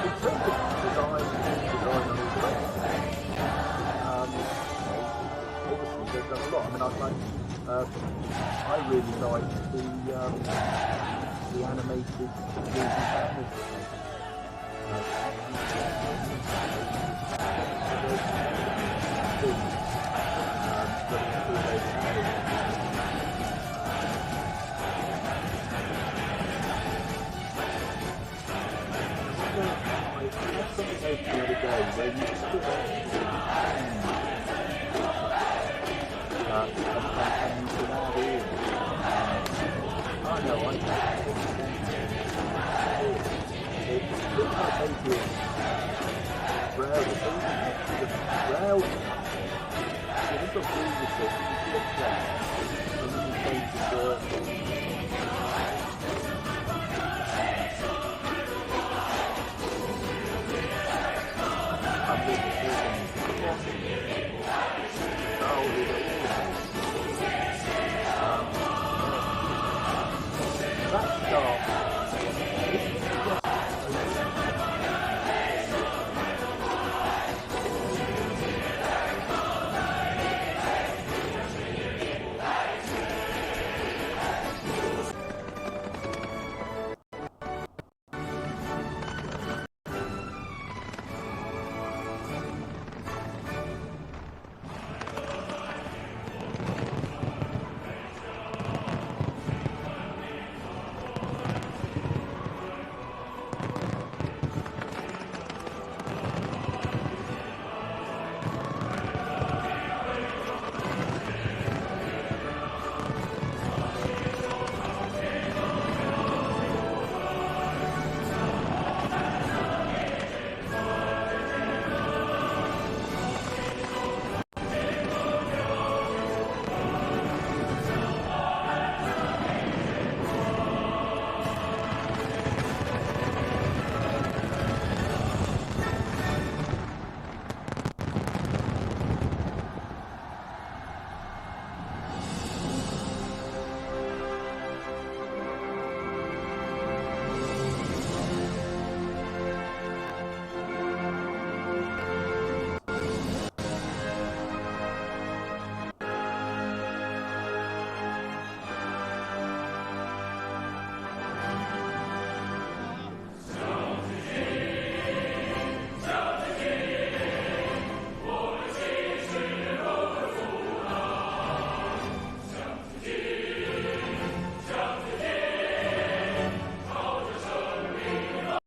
[SPEAKER 8] In terms of design and all the rest, obviously they've done a lot. I mean, I really like the animated Google cameras. The other day where you